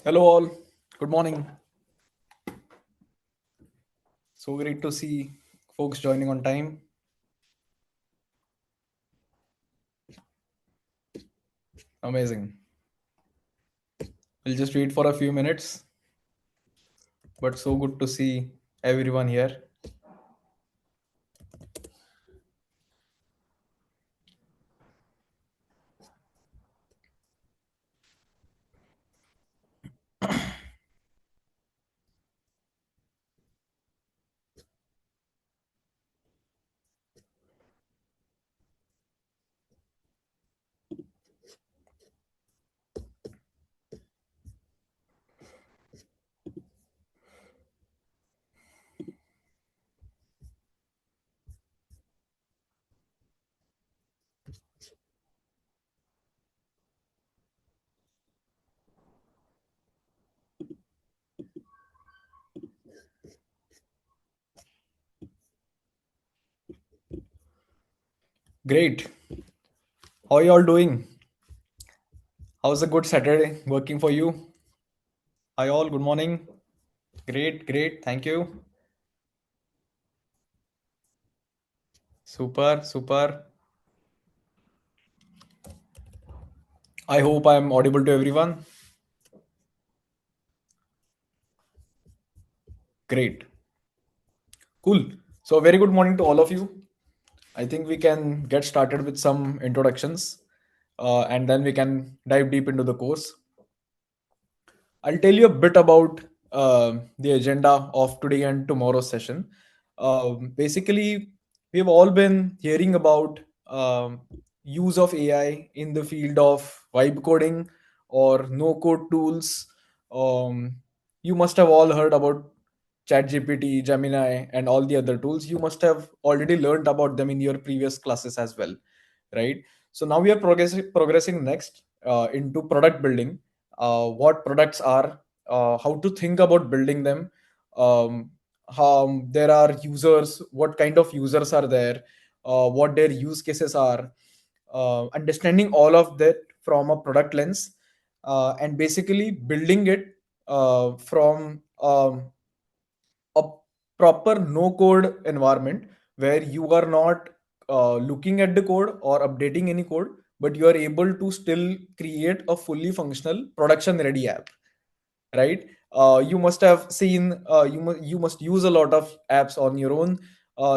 Hello, all. Good morning. So great to see folks joining on time. Amazing. We'll just wait for a few minutes, but so good to see everyone here. Great. How are you all doing? How's a good Saturday working for you? Hi, all. Good morning. Great, great. Thank you. Super, super. I hope I'm audible to everyone. Great. Cool. So, very good morning to all of you. I think we can get started with some introductions and then we can dive deep into the course. I'll tell you a bit about the agenda of today and tomorrow's session. Basically, we've all been hearing about use of AI in the field of vibe coding or no code tools. Um, you must have all heard about ChatGPT, Gemini, and all the other tools. You must have already learned about them in your previous classes as well, right? So now we are progressing next into product building, what products are, how to think about building them, um, how there are users, what kind of users are there, what their use cases are, understanding all of that from a product lens, and basically building it from a proper no code environment where you are not looking at the code or updating any code, but you are able to still create a fully functional production ready app, right? You must have seen, you must use a lot of apps on your own.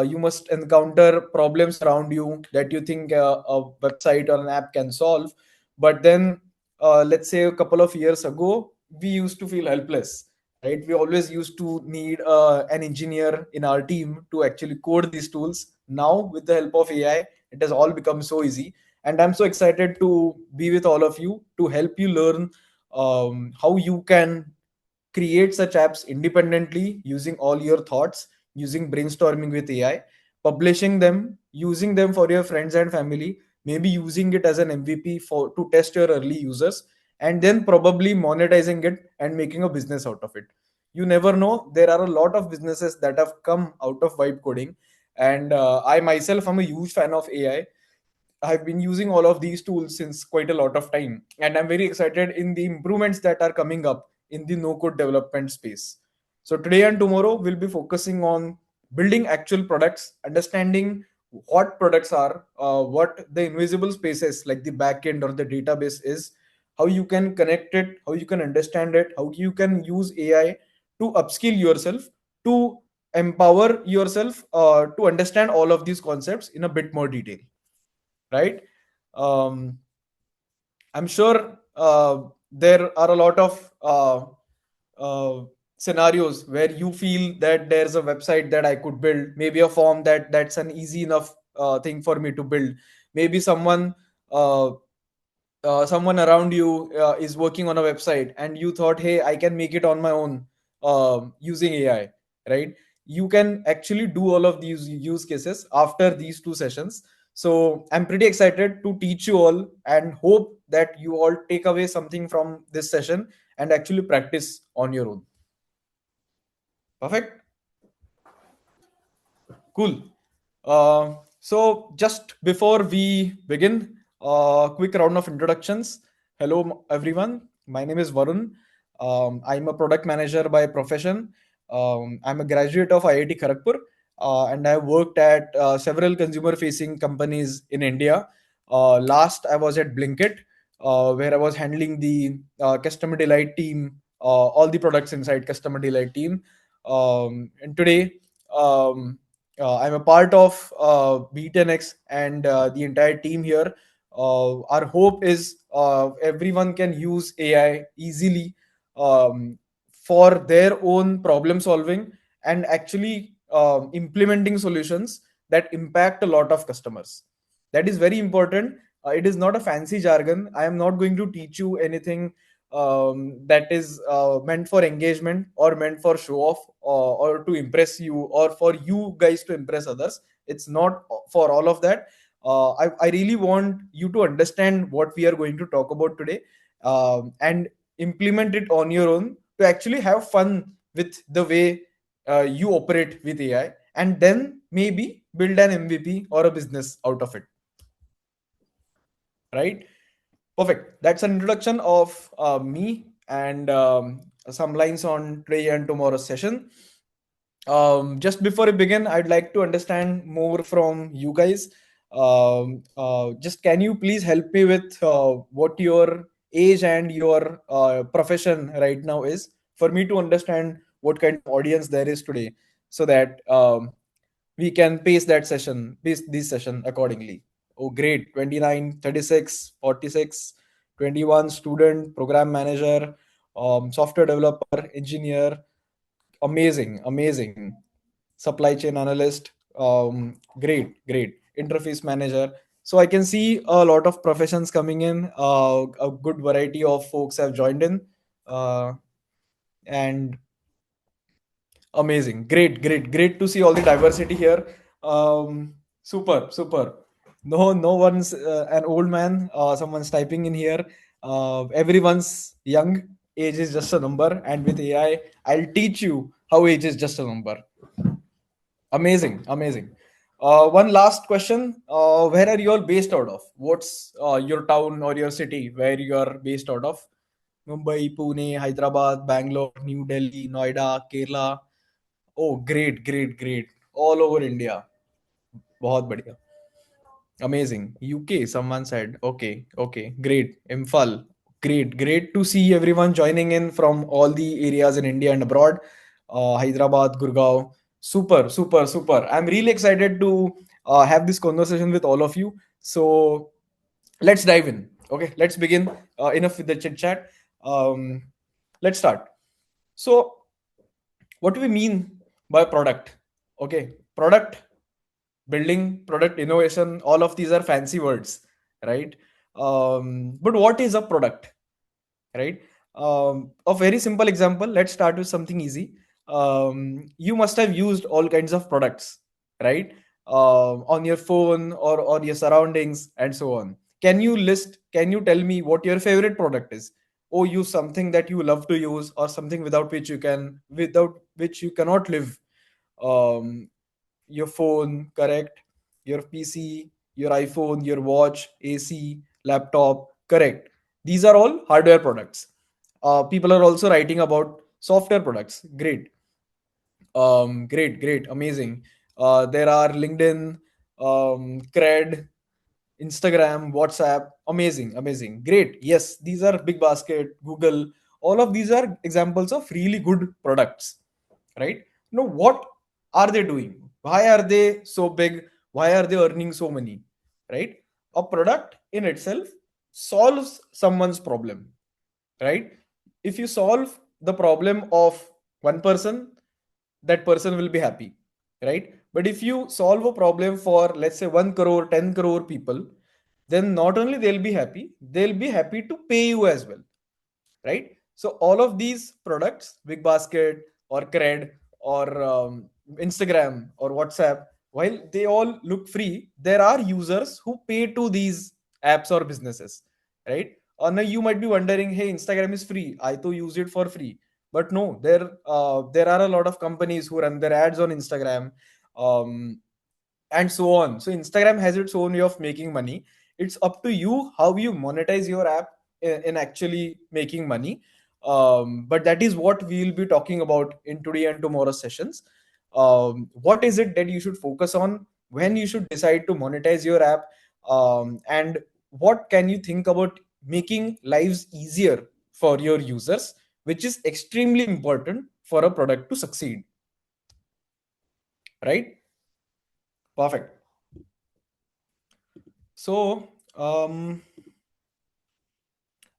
You must encounter problems around you that you think a website or an app can solve, but then let's say a couple of years ago we used to feel helpless, right? We always used to need an engineer in our team to actually code these tools. Now with the help of AI, it has all become so easy, and I'm so excited to be with all of you to help you learn how you can create such apps independently using all your thoughts, using brainstorming with AI, publishing them, using them for your friends and family, maybe using it as an MVP for to test your early users, and then probably monetizing it and making a business out of it. You never know. There are a lot of businesses that have come out of vibe coding, and I myself am a huge fan of AI. I've been using all of these tools since quite a lot of time, and I'm very excited in the improvements that are coming up in the no code development space. So, today and tomorrow, we'll be focusing on building actual products, understanding what products are, what the invisible spaces like the backend or the database is, how you can connect it, how you can understand it, how you can use AI to upskill yourself, to empower yourself to understand all of these concepts in a bit more detail, right? um, I'm sure there are a lot of uh, scenarios where you feel that there's a website that I could build, maybe a form that's an easy enough thing for me to build. Maybe uh, someone around you is working on a website and you thought, hey, I can make it on my own using AI, right? You can actually do all of these use cases after these two sessions. So I'm pretty excited to teach you all and hope that you all take away something from this session and actually practice on your own. Perfect. Cool. So, just before we begin, quick round of introductions. Hello, everyone. My name is Varun. I'm a product manager by profession. I'm a graduate of IIT Kharagpur, and I worked at several consumer-facing companies in India. Last, I was at Blinkit, where I was handling the customer delight team, all the products inside customer delight team. And today, um, I'm a part of B10X and the entire team here. Our hope is everyone can use AI easily for their own problem solving and actually implementing solutions that impact a lot of customers. That is very important. It is not a fancy jargon. I am not going to teach you anything that is meant for engagement or meant for show off or to impress you or for you guys to impress others. It's not for all of that. I really want you to understand what we are going to talk about today, and implement it on your own to actually have fun with the way you operate with AI, and then maybe build an MVP or a business out of it. Right? Perfect. That's an introduction of me and some lines on today and tomorrow's session. Just before we begin, I'd like to understand more from you guys. Just can you please help me with what your age and your profession right now is for me to understand what kind of audience there is today, so that we can pace this session accordingly. Oh, great. 29, 36, 46, 21, student, program manager, software developer, engineer. Amazing, amazing. Supply chain analyst. Great, great. Interface manager. So I can see a lot of professions coming in. A good variety of folks have joined in. Uh, and amazing. Great, great, great to see all the diversity here. Super, super. No one's an old man. Someone's typing in here. Everyone's young. Age is just a number. And with AI, I'll teach you how age is just a number. Amazing, amazing. One last question. Where are you all based out of? What's your town or your city where you are based out of? Mumbai, Pune, Hyderabad, Bangalore, New Delhi, Noida, Kerala. Oh, great, great, great. All over India. बहुत बढ़िया. Amazing. UK, someone said. Okay, okay, great. Imphal, great, great to see everyone joining in from all the areas in India and abroad. Hyderabad, Gurgaon. Super, super, super. I'm really excited to have this conversation with all of you. So let's dive in. Okay, let's begin. Enough with the chit chat. Um, let's start. So, what do we mean by product? Okay, product building, product innovation, all of these are fancy words, right? But what is a product, right? A very simple example, let's start with something easy. You must have used all kinds of products, right? On your phone or your surroundings and so on. Can you tell me what your favorite product is? Or use something that you love to use, or something without which you cannot live. um, your phone, correct? Your PC, your iPhone, your watch, AC, laptop, correct? These are all hardware products. People are also writing about software products. Great. Great, great, amazing. There are LinkedIn, Cred, Instagram, WhatsApp. Amazing, amazing. Great. Yes, these are Big Basket, Google. All of these are examples of really good products, right? Now, what are they doing? Why are they so big? Why are they earning so money? Right? A product in itself solves someone's problem, right? If you solve the problem of one person, that person will be happy, right? But if you solve a problem for, let's say, 1 crore, 10 crore people, then not only they'll be happy to pay you as well, right? So all of these products, Big Basket or Cred or Instagram or WhatsApp, while they all look free, there are users who pay to these apps or businesses, right? Now you might be wondering, hey, Instagram is free. I too use it for free. But no, there are a lot of companies who run their ads on Instagram, um, and so on. So Instagram has its own way of making money. It's up to you how you monetize your app in actually making money. But that is what we will be talking about in today and tomorrow's sessions. What is it that you should focus on when you should decide to monetize your app, and what can you think about making lives easier for your users, which is extremely important for a product to succeed, right? Perfect. So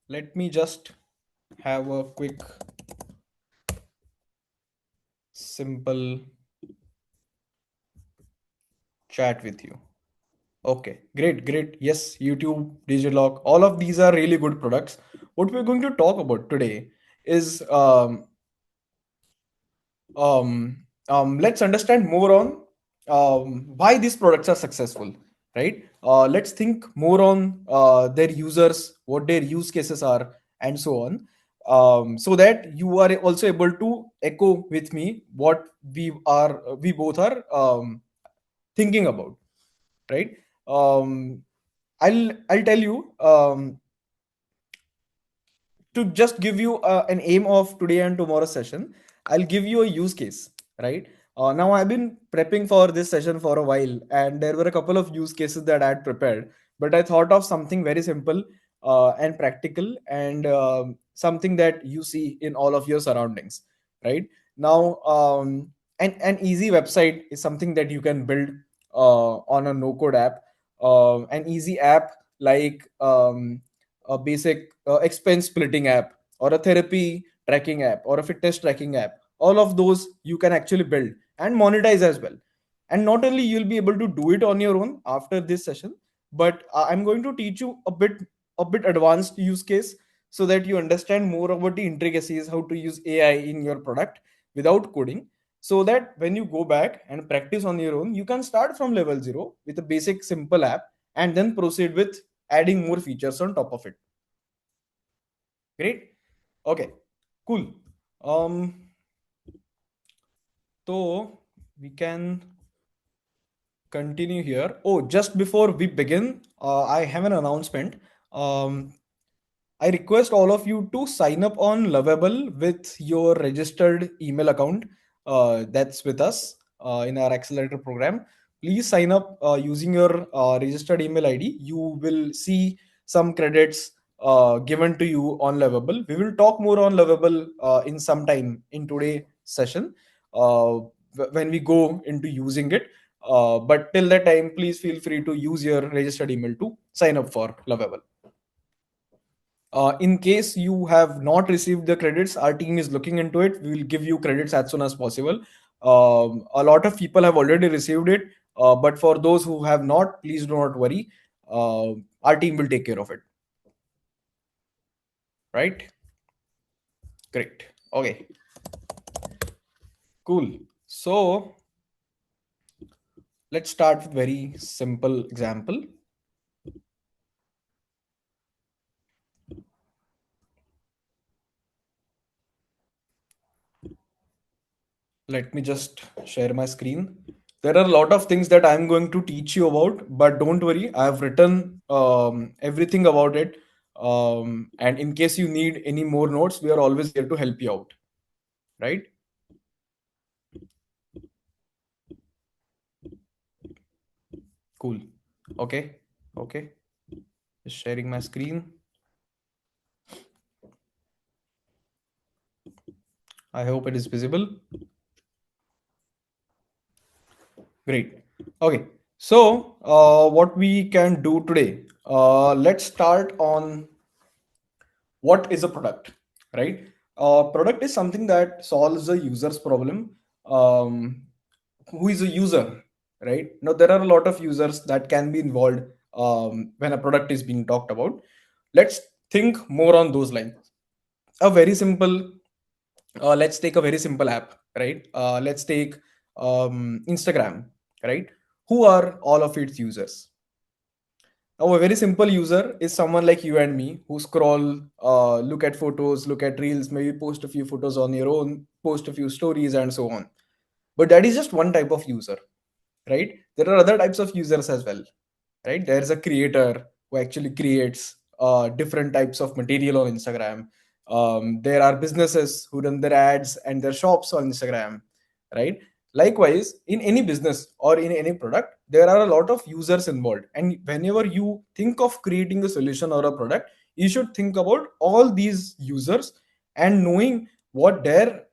let me just have a quick simple chat with you. Okay, great, great. Yes, YouTube, Digilock, all of these are really good products. What we're going to talk about today is let's understand more on why these products are successful, right? Let's think more on their users, what their use cases are, and so on, so that you are also able to echo with me what we both are thinking about, right? Um, I'll tell you, to just give you an aim of today and tomorrow's session. I'll give you a use case, right? Now I've been prepping for this session for a while, and there were a couple of use cases that I had prepared, but I thought of something very simple and practical, and something that you see in all of your surroundings, right? Now, an easy website is something that you can build on a no code app. An easy app like a basic expense splitting app, or a therapy tracking app, or a fitness tracking app. All of those you can actually build and monetize as well. And not only you'll be able to do it on your own after this session, but I'm going to teach you a bit advanced use case, so that you understand more about the intricacies, how to use AI in your product without coding, so that when you go back and practice on your own, you can start from level 0 with a basic simple app, and then proceed with adding more features on top of it. Great. Okay. Cool. Um, so we can continue here. Oh, just before we begin, I have an announcement. Um, I request all of you to sign up on Lovable with your registered email account that's with us in our accelerator program. Please sign up using your registered email ID. You will see some credits given to you on Lovable. We will talk more on Lovable in some time in today's session when we go into using it. But till that time, please feel free to use your registered email to sign up for Lovable. In case you have not received the credits, our team is looking into it. We will give you credits as soon as possible. A lot of people have already received it, but for those who have not, please do not worry. Our team will take care of it. Right? Great. Okay. Cool. So let's start with very simple example. Let me just share my screen. There are a lot of things that I'm going to teach you about, but don't worry, I have written everything about it. And in case you need any more notes, we are always here to help you out. Right? Cool. Okay. Okay. Just sharing my screen. I hope it is visible. Great. Okay. So, what we can do today, let's start on what is a product, right? Product is something that solves a user's problem. Um, who is a user, right? Now, there are a lot of users that can be involved when a product is being talked about. Let's think more on those lines. A very simple, let's take a very simple app, right? Let's take Instagram, right? Who are all of its users? Now, a very simple user is someone like you and me who scroll, look at photos, look at reels, maybe post a few photos on your own, post a few stories, and so on. But that is just one type of user, right? There are other types of users as well, right? There's a creator who actually creates different types of material on Instagram. There are businesses who run their ads and their shops on Instagram, right? Likewise, in any business or in any product, there are a lot of users involved. And whenever you think of creating a solution or a product, you should think about all these users and knowing what their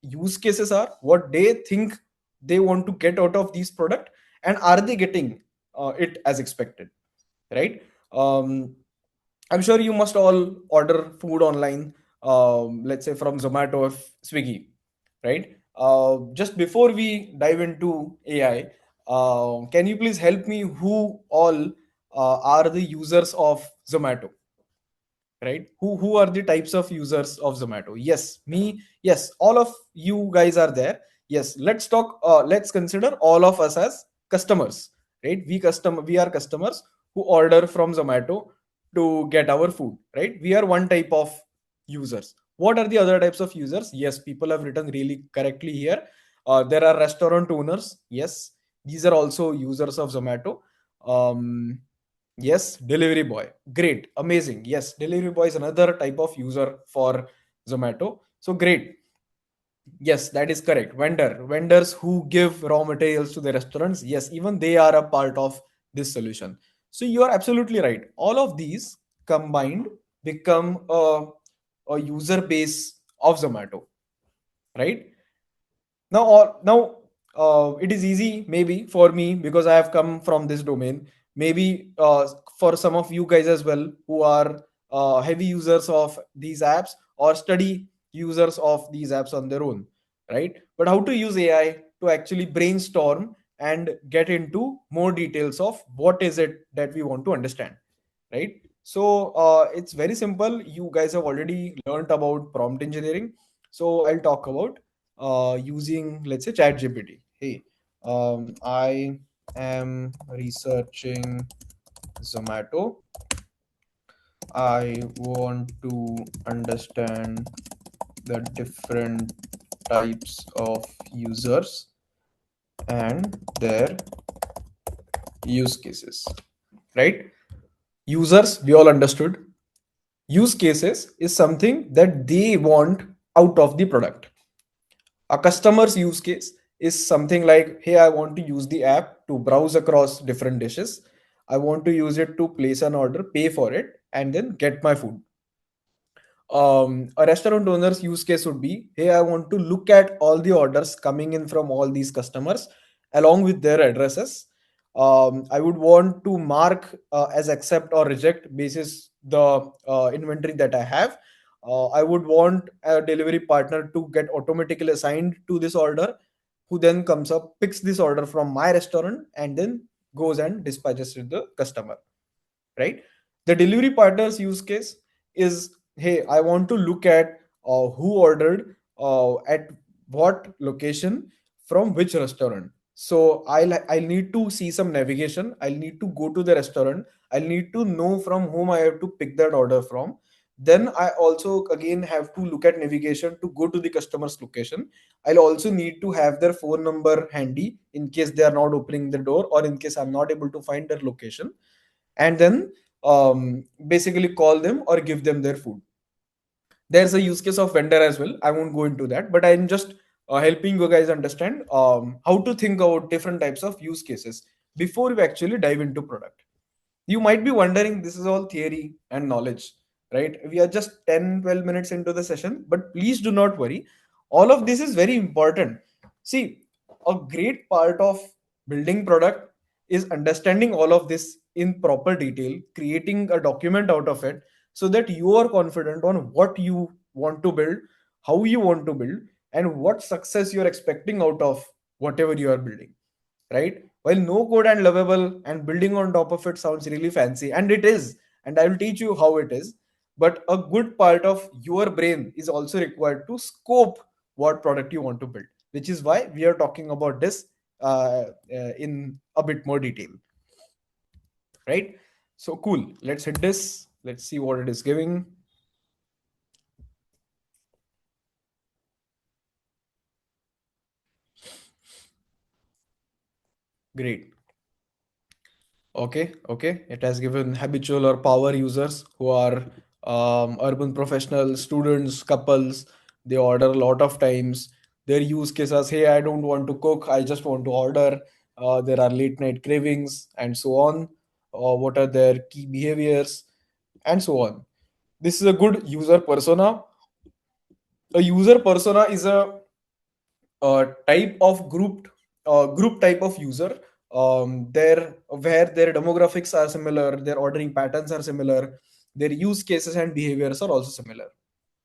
use cases are, what they think they want to get out of these product, and are they getting it as expected, right? I'm sure you must all order food online, let's say from Zomato or Swiggy, right? Just before we dive into AI, can you please help me who all are the users of Zomato? Right, who are the types of users of Zomato? Yes, me, yes, all of you guys are there. Yes, let's talk, let's consider all of us as customers, right? We are customers who order from Zomato to get our food, right? We are one type of users. What are the other types of users? Yes, people have written really correctly here. There are restaurant owners. Yes, these are also users of Zomato. um, Yes, delivery boy. Great, amazing. Yes, delivery boy is another type of user for Zomato. So great. Yes, that is correct. Vendors who give raw materials to the restaurants. Yes, even they are a part of this solution. So you are absolutely right. All of these combined become a user base of Zomato, right? Now it is easy maybe for me because I have come from this domain. Maybe for some of you guys as well who are heavy users of these apps or study users of these apps on their own, right? But how to use AI to actually brainstorm and get into more details of what is it that we want to understand, right? So it's very simple. You guys have already learned about prompt engineering. So I'll talk about using, let's say, ChatGPT. Hey, I am researching Zomato. I want to understand the different types of users and their use cases, right? Users, we all understood. Use cases is something that they want out of the product. A customer's use case is something like, hey, I want to use the app to browse across different dishes. I want to use it to place an order, pay for it, and then get my food. A restaurant owner's use case would be, hey, I want to look at all the orders coming in from all these customers along with their addresses. I would want to mark as accept or reject basis the inventory that I have. I would want a delivery partner to get automatically assigned to this order, who then comes up, picks this order from my restaurant, and then goes and dispatches to the customer, right? The delivery partner's use case is, hey, I want to look at who ordered at what location from which restaurant. So I'll need to see some navigation. I'll need to go to the restaurant. I'll need to know from whom I have to pick that order from. Then I also again have to look at navigation to go to the customer's location. I'll also need to have their phone number handy in case they are not opening the door or in case I'm not able to find their location, and then basically call them or give them their food. There's a use case of vendor as well. I won't go into that, but I'm just helping you guys understand how to think about different types of use cases before we actually dive into product. You might be wondering, this is all theory and knowledge, right? We are just 10-12 minutes into the session, but please do not worry. All of this is very important. See, a great part of building product is understanding all of this in proper detail, creating a document out of it so that you are confident on what you want to build, how you want to build, and what success you're expecting out of whatever you are building, right? While no code and lovable and building on top of it sounds really fancy, and it is, and I will teach you how it is, but a good part of your brain is also required to scope what product you want to build, which is why we are talking about this in a bit more detail, right? So cool. Let's hit this. Let's see what it is giving. Great. Okay, okay. It has given habitual or power users who are urban professionals, students, couples, they order a lot of times. Their use cases, hey, I don't want to cook, I just want to order. There are late night cravings and so on. What are their key behaviors and so on. This is a good user persona. A user persona is type of group type of user, there where their demographics are similar, their ordering patterns are similar, their use cases and behaviors are also similar,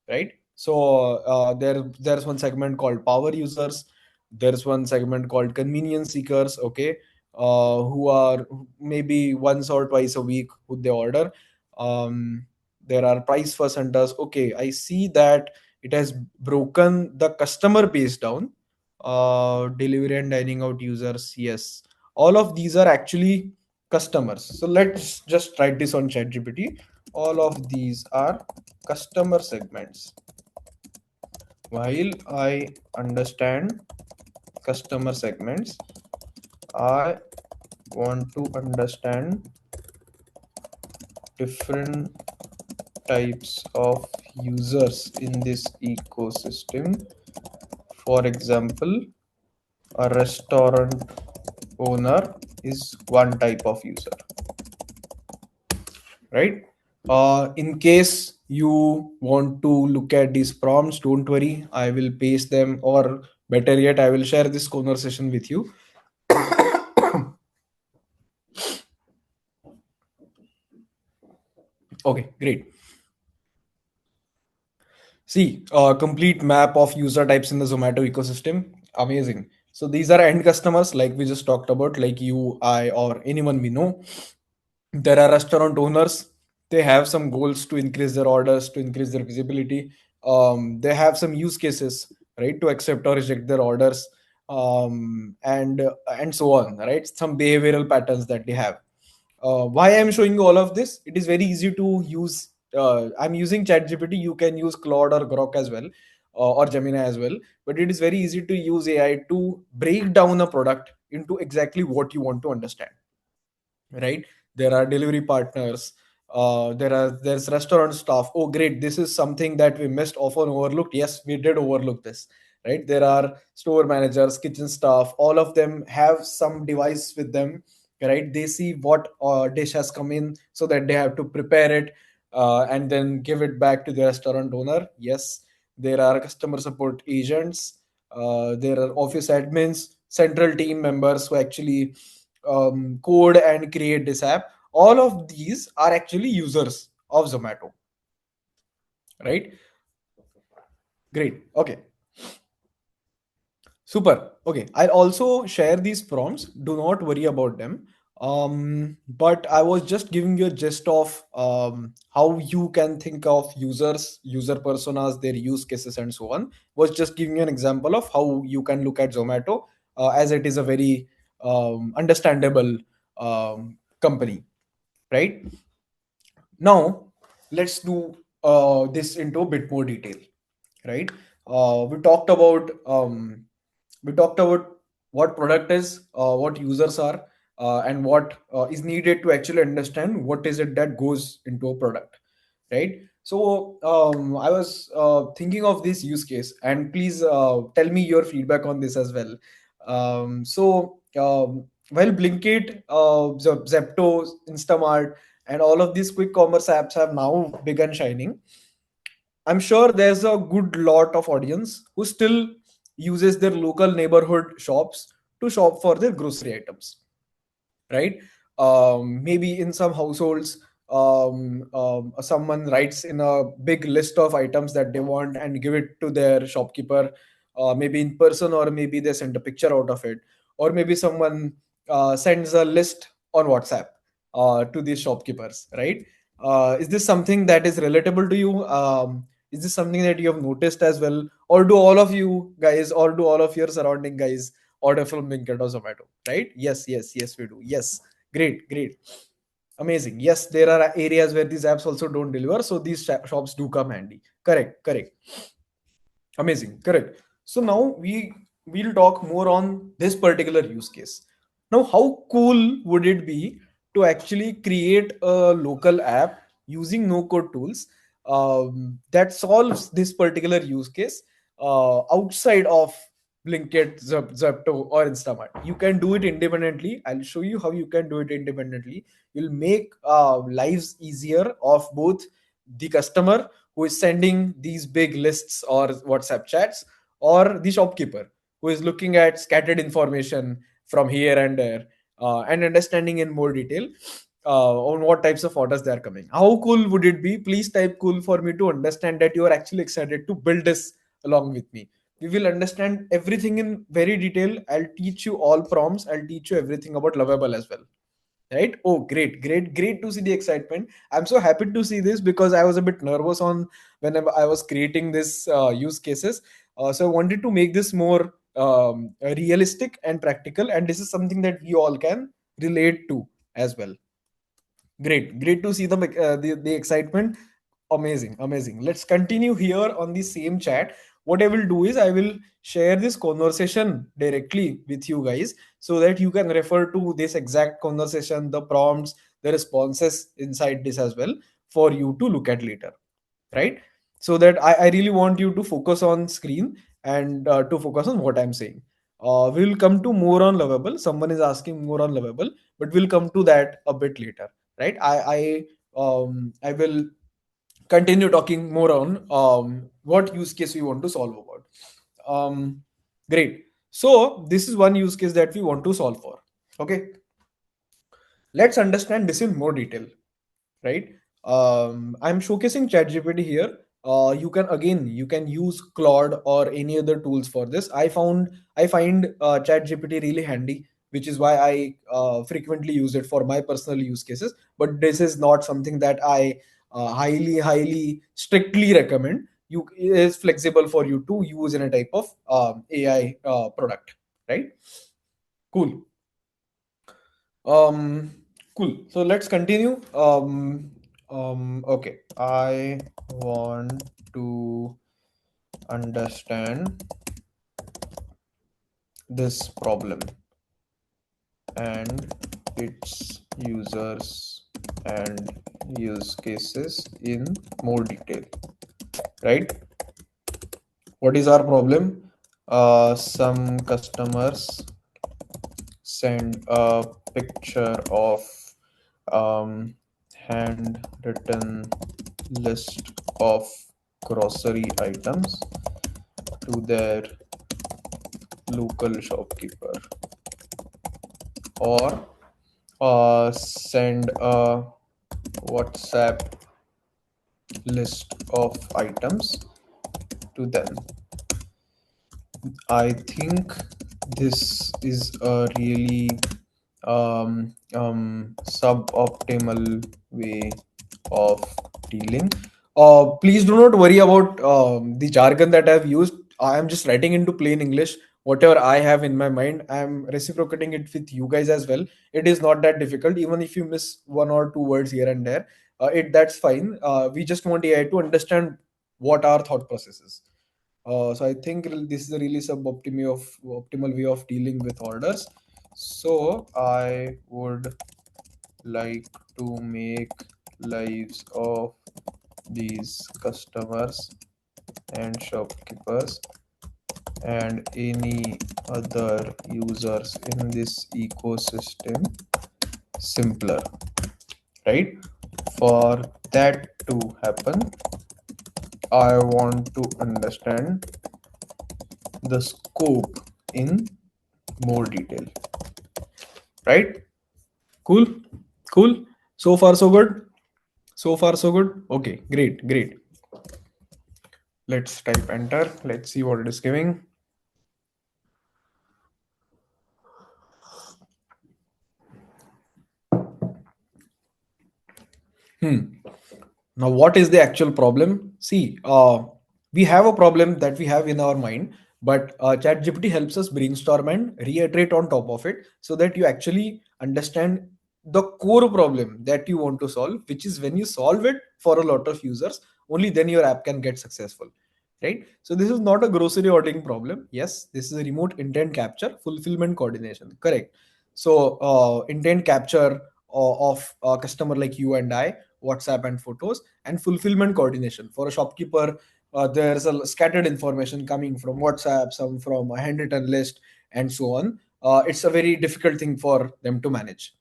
right? So there's one segment called power users, there's one segment called convenience seekers, okay, who are maybe once or twice a week who they order. There are price first hunters. Okay, I see that it has broken the customer base down. Delivery and dining out users, yes, all of these are actually customers. So let's just write this on ChatGPT. All of these are customer segments. While I understand customer segments, I want to understand different types of users in this ecosystem. For example, a restaurant owner is one type of user, right? In case you want to look at these prompts, don't worry, I will paste them, or better yet, I will share this conversation with you. Okay, great. See, a complete map of user types in the Zomato ecosystem. Amazing. So these are end customers, like we just talked about, like you, I, or anyone we know. There are restaurant owners. They have some goals to increase their orders, to increase their visibility. They have some use cases, right, to accept or reject their orders, and so on, right? Some behavioral patterns that they have. Why I'm showing you all of this? It is very easy to use. I'm using ChatGPT. You can use Claude or Grok as well, or Gemini as well. But it is very easy to use AI to break down a product into exactly what you want to understand, right? There are delivery partners, there's restaurant staff. Oh great, this is something that we missed, often overlooked. Yes, we did overlook this, right? There are store managers, kitchen staff, all of them have some device with them, right? They see what dish has come in, so that they have to prepare it, and then give it back to the restaurant owner. Yes, there are customer support agents, there are office admins, central team members who actually code and create this app. All of these are actually users of Zomato, right? Great. Okay. Super. Okay. I'll also share these prompts. Do not worry about them. But I was just giving you a gist of how you can think of users, user personas, their use cases, and so on. Was just giving you an example of how you can look at Zomato, as it is a very understandable company, right? Now, let's do this into a bit more detail, right? We talked about what product is, what users are, and what is needed to actually understand what is it that goes into a product, right? So I was thinking of this use case, and please tell me your feedback on this as well. While Blinkit, Zepto, Instamart, and all of these quick commerce apps have now begun shining, I'm sure there's a good lot of audience who still uses their local neighborhood shops to shop for their grocery items, right? Maybe in some households, someone writes in a big list of items that they want and give it to their shopkeeper, maybe in person, or maybe they send a picture out of it, or maybe someone sends a list on WhatsApp to these shopkeepers, right? Is this something that is relatable to you? Is this something that you have noticed as well, or do all of you guys, or do all of your surrounding guys order from Blinkit or Zomato, right? Yes, yes, yes, we do. Yes, great, great, amazing. Yes, there are areas where these apps also don't deliver, so these shops do come handy. Correct, correct, amazing, correct. So now we'll talk more on this particular use case. Now, how cool would it be to actually create a local app using no code tools? that solves this particular use case outside of Blinkit, Zepto, or Instamart. You can do it independently. I'll show you how you can do it independently. You'll make lives easier of both the customer who is sending these big lists or WhatsApp chats, or the shopkeeper who is looking at scattered information from here and there, and understanding in more detail on what types of orders they are coming. How cool would it be? Please type cool for me to understand that you are actually excited to build this along with me. We will understand everything in very detail. I'll teach you all prompts. I'll teach you everything about Lovable as well. Right? Oh, great, great, great to see the excitement. I'm so happy to see this because I was a bit nervous on whenever I was creating this use cases. So I wanted to make this more realistic and practical, and this is something that we all can relate to as well. Great, great to see the excitement. Amazing, amazing. Let's continue here on the same chat. What I will do is I will share this conversation directly with you guys so that you can refer to this exact conversation, the prompts, the responses inside this as well for you to look at later, right? So that I really want you to focus on screen and to focus on what I'm saying. We'll come to more on Lovable. Someone is asking more on Lovable, but we'll come to that a bit later, right? I will continue talking more on what use case we want to solve about. Great. So this is one use case that we want to solve for. Okay. Let's understand this in more detail, right? I'm showcasing ChatGPT here. You can use Claude or any other tools for this. I find ChatGPT really handy, which is why I frequently use it for my personal use cases. But this is not something that I highly strictly recommend. You It is flexible for you to use in a type of AI product, right? Cool. Um, cool. So let's continue. Okay. I want to understand this problem and its users and use cases in more detail, right? What is our problem? Some customers send a picture of handwritten list of grocery items to their local shopkeeper, or send a WhatsApp list of items to them. I think this is a really suboptimal way of dealing. Please do not worry about the jargon that I've used. I am just writing into plain English whatever I have in my mind. I'm reciprocating it with you guys as well. It is not that difficult, even if you miss one or two words here and there. It That's fine. We just want AI to understand what our thought process is. So I think this is a really optimal way of dealing with orders. So I would like to make lives of these customers and shopkeepers and any other users in this ecosystem simpler, right? For that to happen, I want to understand the scope in more detail, right? Cool, cool. So far so good. So far so good. Okay, great, great. Let's type enter. Let's see what it is giving. Now, what is the actual problem? See, we have a problem that we have in our mind, but ChatGPT helps us brainstorm and reiterate on top of it so that you actually understand the core problem that you want to solve, which is when you solve it for a lot of users, only then your app can get successful. Right? So, this is not a grocery ordering problem. Yes, this is a remote intent capture, fulfillment coordination. Correct. So, intent capture of a customer like you and I, WhatsApp and photos, and fulfillment coordination. For a shopkeeper, there's a scattered information coming from WhatsApp, some from a handwritten list, and so on. It's a very difficult thing for them to manage,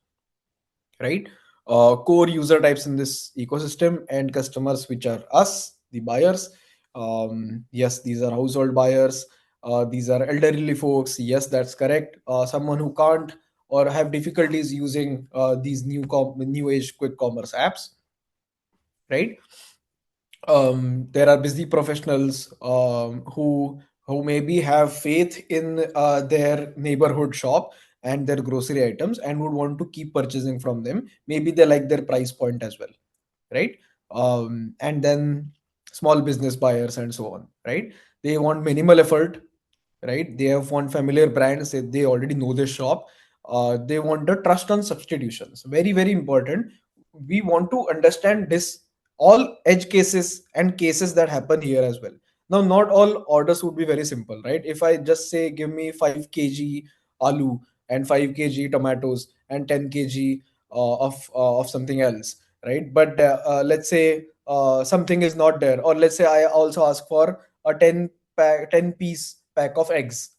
right? Core user types in this ecosystem and customers, which are us, the buyers. Yes, these are household buyers. These are elderly folks. Yes, that's correct. Someone who can't or have difficulties using these new age quick commerce apps, right? There are busy professionals who maybe have faith in their neighborhood shop and their grocery items and would want to keep purchasing from them. Maybe they like their price point as well, right? And then small business buyers and so on, right? They want minimal effort, right? They have one familiar brand, say they already know this shop. They want the trust on substitutions. Very, very important. We want to understand this all edge cases and cases that happen here as well. Now, not all orders would be very simple, right? If I just say give me 5 kg aloo and 5 kg tomatoes and 10 kg of something else, right? But let's say something is not there, or let's say I also ask for a 10 piece pack of eggs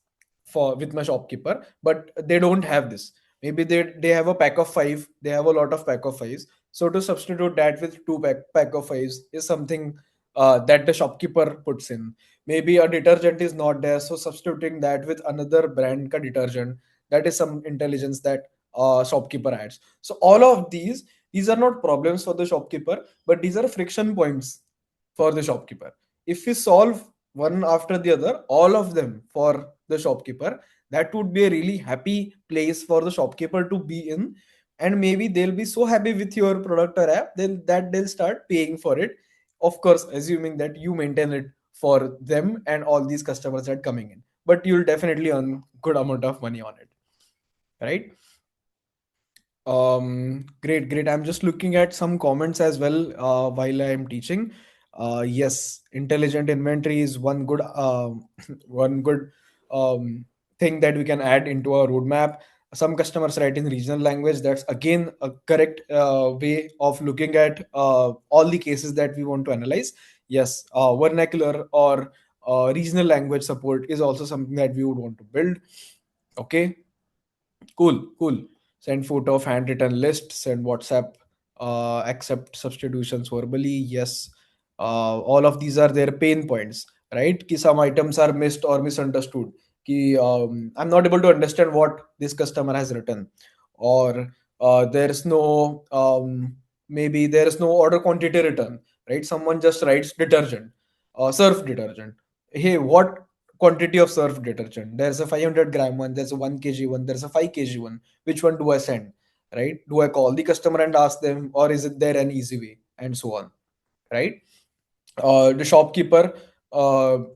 for with my shopkeeper, but they don't have this. Maybe they have a pack of five, they have a lot of pack of fives. So to substitute that with two pack of fives is something that the shopkeeper puts in. Maybe a detergent is not there, so substituting that with another brand ka detergent, that is some intelligence that shopkeeper adds. So all of these are not problems for the shopkeeper, but these are friction points for the shopkeeper. If we solve one after the other, all of them for the shopkeeper, that would be a really happy place for the shopkeeper to be in. And maybe they'll be so happy with your product or app that they'll start paying for it, of course assuming that you maintain it for them and all these customers that coming in, but you'll definitely earn good amount of money on it, right? Great, great. I'm just looking at some comments as well while I am teaching. Yes, intelligent inventory is one good one good um, thing that we can add into our roadmap. Some customers write in regional language. That's again a correct way of looking at all the cases that we want to analyze. Yes, vernacular or regional language support is also something that we would want to build. Okay, cool, cool. Send photo of handwritten list, send WhatsApp, accept substitutions verbally. Yes. All of these are their pain points, right? Ki some items are missed or misunderstood. Ki, I'm not able to understand what this customer has written. Or there's no, maybe there's no order quantity written, right? Someone just writes detergent, surf detergent. Hey, what quantity of surf detergent? There's a 500 gram one, there's a 1 kg one, there's a 5 kg one. Which one do I send? Right? Do I call the customer and ask them, or is it there an easy way? And so on, right? The shopkeeper,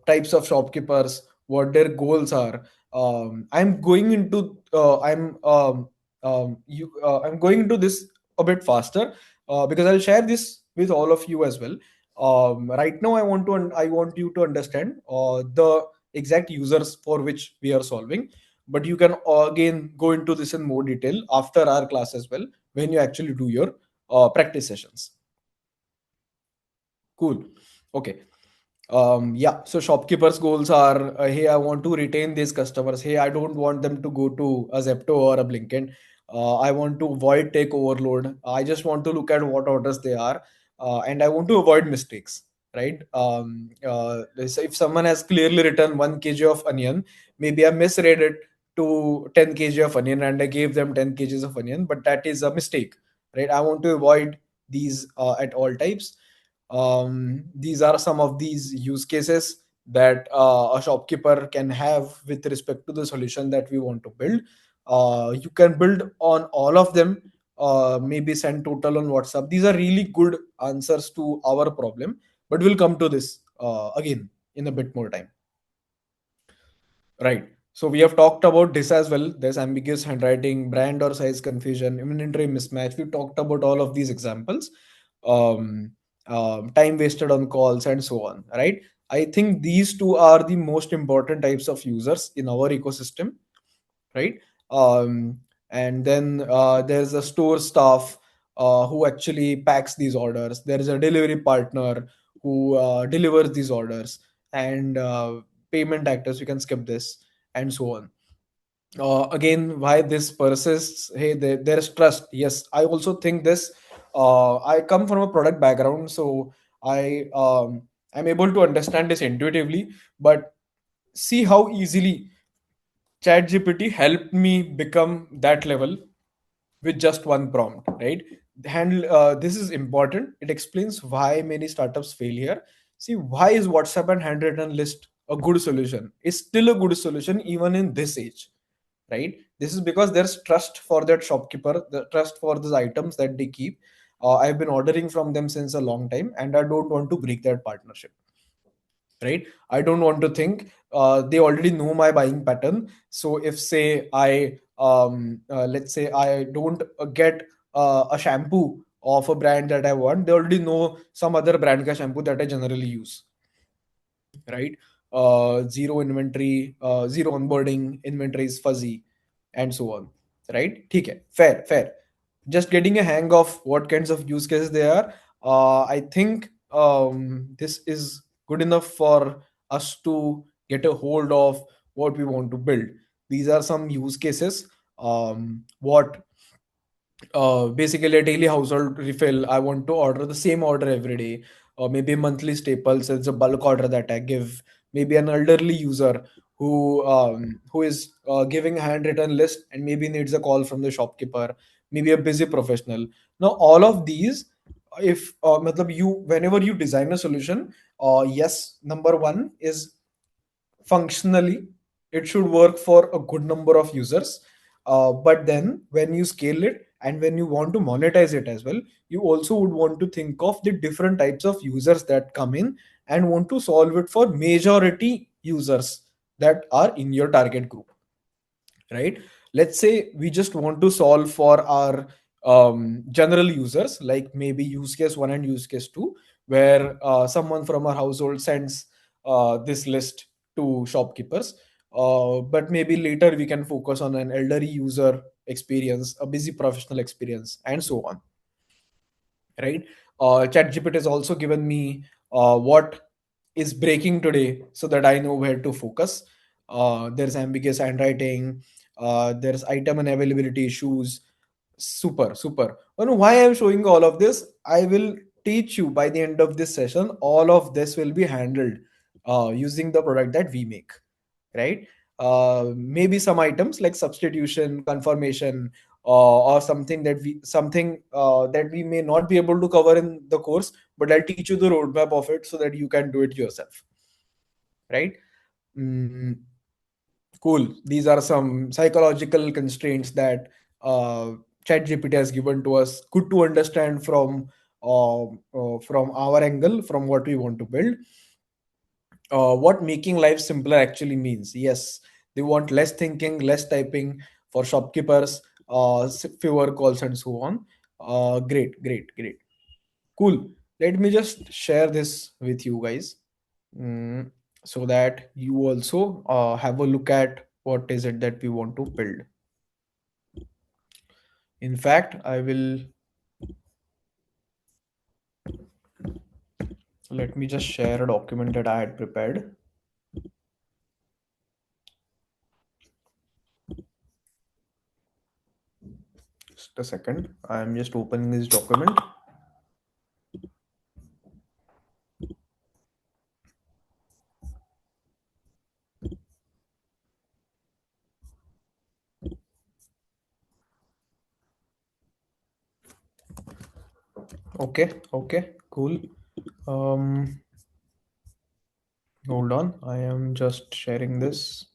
types of shopkeepers, what their goals are. I'm going into I'm going into this a bit faster because I'll share this with all of you as well. Right now, I want you to understand the exact users for which we are solving, but you can again go into this in more detail after our class as well when you actually do your practice sessions. Cool. Okay. Yeah, so shopkeepers goals are, hey, I want to retain these customers. Hey, I don't want them to go to a Zepto or a Blinkit. I want to avoid take overload. I just want to look at what orders they are, and I want to avoid mistakes, right? So if someone has clearly written 1 kg of onion, maybe I misread it to 10 kg of onion and I gave them 10 kgs of onion, but that is a mistake, right? I want to avoid these at all types. These are some of these use cases that a shopkeeper can have with respect to the solution that we want to build. You can build on all of them, maybe send total on WhatsApp. These are really good answers to our problem, but we'll come to this again in a bit more time. Right. So we have talked about this as well. There's ambiguous handwriting, brand or size confusion, inventory mismatch. We talked about all of these examples. Um, Time wasted on calls and so on. Right. I think these two are the most important types of users in our ecosystem. Right. And then there's a store staff. who actually packs these orders. There is a delivery partner who delivers these orders, and payment actors. We can skip this, and so on. Again, why this persists? Hey, there's trust. Yes, I also think this. I come from a product background, so I'm able to understand this intuitively. But see how easily ChatGPT helped me become that level with just one prompt, right? Handle This is important. It explains why many startups fail here. See, why is WhatsApp and handwritten list a good solution? It's still a good solution even in this age, right? This is because there's trust for that shopkeeper, the trust for those items that they keep. I've been ordering from them since a long time, and I don't want to break that partnership, right? I don't want to think they already know my buying pattern. So if say I let's say I don't get a shampoo of a brand that I want, they already know some other brand ka shampoo that I generally use, right? Zero inventory, zero onboarding, inventory is fuzzy, and so on, right? Okay, fair. Just getting a hang of what kinds of use cases they are. I think this is good enough for us to get a hold of what we want to build. These are some use cases. What Basically a daily household refill. I want to order the same order every day, or maybe monthly staples. It's a bulk order that I give. Maybe an elderly user who is giving a handwritten list and maybe needs a call from the shopkeeper. Maybe a busy professional. Now all of these, if matlab you whenever you design a solution, yes, number one is functionally it should work for a good number of users. But then when you scale it and when you want to monetize it as well, you also would want to think of the different types of users that come in and want to solve it for majority users that are in your target group, right? Let's say we just want to solve for our general users, like maybe use case 1 and use case 2, where someone from our household sends this list to shopkeepers. But maybe later we can focus on an elderly user experience, a busy professional experience, and so on, right? ChatGPT has also given me what is breaking today so that I know where to focus. There's ambiguous handwriting, there's item and availability issues. Super. You know why I'm showing all of this? I will teach you by the end of this session. All of this will be handled using the product that we make, right? Maybe some items like substitution, confirmation, or something that we may not be able to cover in the course, but I'll teach you the roadmap of it so that you can do it yourself, right? Mm, cool. These are some psychological constraints that uh, ChatGPT has given to us. Good to understand from our angle, from what we want to build. What making life simpler actually means. Yes, they want less thinking, less typing for shopkeepers, fewer calls, and so on. Great. Cool. Let me just share this with you guys, mm, so that you also have a look at what is it that we want to build. In fact, I will let me just share a document that I had prepared. Just a second. I am just opening this document. Okay, cool. Um, Hold on, I am just sharing this.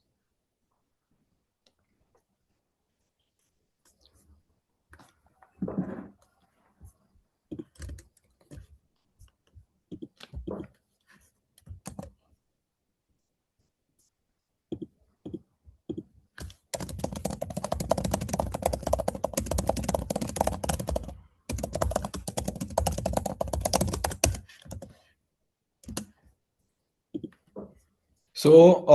So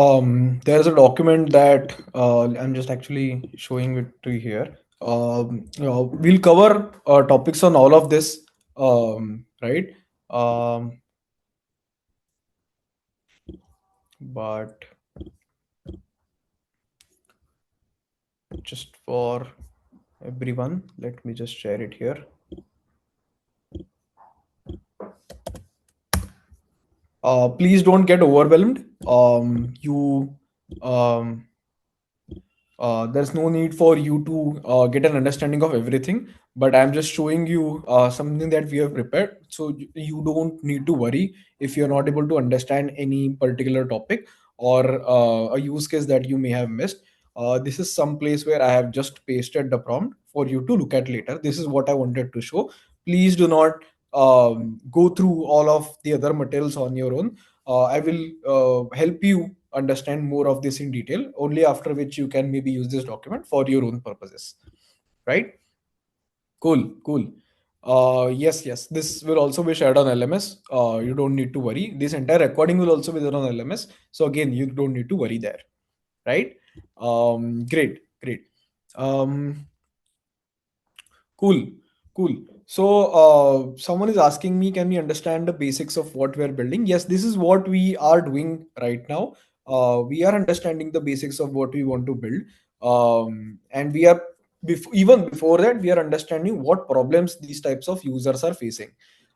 there's a document that I'm just actually showing it to you here. We'll cover topics on all of this, right? Um, but just for everyone, let me just share it here. Please don't get overwhelmed. Um, there's no need for you to get an understanding of everything, but I'm just showing you something that we have prepared, so you don't need to worry if you're not able to understand any particular topic or a use case that you may have missed. This is some place where I have just pasted the prompt for you to look at later. This is what I wanted to show. Please do not go through all of the other materials on your own. I will help you understand more of this in detail, only after which you can maybe use this document for your own purposes. Right? Cool. Yes. This will also be shared on LMS. You don't need to worry. This entire recording will also be there on LMS. So again, you don't need to worry there. Right? Great. Um, Cool, cool. So, someone is asking me, can we understand the basics of what we're building? Yes, this is what we are doing right now. We are understanding the basics of what we want to build. And we are, even before that, we are understanding what problems these types of users are facing.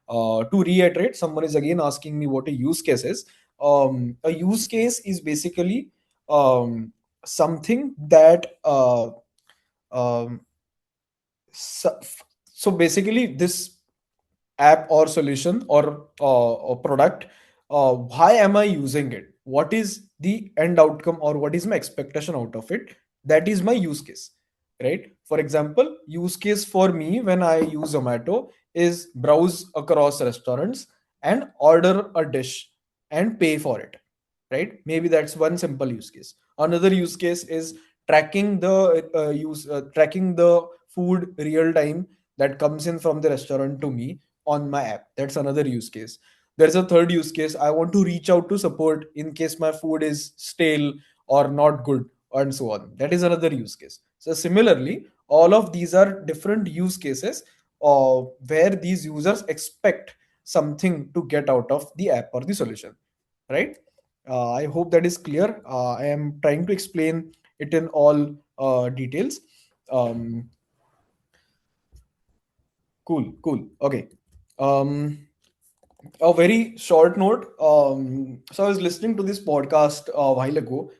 To reiterate, someone is again asking me what a use case is. A use case is basically something that um, so, so basically this app or solution or product, why am I using it, what is the end outcome or what is my expectation out of it, that is my use case, right? For example, use case for me when I use Zomato is browse across restaurants and order a dish and pay for it, right? Maybe that's one simple use case. Another use case is tracking the food real time that comes in from the restaurant to me on my app. That's another use case. There's a third use case. I want to reach out to support in case my food is stale or not good, and so on. That is another use case. So similarly, all of these are different use cases where these users expect something to get out of the app or the solution, right? I hope that is clear. I am trying to explain it in all details. Um, cool. Okay. Um, a very short note. So I was listening to this podcast a while ago.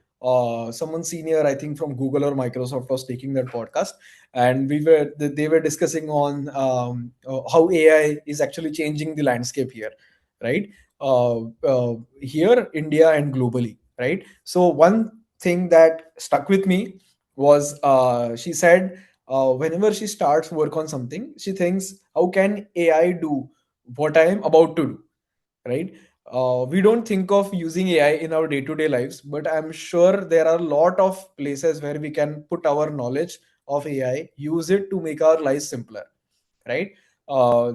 Someone senior, I think from Google or Microsoft, was taking that podcast, and they were discussing on how AI is actually changing the landscape here, right? Here, India, and globally, right? So one thing that stuck with me was she said whenever she starts work on something, she thinks, how can AI do what I am about to do, right? We don't think of using AI in our day-to-day lives, but I'm sure there are a lot of places where we can put our knowledge of AI, use it to make our lives simpler, right?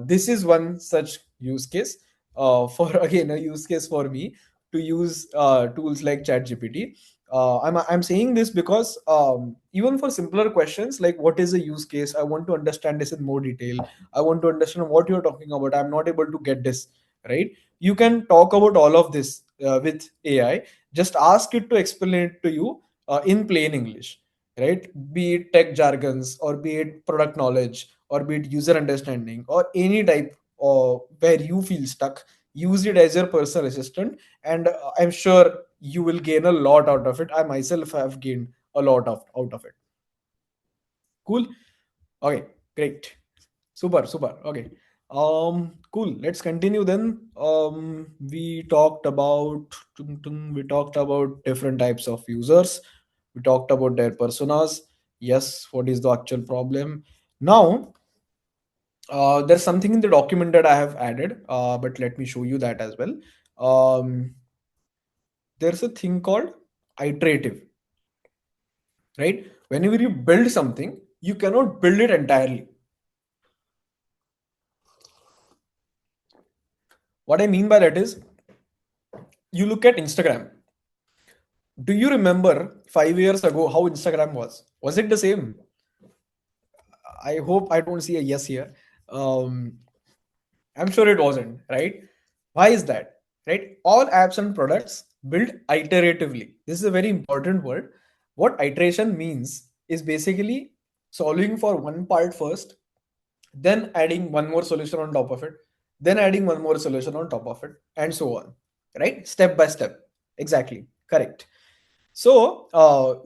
This is one such use case. For again, a use case for me to use tools like ChatGPT. I'm saying this because even for simpler questions like what is a use case, I want to understand this in more detail. I want to understand what you're talking about. I'm not able to get this, right? You can talk about all of this with AI. Just ask it to explain it to you in plain English, right? Be it tech jargons or be it product knowledge or be it user understanding or any type where you feel stuck. Use it as your personal assistant, and I'm sure you will gain a lot out of it. I myself have gained a lot of out of it. Cool. Okay, great. Super. Okay. Cool. Let's continue then. We talked about different types of users. We talked about their personas. Yes, what is the actual problem? Now, there's something in the document that I have added, but let me show you that as well. Um, there's a thing called iterative, right? Whenever you build something, you cannot build it entirely. What I mean by that is, you look at Instagram. Do you remember 5 years ago how Instagram was? Was it the same? I hope I don't see a yes here. Um, I'm sure it wasn't, right? Why is that? Right? All apps and products build iteratively. This is a very important word. What iteration means is basically solving for one part first, then adding one more solution on top of it, then adding one more solution on top of it, and so on. Right? Step by step. Exactly. Correct. So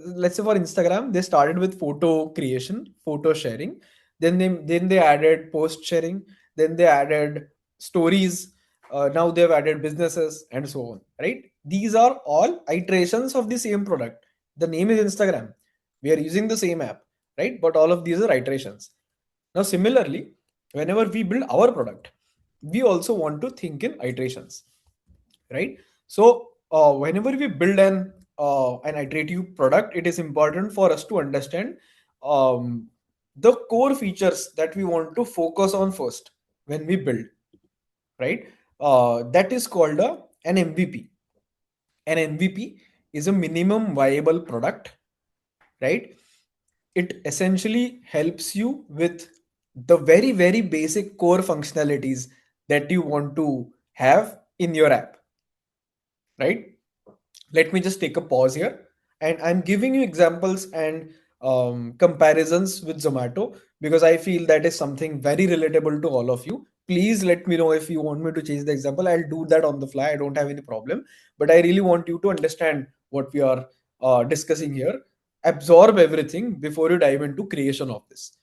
let's say for Instagram, they started with photo creation, photo sharing. Then they added post sharing. Then they added stories. Now they've added businesses and so on. Right? These are all iterations of the same product. The name is Instagram. We are using the same app, right? But all of these are iterations. Now, similarly, whenever we build our product, we also want to think in iterations, right? So whenever we build an iterative product, it is important for us to understand um, the core features that we want to focus on first when we build, right? That is called an MVP. An MVP is a minimum viable product, right? It essentially helps you with the very very basic core functionalities that you want to have in your app, right? Let me just take a pause here, and I'm giving you examples and comparisons with Zomato because I feel that is something very relatable to all of you. Please let me know if you want me to change the example. I'll do that on the fly. I don't have any problem, but I really want you to understand what we are discussing here. Absorb everything before you dive into creation of this,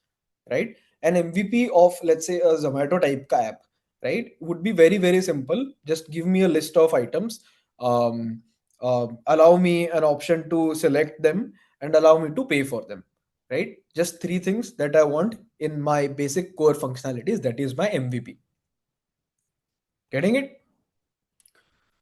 right? An MVP of, let's say, a Zomato type ka app, right, would be very very simple. Just give me a list of items, um, allow me an option to select them, and allow me to pay for them, right? Just three things that I want in my basic core functionalities. That is my MVP. Getting it?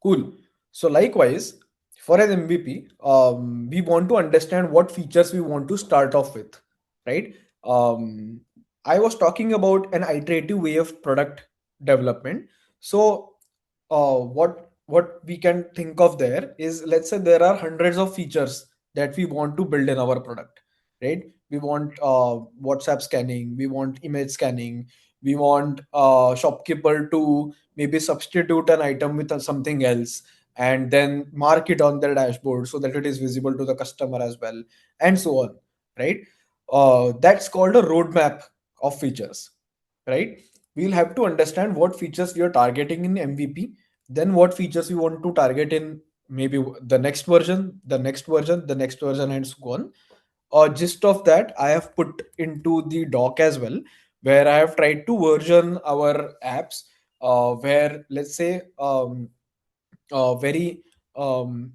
Cool. So likewise, for an MVP, we want to understand what features we want to start off with, right? Um, I was talking about an iterative way of product development. So what we can think of there is, let's say there are hundreds of features that we want to build in our product, right? We want WhatsApp scanning, we want image scanning, we want shopkeeper to maybe substitute an item with something else and then mark it on their dashboard so that it is visible to the customer as well, and so on, right? That's called a roadmap of features, right? We'll have to understand what features we are targeting in MVP, then what features we want to target in maybe the next version, the next version, the next version, and so on. Gist of that I have put into the doc as well, where I have tried to version our apps, where let's say uh, very um,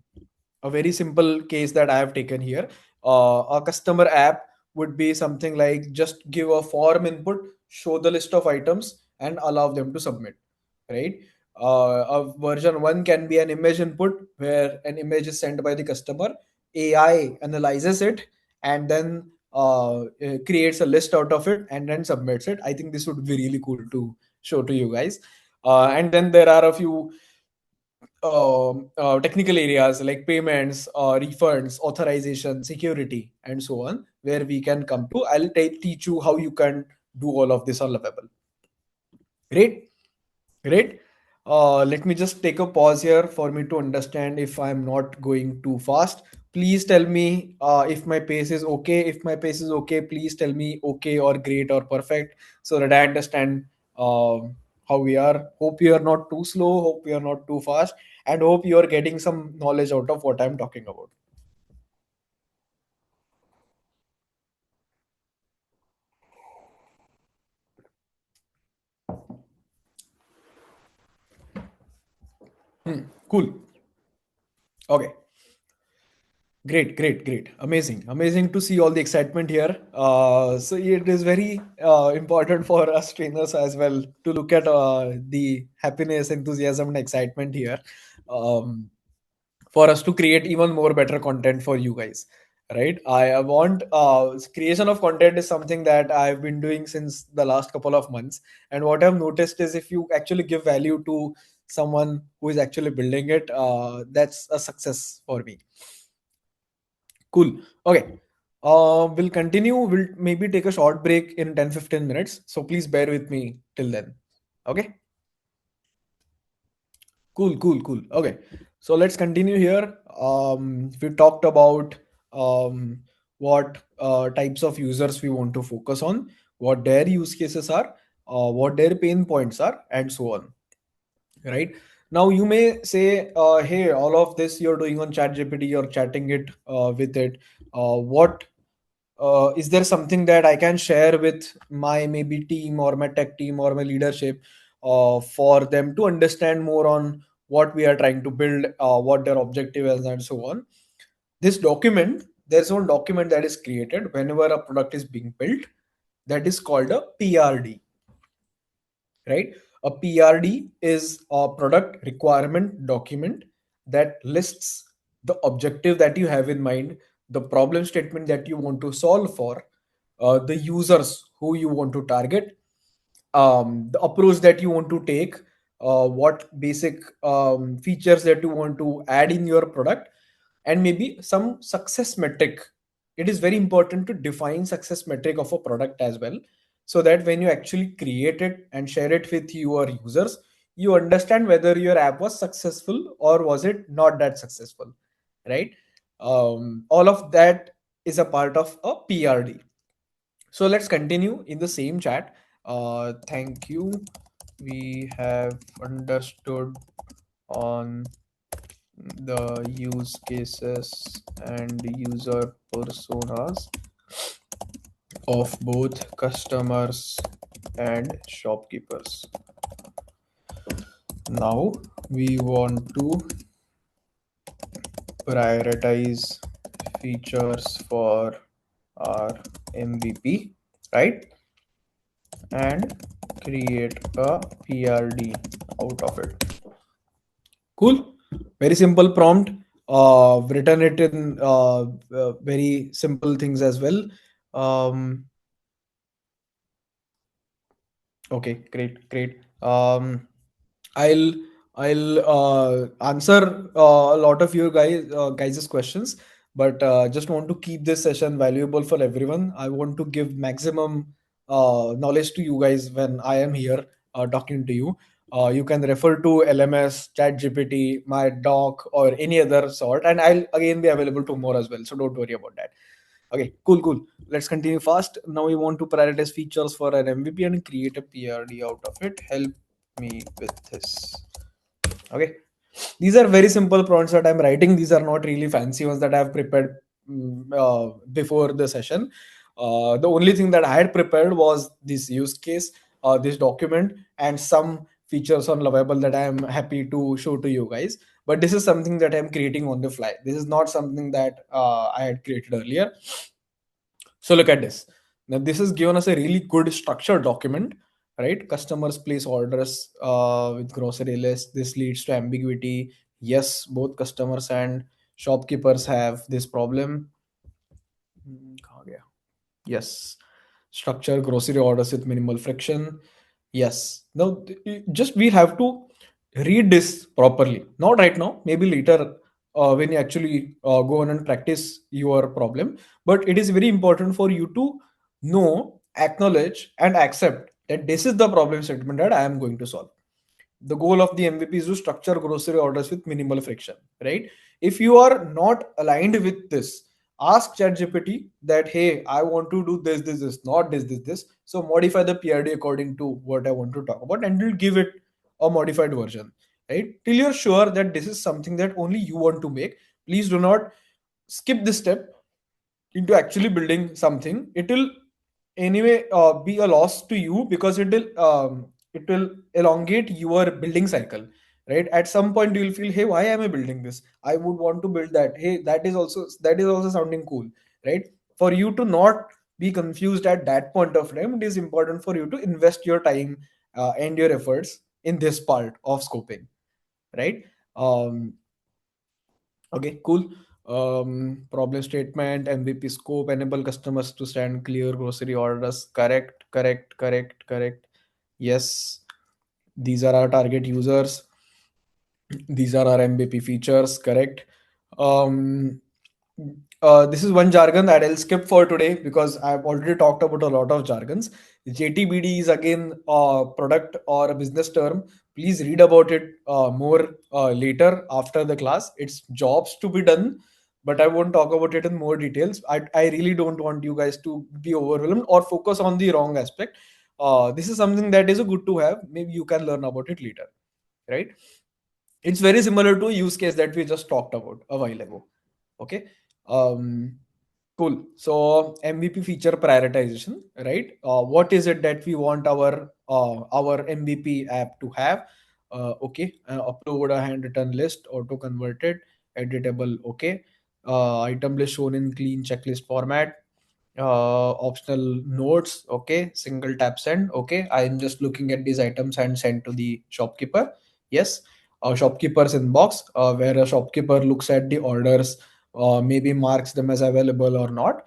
a very simple case that I have taken here. A customer app would be something like just give a form input, show the list of items, and allow them to submit. Right? A version one can be an image input where an image is sent by the customer. AI analyzes it and then creates a list out of it and then submits it. I think this would be really cool to show to you guys. And then there are a few technical areas like payments, refunds, authorization, security, and so on, where we can come to. I'll teach you how you can do all of this on Lovable. Great, great. Let me just take a pause here for me to understand if I'm not going too fast. Please tell me if my pace is okay. If my pace is okay, please tell me okay or great or perfect so that I understand how we are. Hope you are not too slow. Hope you are not too fast. And hope you are getting some knowledge out of what I'm talking about. Cool. Okay. Great, great, great. Amazing. Amazing to see all the excitement here. So it is very important for us trainers as well to look at the happiness, enthusiasm, and excitement here, um, for us to create even more better content for you guys. Right? I want creation of content is something that I've been doing since the last couple of months. And what I've noticed is if you actually give value to someone who is actually building it, that's a success for me. Cool. Okay. We'll continue. We'll maybe take a short break in 10-15 minutes. So please bear with me till then. Okay. Cool. Okay. So let's continue here. We talked about um, what types of users we want to focus on, what their use cases are, what their pain points are, and so on. Right. Now you may say, hey, all of this you're doing on ChatGPT, you're chatting it with it. What is there something that I can share with my maybe team or my tech team or my leadership for them to understand more on what we are trying to build, what their objective is, and so on. This document, there's one document that is created whenever a product is being built that is called a PRD, right? A PRD is a product requirement document that lists the objective that you have in mind, the problem statement that you want to solve for, the users who you want to target, the approach that you want to take, what basic features that you want to add in your product, and maybe some success metric. It is very important to define success metric of a product as well, so that when you actually create it and share it with your users, you understand whether your app was successful or was it not that successful, right? All of that is a part of a PRD. So let's continue in the same chat. Thank you. We have understood on the use cases and user personas of both customers and shopkeepers. Now we want to prioritize features for our MVP, right? And create a PRD out of it. Cool. Very simple prompt. Written it in very simple things as well. Um, okay, great. I'll I'll answer a lot of your guys' questions, but just want to keep this session valuable for everyone. I want to give maximum knowledge to you guys when I am here talking to you. You can refer to LMS, ChatGPT, my doc, or any other sort, and I'll again be available tomorrow as well. So don't worry about that. Okay, cool. Let's continue fast. Now we want to prioritize features for an MVP and create a PRD out of it. Help me with this. Okay, these are very simple prompts that I'm writing. These are not really fancy ones that I've prepared before the session. The only thing that I had prepared was this use case, this document, and some features on Lovable that I'm happy to show to you guys. But this is something that I'm creating on the fly. This is not something that I had created earlier. So look at this. Now this has given us a really good structured document, right? Customers place orders with grocery list. This leads to ambiguity. Yes, both customers and shopkeepers have this problem. कहाँ गया? Yes. Structure grocery orders with minimal friction. Yes. Now, just we have to read this properly. Not right now, maybe later when you actually go on and practice your problem. But it is very important for you to know, acknowledge, and accept that this is the problem statement that I am going to solve. The goal of the MVP is to structure grocery orders with minimal friction, right? If you are not aligned with this, ask ChatGPT that, hey, I want to do this, not this. So modify the PRD according to what I want to talk about, and you'll give it a modified version, right? Till you're sure that this is something that only you want to make. Please do not skip this step into actually building something. It will anyway be a loss to you because it will elongate your building cycle, right? At some point you will feel, hey, why am I building this? I would want to build that. Hey, that is also sounding cool, right? For you to not be confused at that point of time, it is important for you to invest your time and your efforts in this part of scoping, right? um, Okay, cool. Problem statement, MVP scope, enable customers to send clear grocery orders. Correct. Yes, these are our target users. These are our MVP features. Correct. Um, This is one jargon that I'll skip for today because I've already talked about a lot of jargons. JTBD is again a product or a business term. Please read about it more later after the class. It's jobs to be done, but I won't talk about it in more details. I really don't want you guys to be overwhelmed or focus on the wrong aspect. This is something that is good to have. Maybe you can learn about it later, right? It's very similar to a use case that we just talked about a while ago. Okay. um cool. So MVP feature prioritization, right? What is it that we want our MVP app to have? Okay. Upload a handwritten list, auto converted, editable. Okay. Item list shown in clean checklist format. Optional notes. Okay. Single tap send. Okay. I am just looking at these items and send to the shopkeeper. Yes. Shopkeeper's inbox, where a shopkeeper looks at the orders, maybe marks them as available or not.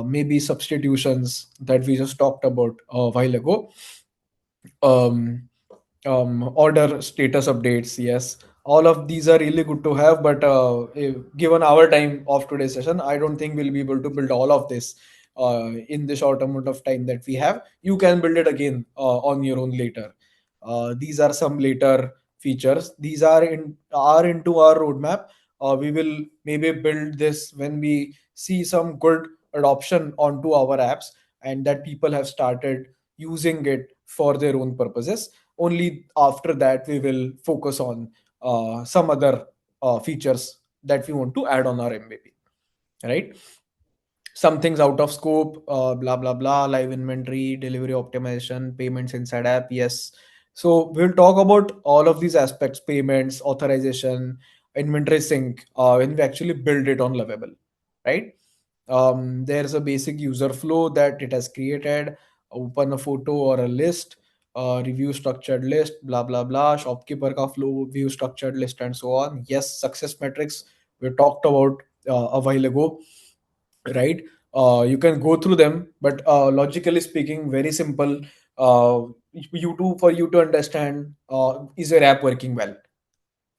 Maybe substitutions that we just talked about a while ago. um, Order status updates. Yes, all of these are really good to have, but given our time of today's session, I don't think we'll be able to build all of this in the short amount of time that we have. You can build it again on your own later. These are some later features. These are into our roadmap. We will maybe build this when we see some good adoption onto our apps, and that people have started using it for their own purposes. Only after that we will focus on some other features that we want to add on our MVP, right? Some things out of scope, blah blah blah, live inventory, delivery optimization, payments inside app. Yes, so we'll talk about all of these aspects: payments, authorization, inventory sync, when we actually build it on Lovable, right? There's a basic user flow that it has created. Open a photo or a list, review structured list, blah blah blah, shopkeeper ka flow, view structured list, and so on. Yes, success metrics we talked about a while ago, right? You can go through them, but logically speaking, very simple. For you to understand, is your app working well,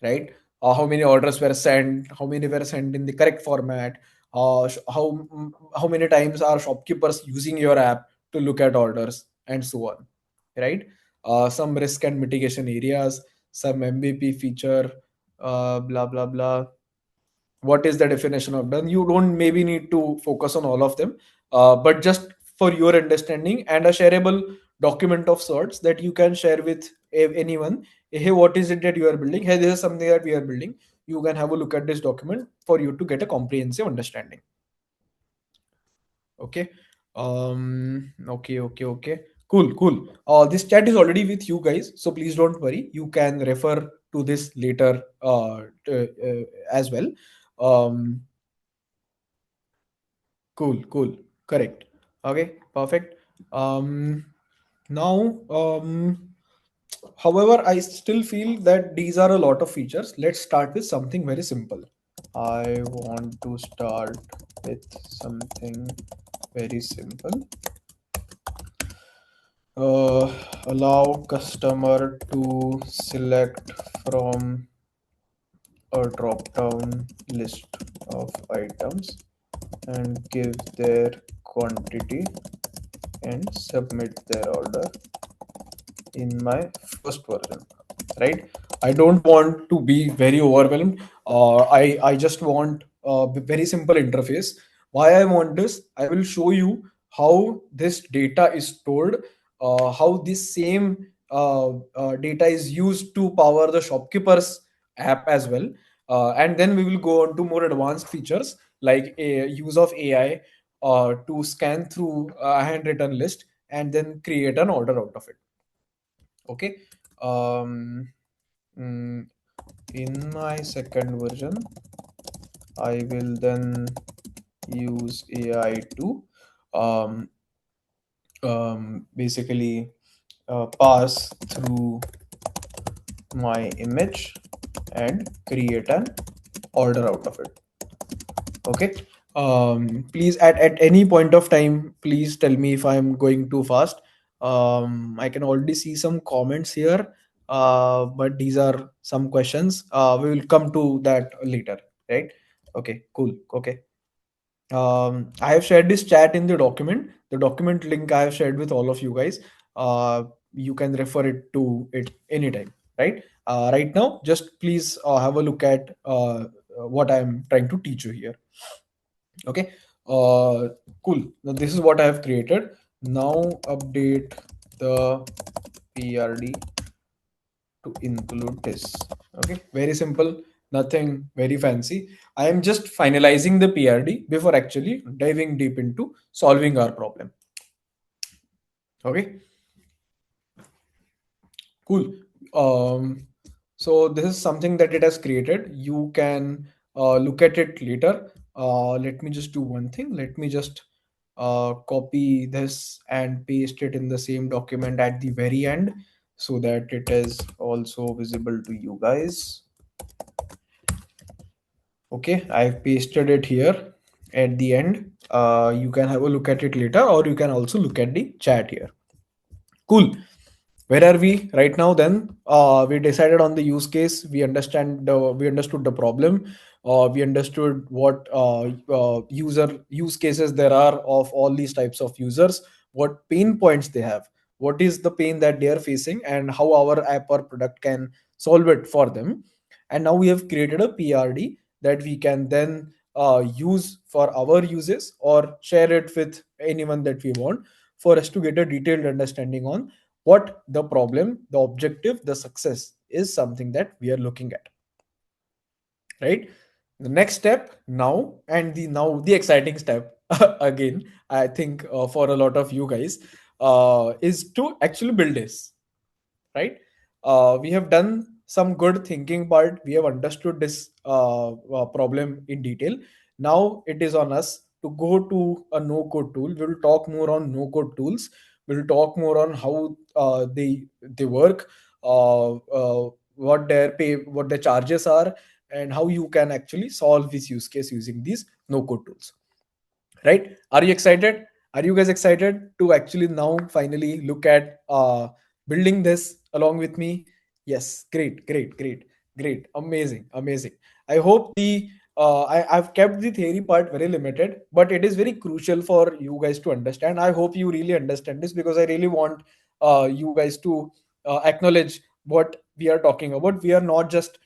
right? How many orders were sent, how many were sent in the correct format, how many times are shopkeepers using your app to look at orders, and so on, right? Some risk and mitigation areas, some MVP feature, blah blah blah. What is the definition of done? You don't maybe need to focus on all of them, but just for your understanding and a shareable document of sorts that you can share with anyone. Hey, what is it that you are building? Hey, this is something that we are building. You can have a look at this document for you to get a comprehensive understanding. Okay. Okay. Cool. This chat is already with you guys, so please don't worry. You can refer to this later as well. um cool. Correct. Okay, perfect. Um, Now, however, I still feel that these are a lot of features. Let's start with something very simple. I want to start with something very simple. Uh, Allow customer to select from a drop-down list of items and give their quantity and submit their order in my first version, right? I don't want to be very overwhelmed. I just want a very simple interface. Why I want this, I will show you how this data is stored, how this same data is used to power the shopkeeper's app as well. And then we will go on to more advanced features like a use of AI to scan through a handwritten list and then create an order out of it. Okay. um mm, in my second version, I will then use AI to um, basically pass through my image and create an order out of it. Okay. Please, at any point of time, please tell me if I'm going too fast. I can already see some comments here, but these are some questions. We will come to that later, right? Okay, cool. Okay. I have shared this chat in the document. The document link I have shared with all of you guys. You can refer it to it anytime, right? Right now, just please have a look at what I'm trying to teach you here. Okay. Uh, cool. Now this is what I have created. Now update the PRD to include this. Okay, very simple, nothing very fancy. I am just finalizing the PRD before actually diving deep into solving our problem. Okay, cool. Um, so this is something that it has created. You can look at it later. Let me just do one thing. Let me just copy this and paste it in the same document at the very end so that it is also visible to you guys. Okay, I've pasted it here at the end. You can have a look at it later, or you can also look at the chat here. Cool. Where are we right now? Then we decided on the use case. We understood the problem. We understood what user use cases there are of all these types of users. What pain points they have. What is the pain that they are facing, and how our app or product can solve it for them. And now we have created a PRD that we can then use for our uses or share it with anyone that we want for us to get a detailed understanding on what the problem, the objective, the success is something that we are looking at, right? The next step now, and the exciting step again, I think for a lot of you guys, is to actually build this, right? We have done some good thinking part. We have understood this problem in detail. Now it is on us to go to a no code tool. We will talk more on no code tools. We'll talk more on how they work, what their charges are, and how you can actually solve this use case using these no code tools, right? Are you excited? Are you guys excited to actually now finally look at building this along with me? Yes, great, great, great, great, amazing, amazing. I hope I've kept the theory part very limited, but it is very crucial for you guys to understand. I hope you really understand this because I really want you guys to acknowledge what we are talking about. We are not just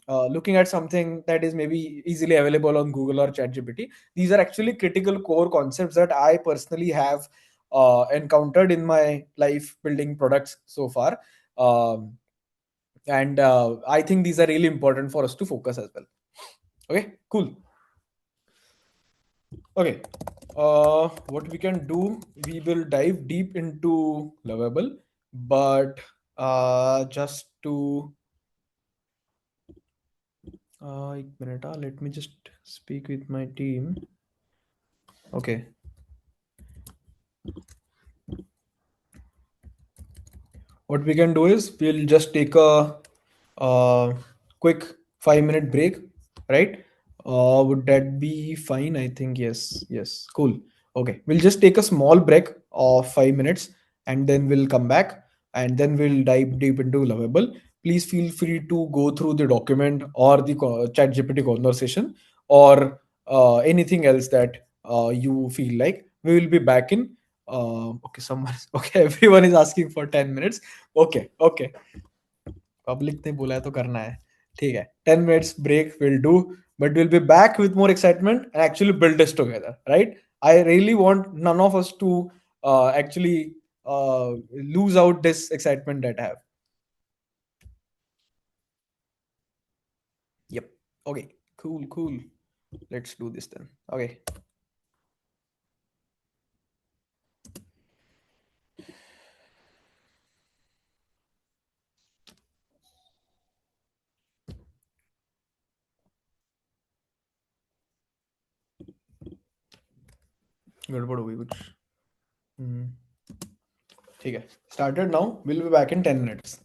looking at something that is maybe easily available on Google or ChatGPT. These are actually critical core concepts that I personally have encountered in my life building products so far. And I think these are really important for us to focus as well. Okay, cool. Okay, what we can do, we will dive deep into Lovable, but just to एक minute, let me just speak with my team. Okay, what we can do is we'll just take a quick 5 minute break, right? Would that be fine? I think yes, yes, cool. Okay, we'll just take a small break of 5 minutes and then we'll come back and then we'll dive deep into Lovable. Please feel free to go through the document or the chat GPT conversation or anything else that you feel like. We will be back in okay, someone okay, everyone is asking for 10 minutes. Okay, okay. Public ने बोला है तो करना है. ठीक है, 10 minutes break will do, but we'll be back with more excitement and actually build this together, right? I really want none of us to actually lose out this excitement that I have. Yep. Okay, cool, cool. Let's do this then. Okay. गड़बड़ हो गई कुछ. हम्म, ठीक है, started now. We'll be back in 10 minutes.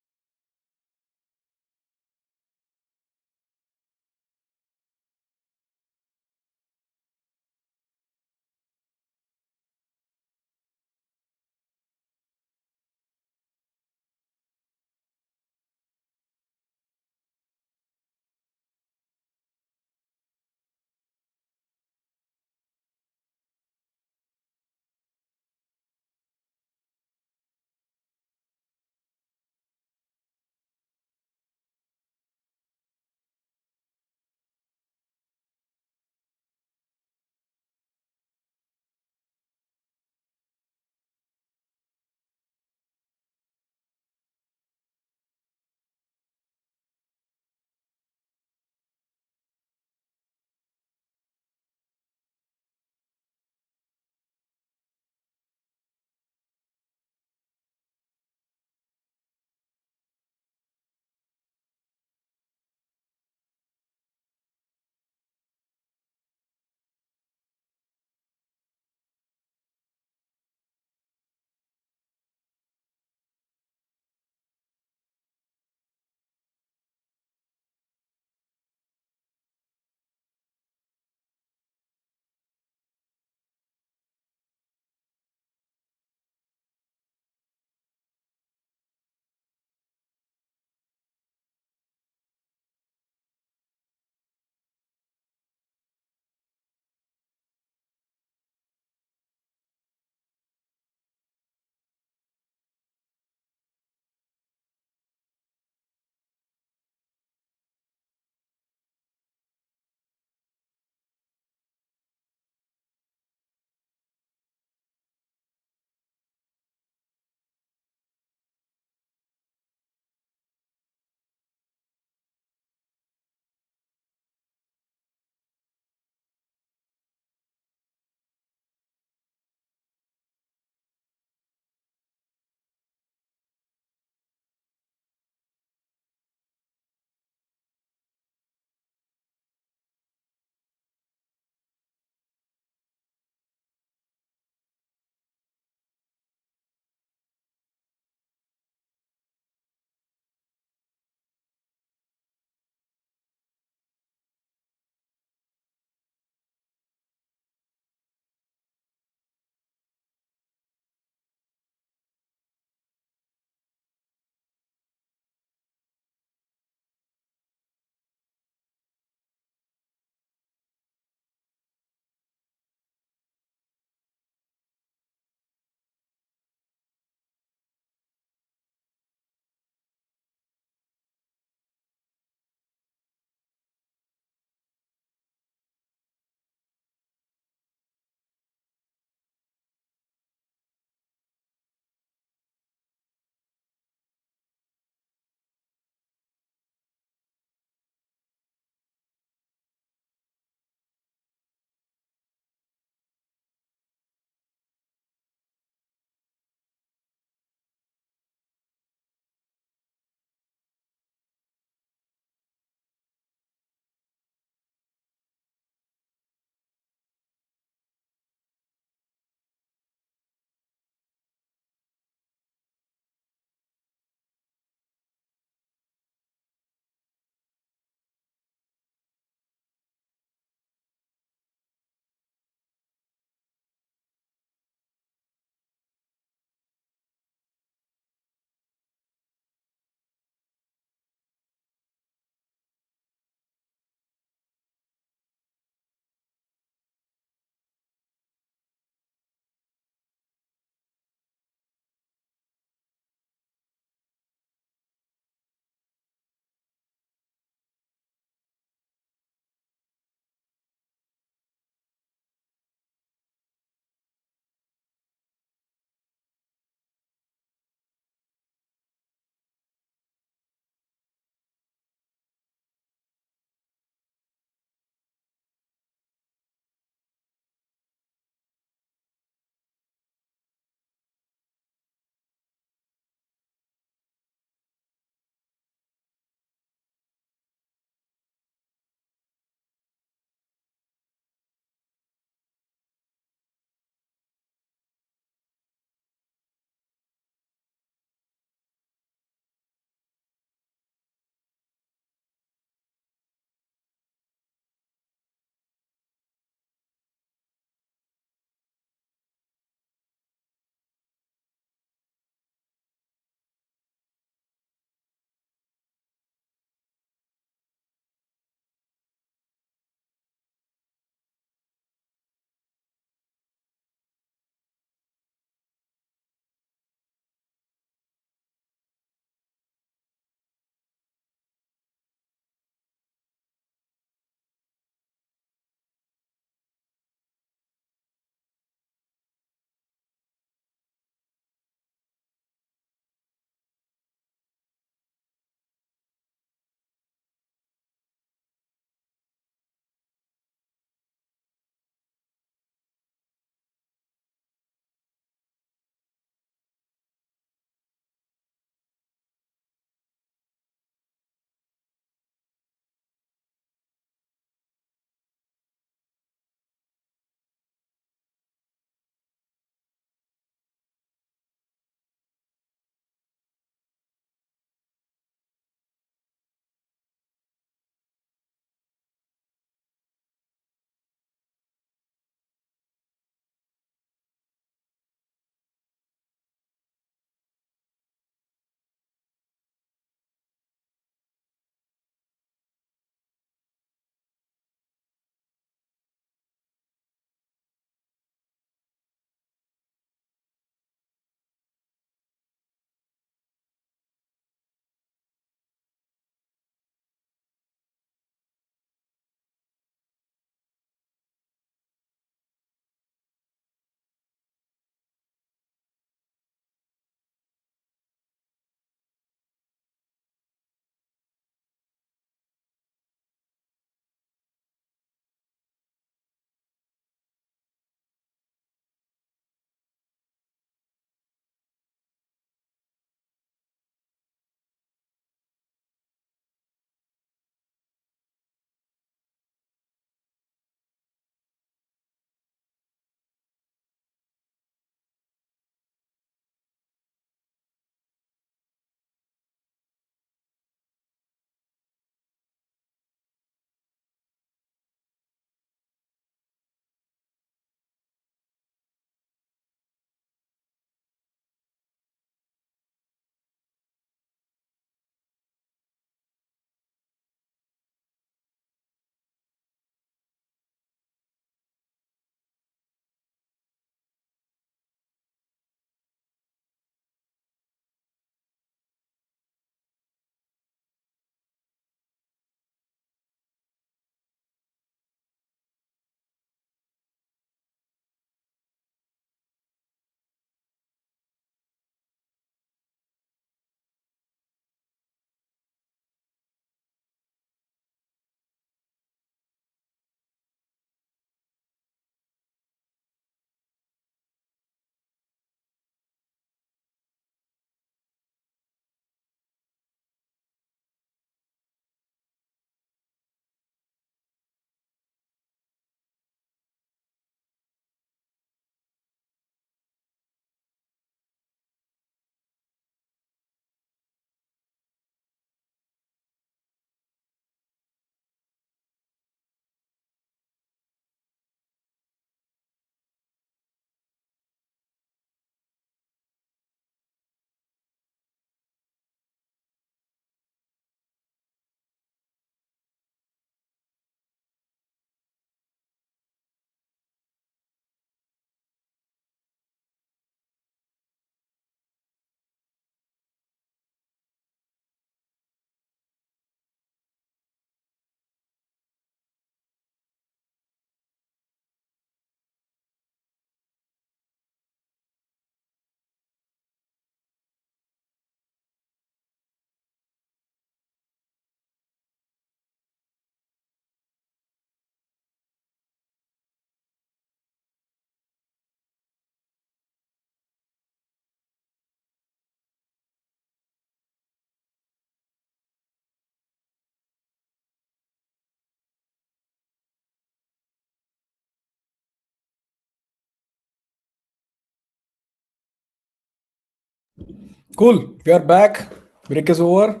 Cool. We are back. Break is over.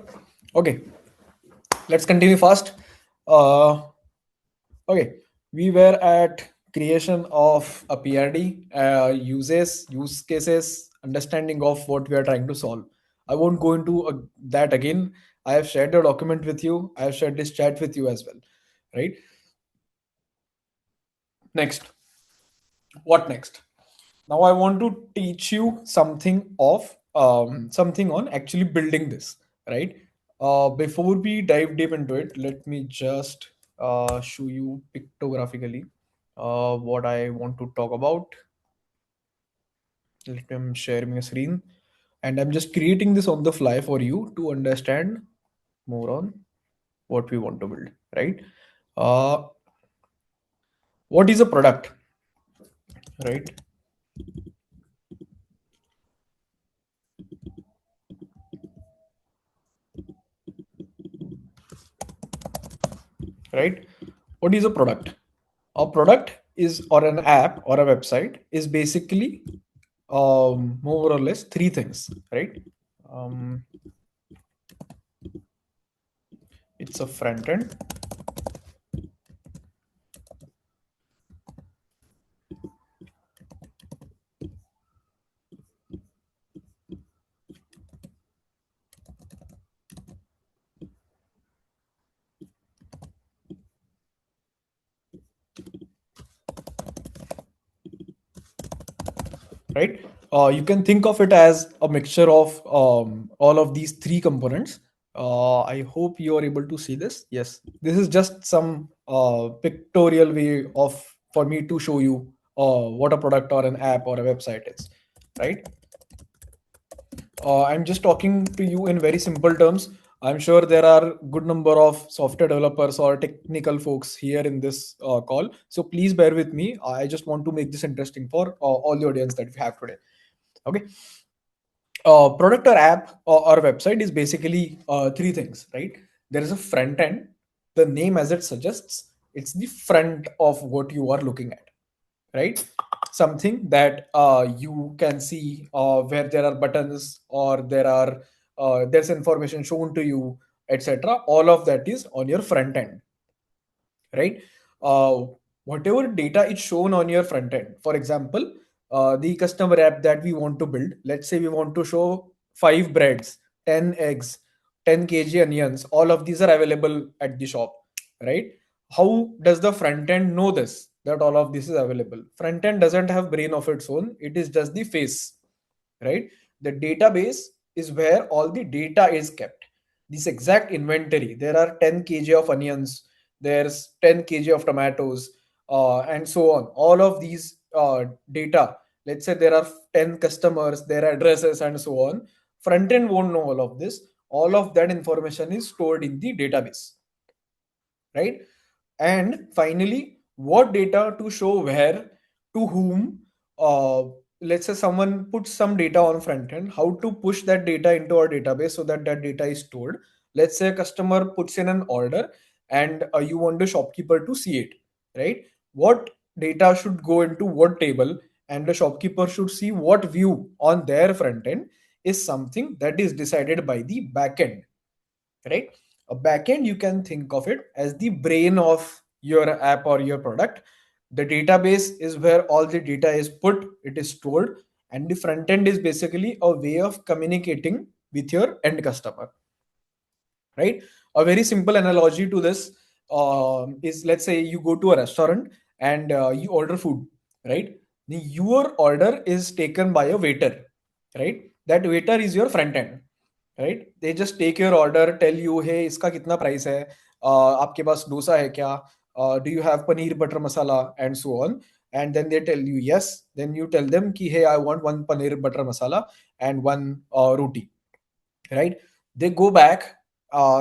Okay, let's continue fast. Uh, okay, we were at creation of a PRD, use cases, understanding of what we are trying to solve. I won't go into that again. I have shared the document with you. I have shared this chat with you as well. Right. Next, what next? Now I want to teach you something on actually building this, right? Before we dive deep into it, let me just show you pictographically what I want to talk about. Let me share my screen, and I'm just creating this on the fly for you to understand more on what we want to build, right? uh, what is a product, right? Right, what is a product? A product is, or an app or a website is basically more or less three things, right? um, it's a front end, right? You can think of it as a mixture of all of these three components. I hope you are able to see this. Yes, this is just some pictorial way of for me to show you what a product or an app or a website is, right? I'm just talking to you in very simple terms. I'm sure there are good number of software developers or technical folks here in this call. So please bear with me. I just want to make this interesting for all the audience that we have today. Okay. Product or app or website is basically three things, right? There is a front end. The name as it suggests, it's the front of what you are looking at, right? Something that you can see where there are buttons or there's information shown to you, etc. All of that is on your front end, right? uh, Whatever data is shown on your front end, for example, the customer app that we want to build, let's say we want to show 5 breads, 10 eggs, 10 kg onions, all of these are available at the shop, right? How does the front end know this, that all of this is available? Front end doesn't have brain of its own, it is just the face, right? The database is where all the data is kept. This exact inventory, there are 10 kg of onions, there's 10 kg of tomatoes, and so on. All of these data, let's say there are 10 customers, their addresses, and so on. Front end won't know all of this. All of that information is stored in the database, right? And finally, what data to show where, to whom. uh, let's say someone puts some data on front end, how to push that data into our database so that that data is stored. Let's say a customer puts in an order, and you want the shopkeeper to see it, right? What data should go into what table, and the shopkeeper should see what view on their front end, is something that is decided by the backend, right? A backend, you can think of it as the brain of your app or your product. The database is where all the data is put, it is stored, and the front end is basically a way of communicating with your end customer, right? A very simple analogy to this is, let's say you go to a restaurant and you order food, right? Your order is taken by a waiter, right? That waiter is your front end, right? They just take your order, tell you, hey, इसका कितना price है, आपके पास डोसा है क्या, do you have paneer butter masala, and so on. And then they tell you yes, then you tell them ki, hey, I want one paneer butter masala and one roti, right? They go back,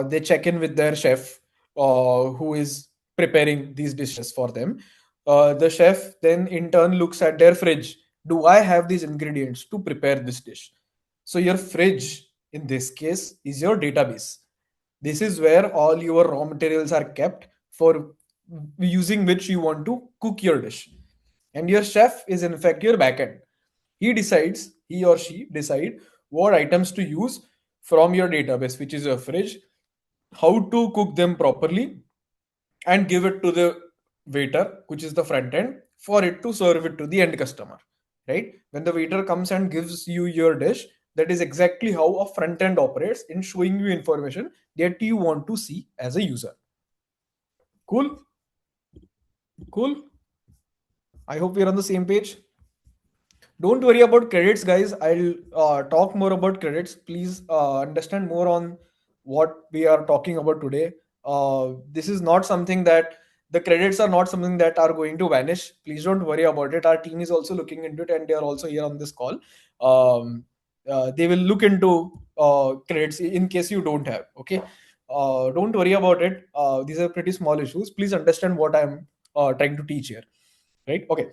they check in with their chef who is preparing these dishes for them. The chef then in turn looks at their fridge. Do I have these ingredients to prepare this dish? So your fridge in this case is your database. This is where all your raw materials are kept for using which you want to cook your dish. And your chef is in fact your backend. He or she decide what items to use from your database, which is your fridge, how to cook them properly, and give it to the waiter, which is the front end, for it to serve it to the end customer. Right? When the waiter comes and gives you your dish, that is exactly how a front end operates in showing you information that you want to see as a user. Cool? Cool? I hope we're on the same page. Don't worry about credits, guys. I'll talk more about credits. Please understand more on what we are talking about today. This is not something that the credits are not something that are going to vanish. Please don't worry about it. Our team is also looking into it, and they are also here on this call. They will look into credits in case you don't have. Okay, don't worry about it. These are pretty small issues. Please understand what I'm trying to teach here. Right? Okay.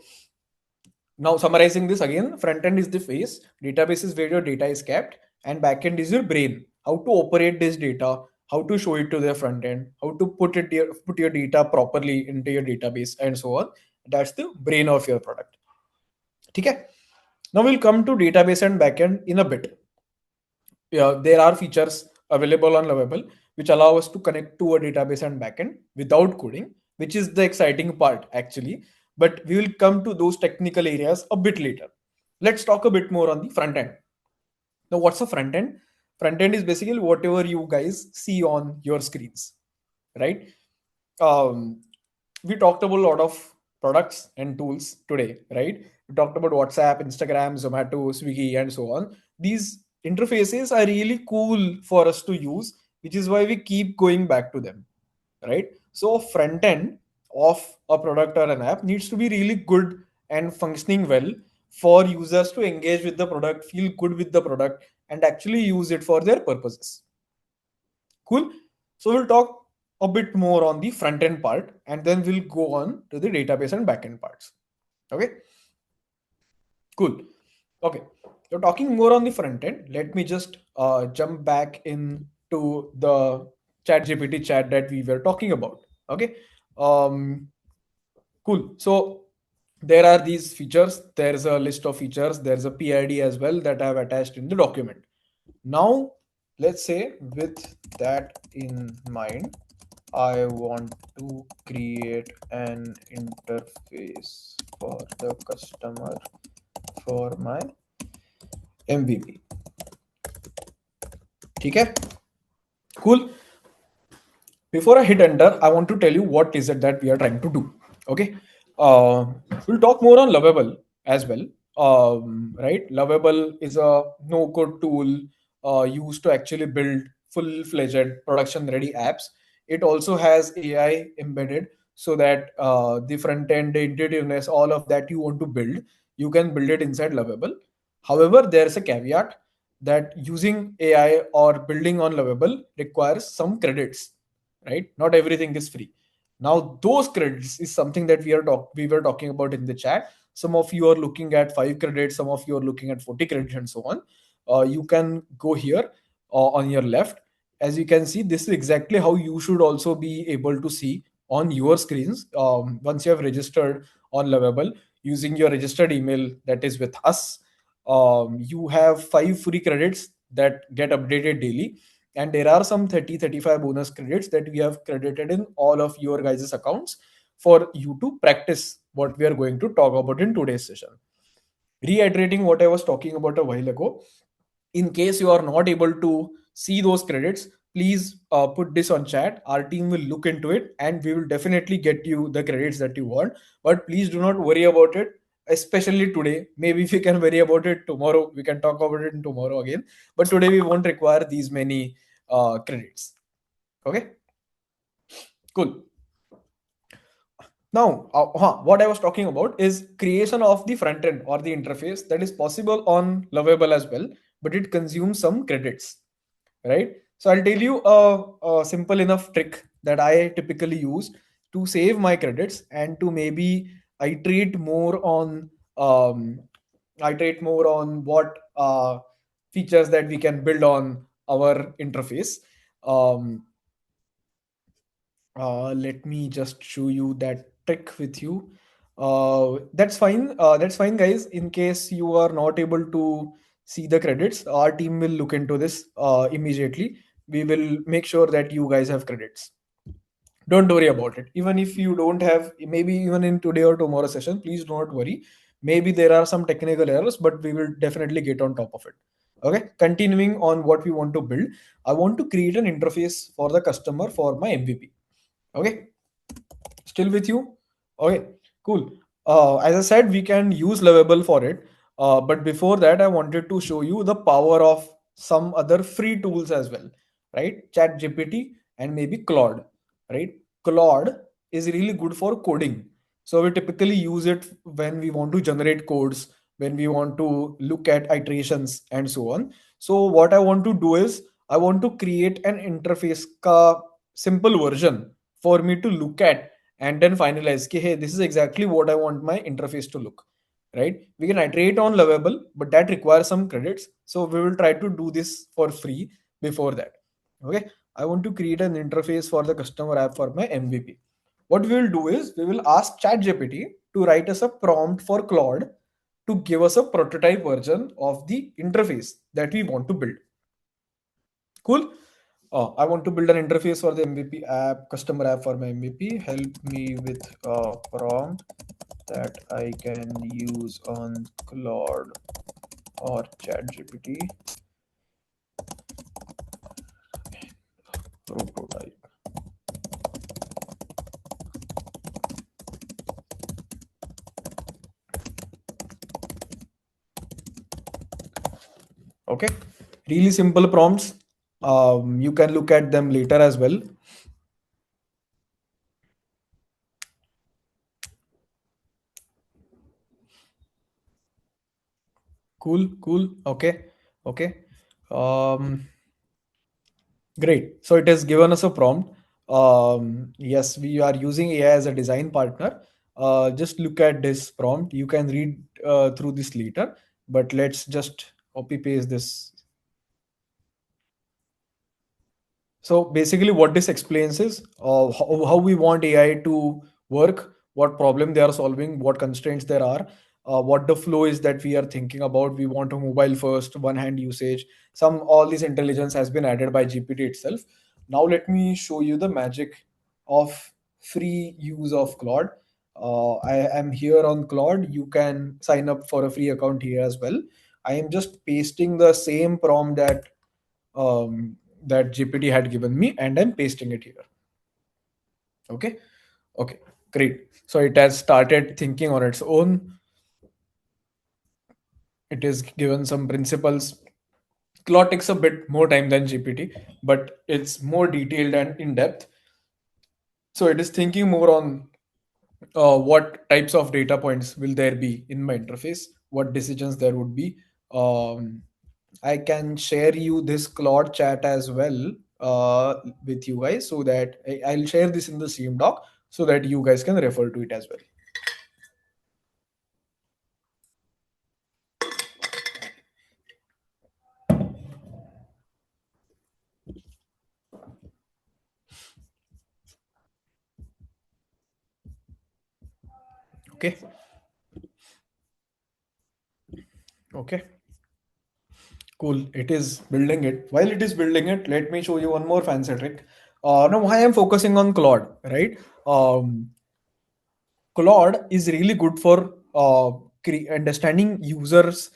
Now, summarizing this again, front end is the face, database is where your data is kept, and back end is your brain. How to operate this data, how to show it to the front end, how to put your data properly into your database, and so on. That's the brain of your product. Okay. Now we'll come to database and backend in a bit. Yeah, there are features available on Lovable which allow us to connect to a database and backend without coding, which is the exciting part actually. But we will come to those technical areas a bit later. Let's talk a bit more on the front end. Now, what's a front end? Front end is basically whatever you guys see on your screens, right? Um, we talked about a lot of products and tools today, right? We talked about WhatsApp, Instagram, Zomato, Swiggy, and so on. These interfaces are really cool for us to use, which is why we keep going back to them, right? So, front end of a product or an app needs to be really good and functioning well for users to engage with the product, feel good with the product, and actually use it for their purposes. Cool. So we'll talk a bit more on the front end part, and then we'll go on to the database and backend parts. Okay. Cool. Okay. So talking more on the front end, let me just jump back into the chat GPT chat that we were talking about. Okay. Um, cool. So there are these features. There's a list of features. There's a PID as well that I have attached in the document. Now, let's say with that in mind, I want to create an interface for the customer for my MVP. Okay, cool. Before I hit enter, I want to tell you what is it that we are trying to do. Okay, we'll talk more on Lovable as well. Right, Lovable is a no-code tool used to actually build full-fledged production-ready apps. It also has AI embedded so that the front end, the intuitiveness, all of that you want to build, you can build it inside Lovable. However, there's a caveat that using AI or building on Lovable requires some credits, right? Not everything is free. Now, those credits is something that we were talking about in the chat. Some of you are looking at 5 credits, some of you are looking at 40 credits, and so on. You can go here on your left. As you can see, this is exactly how you should also be able to see on your screens once you have registered on Lovable using your registered email that is with us. You have 5 free credits that get updated daily, and there are some 30-35 bonus credits that we have credited in all of your guys' accounts for you to practice what we are going to talk about in today's session. Reiterating what I was talking about a while ago, in case you are not able to see those credits, please put this on chat. Our team will look into it and we will definitely get you the credits that you want. But please do not worry about it, especially today. Maybe if you can worry about it tomorrow, we can talk about it in tomorrow again. But today we won't require these many credits. Okay, cool. Now, what I was talking about is creation of the front end or the interface that is possible on Lovable as well, but it consumes some credits, right? So I'll tell you a simple enough trick that I typically use to save my credits and to maybe iterate more on um, iterate more on what features that we can build on our interface. Um, let me just show you that trick with you. That's fine. That's fine, guys. In case you are not able to see the credits. Our team will look into this immediately. We will make sure that you guys have credits. Don't worry about it. Even if you don't have, maybe even in today or tomorrow session, please do not worry. Maybe there are some technical errors, but we will definitely get on top of it. Okay, continuing on what we want to build, I want to create an interface for the customer for my MVP. Okay, still with you? Okay, cool. As I said, we can use Lovable for it. But before that, I wanted to show you the power of some other free tools as well, right? Chat GPT and maybe Claude, right? Claude is really good for coding. So we typically use it when we want to generate codes, when we want to look at iterations and so on. So what I want to do is I want to create an interface ka simple version for me to look at and then finalize कि, hey, this is exactly what I want my interface to look, right? We can iterate on Lovable, but that requires some credits, so we will try to do this for free before that. Okay, I want to create an interface for the customer app for my MVP. What we will do is we will ask ChatGPT to write us a prompt for Claude to give us a prototype version of the interface that we want to build. Cool. I want to build an interface for the MVP app, customer app for my MVP. Help me with a prompt that I can use on Claude or ChatGPT. Prototype. Okay, really simple prompts. You can look at them later as well. Cool, cool. Okay, okay. Um, Great. So it has given us a prompt. Yes, we are using AI as a design partner. Just look at this prompt. You can read through this later, but let's just copy paste this. So basically, what this explains is how we want AI to work, what problem they are solving, what constraints there are, what the flow is that we are thinking about. We want a mobile first, one hand usage. Some all this intelligence has been added by GPT itself. Now let me show you the magic of free use of Claude. I am here on Claude. You can sign up for a free account here as well. I am just pasting the same prompt um, that GPT had given me, and I'm pasting it here. Okay. Okay. Great. So it has started thinking on its own. It is given some principles. Claude takes a bit more time than GPT, but it's more detailed and in depth. So it is thinking more on what types of data points will there be in my interface, what decisions there would be. Um, I can share you this Claude chat as well with you guys so that I'll share this in the same doc so that you guys can refer to it as well. Okay. Okay. Cool. It is building it. While it is building it, let me show you one more fancy trick. Now, why I'm focusing on Claude, right? Claude is really good for understanding users'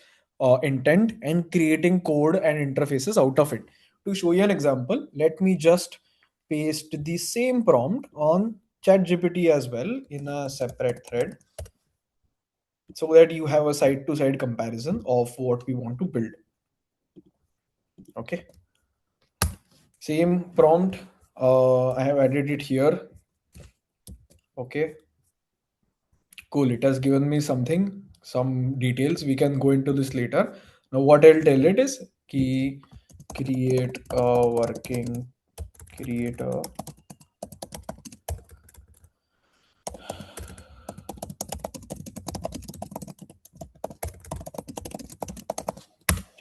intent and creating code and interfaces out of it. To show you an example, let me just paste the same prompt on ChatGPT as well in a separate thread so that you have a side to side comparison of what we want to build. Okay. Same prompt. I have added it here. Okay. Cool. It has given me something, some details. We can go into this later. Now, what I'll tell it is key create a working create a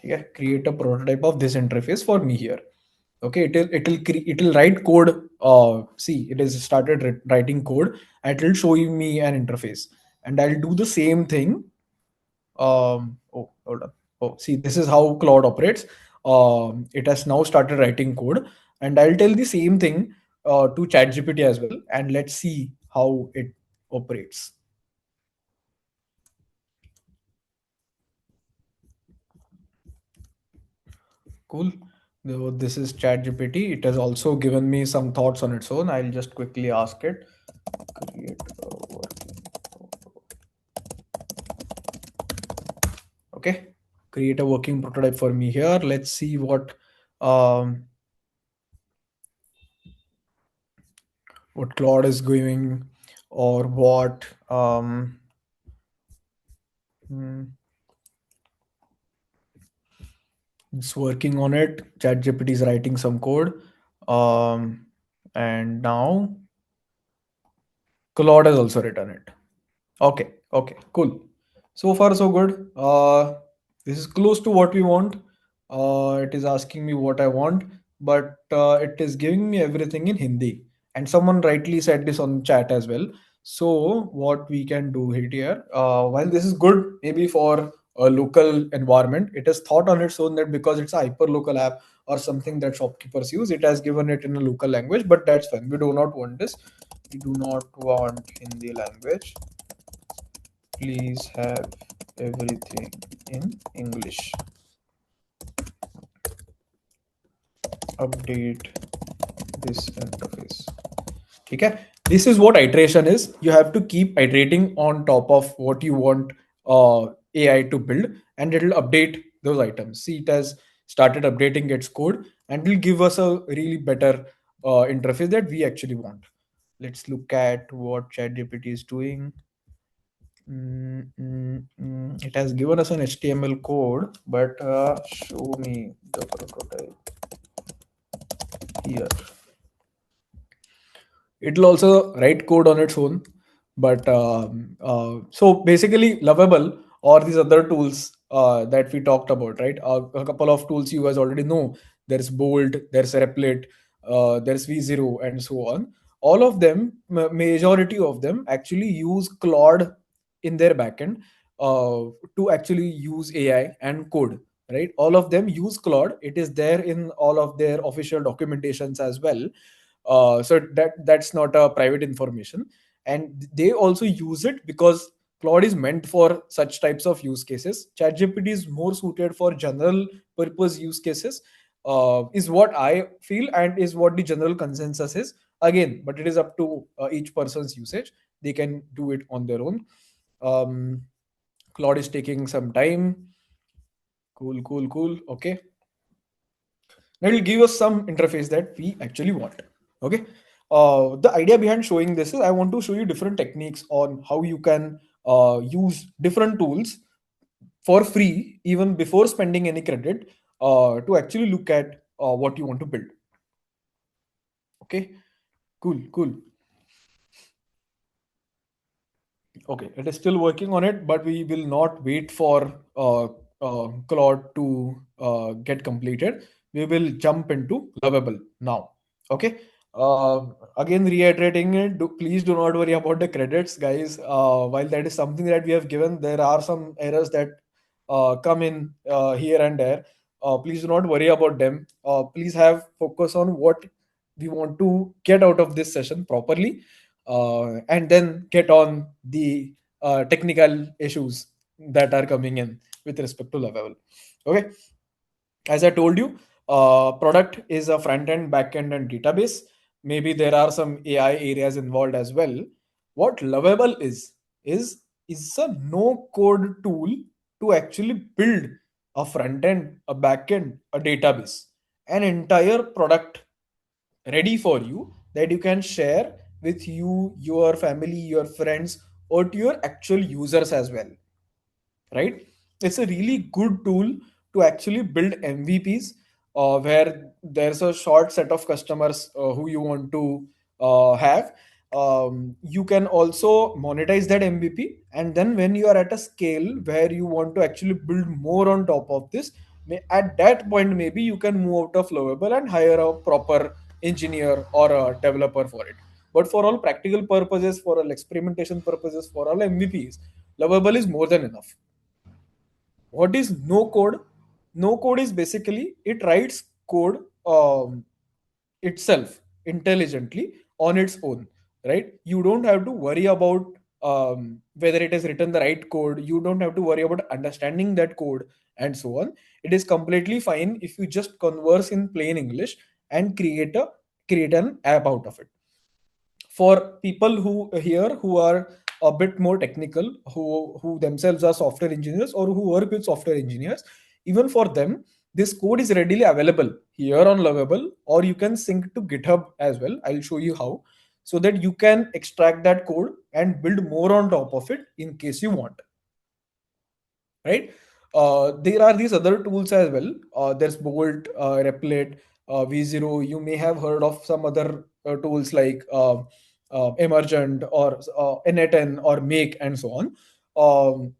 yeah, create a prototype of this interface for me here. Okay, it'll write code. See, it has started writing code and it'll show me an interface, and I'll do the same thing. Oh, hold on. Oh, see, this is how Claude operates. It has now started writing code, and I'll tell the same thing to ChatGPT as well, and let's see how it operates. Cool. So this is ChatGPT. It has also given me some thoughts on its own. I'll just quickly ask it. Create a working. Okay. Create a working prototype for me here. Let's see um, what Claude is going, or what hmm, it's working on it. ChatGPT is writing some code. Um, and now Claude has also written it. Okay, okay, cool. So far, so good. This is close to what we want. It is asking me what I want, but it is giving me everything in Hindi. And someone rightly said this on chat as well. So, what we can do here, while this is good, maybe for a local environment, it has thought on its own that because it's a hyper local app or something that shopkeepers use, it has given it in a local language, but that's fine. We do not want this. We do not want Hindi language. Please have everything in English. Update this interface. Okay, this is what iteration is. You have to keep iterating on top of what you want AI to build, and it'll update those items. See, it has started updating its code, and will give us a really better interface that we actually want. Let's look at what ChatGPT is doing. It has given us an HTML code, but show me the prototype here. It'll also write code on its own, but so basically, Lovable or these other tools that we talked about, right? A couple of tools you guys already know. There's Bolt, there's Replit, there's V0, and so on. All of them, majority of them, actually use Claude in their backend to actually use AI and code. Right, all of them use Claude. It is there in all of their official documentations as well. So that's not a private information, and they also use it because Claude is meant for such types of use cases. ChatGPT is more suited for general purpose use cases, is what I feel, and is what the general consensus is. Again, but it is up to each person's usage. They can do it on their own. um, Claude is taking some time. Cool, cool, cool. Okay, that will give us some interface that we actually want. Okay, the idea behind showing this is I want to show you different techniques on how you can use different tools for free even before spending any credit to actually look at what you want to build. Okay, cool, cool. Okay, it is still working on it, but we will not wait for Claude to get completed. We will jump into Lovable now. Okay. Again, reiterating it, please do not worry about the credits, guys. While that is something that we have given, there are some errors that come in here and there. Please do not worry about them. Please have focus on what we want to get out of this session properly, and then get on the technical issues that are coming in with respect to Lovable. Okay, as I told you, product is a front end, back end, and database. Maybe there are some AI areas involved as well. What Lovable is a no code tool to actually build a front end, a back end, a database, an entire product ready for you that you can share with you, your family, your friends, or to your actual users as well. Right, it's a really good tool to actually build MVPs, where there's a short set of customers who you want to have. You can also monetize that MVP, and then when you are at a scale where you want to actually build more on top of this, at that point maybe you can move out of Lovable and hire a proper engineer or a developer for it. But for all practical purposes, for all experimentation purposes, for all MVPs, Lovable is more than enough. What is no code? No code is basically it writes code itself intelligently on its own, right? You don't have to worry about whether it has written the right code. You don't have to worry about understanding that code and so on. It is completely fine if you just converse in plain English and create an app out of it. For people who here who are a bit more technical, who themselves are software engineers or who work with software engineers, even for them this code is readily available here on Lovable, or you can sync to GitHub as well. I'll show you how, so that you can extract that code and build more on top of it in case you want, right? There are these other tools as well. There's Bolt, Replit, V0. You may have heard of some other tools like Emergent or N8N or Make and so on. Um,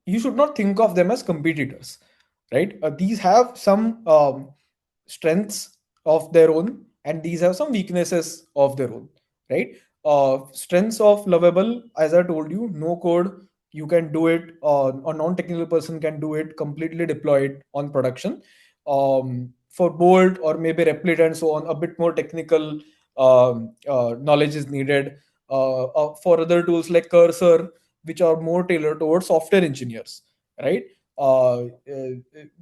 you should not think of them as competitors, right? These have some strengths of their own, and these have some weaknesses of their own, right? Strengths of Lovable, as I told you, no code. You can do it. A non-technical person can do it. Completely deploy it on production. For Bolt or maybe Replit and so on, a bit more technical knowledge is needed. For other tools like Cursor, which are more tailored towards software engineers, right?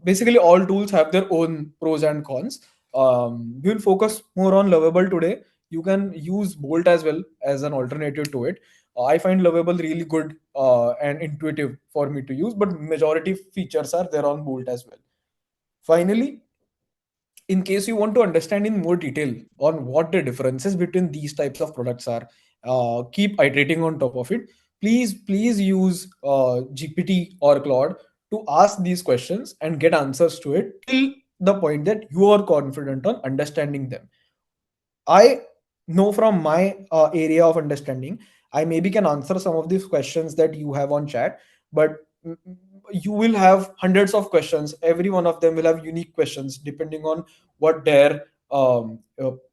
Basically, all tools have their own pros and cons. We will focus more on Lovable today. You can use Bolt as well as an alternative to it. I find Lovable really good and intuitive for me to use, but majority features are there on Bolt as well. Finally, in case you want to understand in more detail on what the differences between these types of products are, keep iterating on top of it. Please use GPT or Claude to ask these questions and get answers to it till the point that you are confident on understanding them. I know from my area of understanding, I maybe can answer some of these questions that you have on chat, but you will have hundreds of questions. Every one of them will have unique questions depending on what their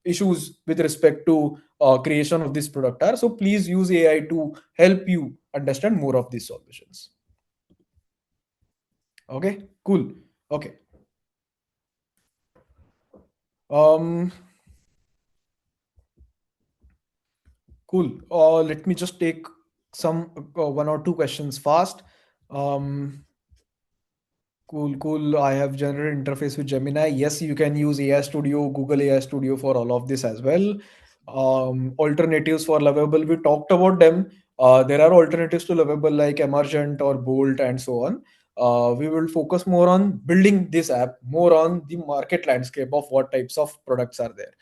issues with respect to creation of this product are. So please use AI to help you understand more of these solutions. Okay, cool. Okay. Um, cool. Let me just take some one or two questions fast. Um, cool, cool. I have generated interface with Gemini. Yes, you can use AI Studio, Google AI Studio for all of this as well. Alternatives for Lovable, we talked about them. There are alternatives to Lovable like Emergent or Bolt and so on. We will focus more on building this app, more on the market landscape of what types of products are there.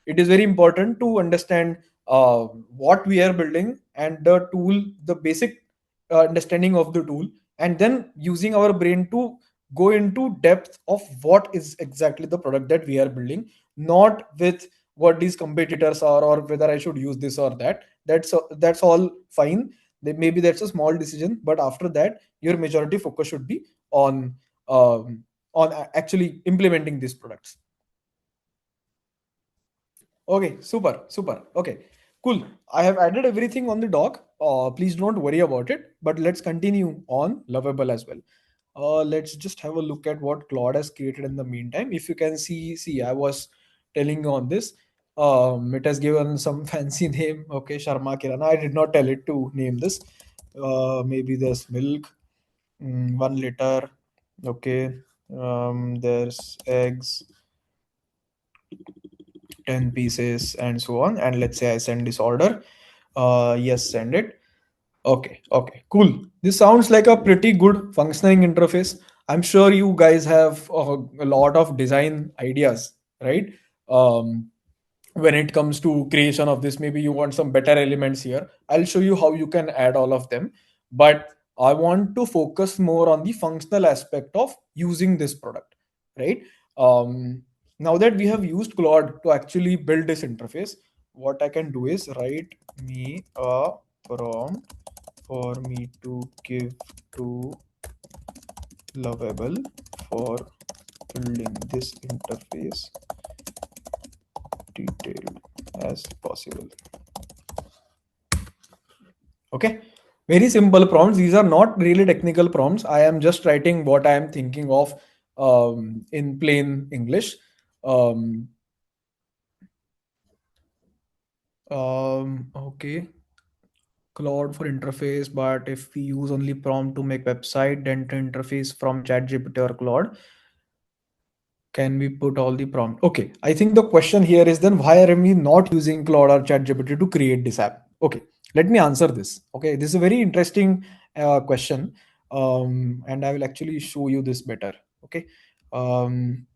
It is very important to understand what we are building and the tool, the basic understanding of the tool, and then using our brain to go into depth of what is exactly the product that we are building, not with what these competitors are or whether I should use this or that. That's all fine. Maybe that's a small decision, but after that your majority focus should be on actually implementing these products. Okay, super, super. Okay, cool. I have added everything on the doc. Please don't worry about it. But let's continue on Lovable as well. Let's just have a look at what Claude has created in the meantime. If you can see, I was telling you on this. It has given some fancy name. Okay, Sharma Kirana. I did not tell it to name this. Maybe there's milk, 1 liter. Okay. There's eggs, 10 pieces and so on, and let's say I send this order. Yes, send it. Okay, okay, cool. This sounds like a pretty good functioning interface. I'm sure you guys have a lot of design ideas, right? um, when it comes to creation of this, maybe you want some better elements here. I'll show you how you can add all of them, but I want to focus more on the functional aspect of using this product, right? Now that we have used Claude to actually build this interface, what I can do is write me a prompt for me to give to Lovable for building this interface detailed as possible. Okay, Very simple prompts. These are not really technical prompts. I am just writing what I am thinking of in plain English. Um, okay. Claude for interface, but if we use only prompt to make website, then to interface from ChatGPT or Claude, can we put all the prompt? Okay, I think the question here is then why are we not using Claude or ChatGPT to create this app? Okay, let me answer this. Okay, this is a very interesting question, and I will actually show you this better. Okay, um,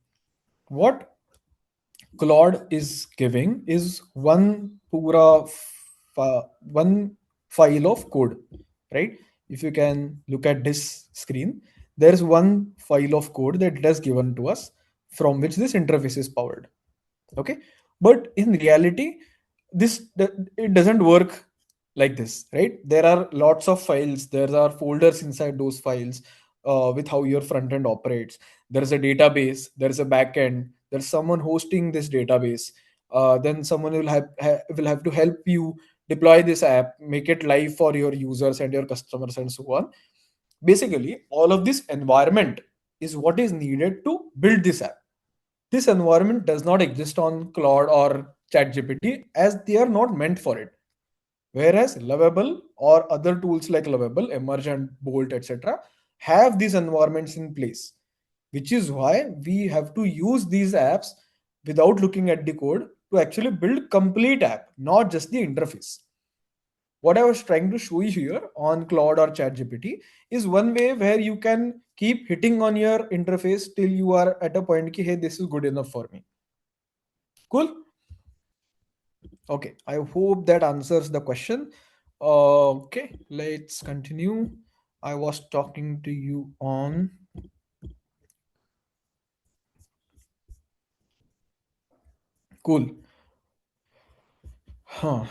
what Claude is giving is one file of code, right? If you can look at this screen, there is one file of code that it has given to us from which this interface is powered. Okay, but in reality, it doesn't work like this, right? There are lots of files, there are folders inside those files, with how your front end operates. There is a database, there is a backend, there's someone hosting this database, then someone will have to help you deploy this app, make it live for your users and your customers and so on. Basically all of this environment is what is needed to build this app. This environment does not exist on Claude or ChatGPT as they are not meant for it. Whereas Lovable or other tools like Lovable, Emergent, Bolt, etc., have these environments in place, which is why we have to use these apps without looking at the code to actually build complete app, not just the interface. What I was trying to show you here on Claude or ChatGPT is one way where you can keep hitting on your interface till you are at a point ki, hey, this is good enough for me. Cool. Okay. I hope that answers the question. Okay. Let's continue. I was talking to you on. Cool. Huh.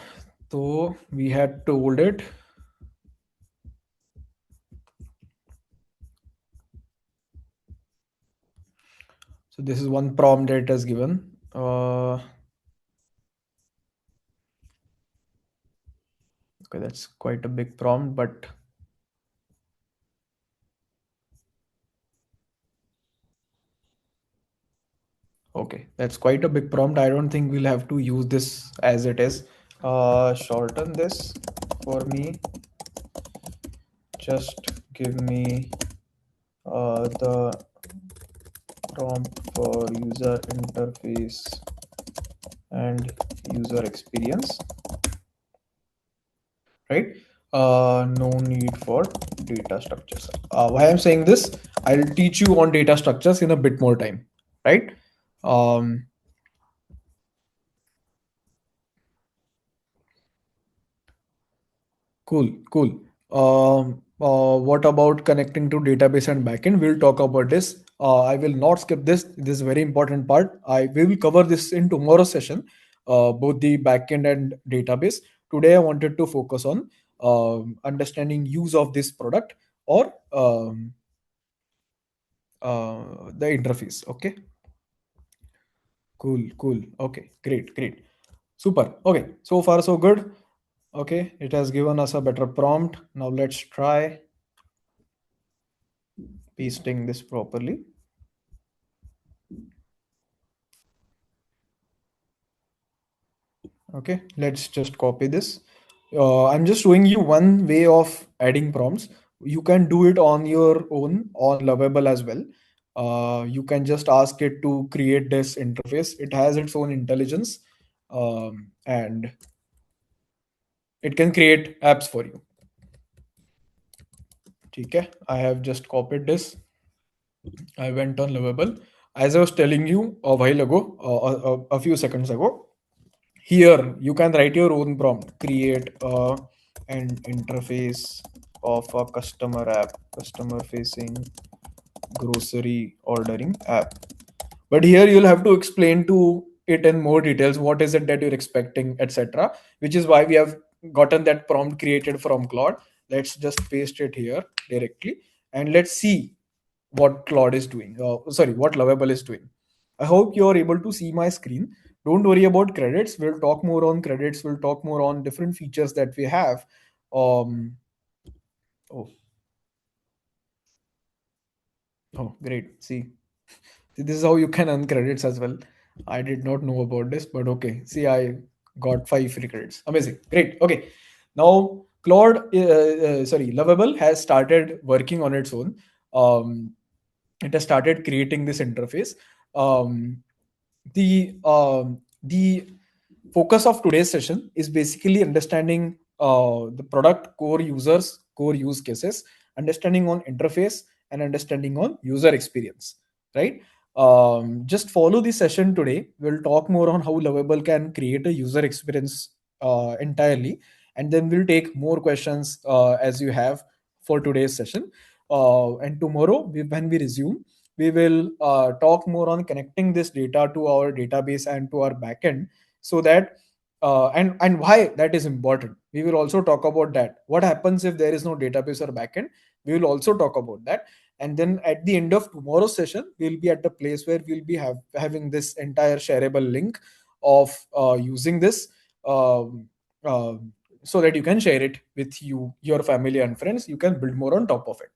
So we had told it. So this is one prompt that it has given. Okay, that's quite a big prompt, but okay, that's quite a big prompt. I don't think we'll have to use this as it is. Shorten this for me. Just give me the prompt for user interface and user experience, right? No need for data structures. Why I'm saying this, I'll teach you on data structures in a bit more time, right? Um, Cool, cool. What about connecting to database and backend? We'll talk about this. I will not skip this. This is a very important part. We will cover this in tomorrow's session, both the backend and database. Today, I wanted to focus on understanding use of this product or the interface. Okay, cool, cool. Okay, great, great, super. Okay, so far so good. Okay, it has given us a better prompt. Now let's try pasting this properly. Okay, let's just copy this. I'm just showing you one way of adding prompts. You can do it on your own on Lovable as well. You can just ask it to create this interface. It has its own intelligence, and it can create apps for you. Okay, I have just copied this. I went on Lovable. As I was telling you a while ago, a few seconds ago, here you can write your own prompt. Create an interface of a customer app, customer facing grocery ordering app. But here you'll have to explain to it in more details what is it that you're expecting, etc. Which is why we have gotten that prompt created from Claude. Let's just paste it here directly and let's see what Claude is doing. Sorry, what Lovable is doing. I hope you are able to see my screen. Don't worry about credits. We'll talk more on credits. We'll talk more on different features that we have. Um, Oh, oh, great. See, this is how you can earn credits as well. I did not know about this, but okay. See, I got 5 free credits. Amazing. Great. Okay. Now, Claude, sorry, Lovable has started working on its own. Um, it has started creating this interface. Um, the focus of today's session is basically understanding the product core users, core use cases, understanding on interface, and understanding on user experience, right? Just follow the session today. We'll talk more on how Lovable can create a user experience entirely, and then we'll take more questions as you have for today's session. And tomorrow, when we resume, we will talk more on connecting this data to our database and to our backend, so that and why that is important. We will also talk about that. What happens if there is no database or backend? We will also talk about that. And then at the end of tomorrow's session, we'll be at the place where we'll be having this entire shareable link of using this, um, uh, so that you can share it with your family and friends. You can build more on top of it.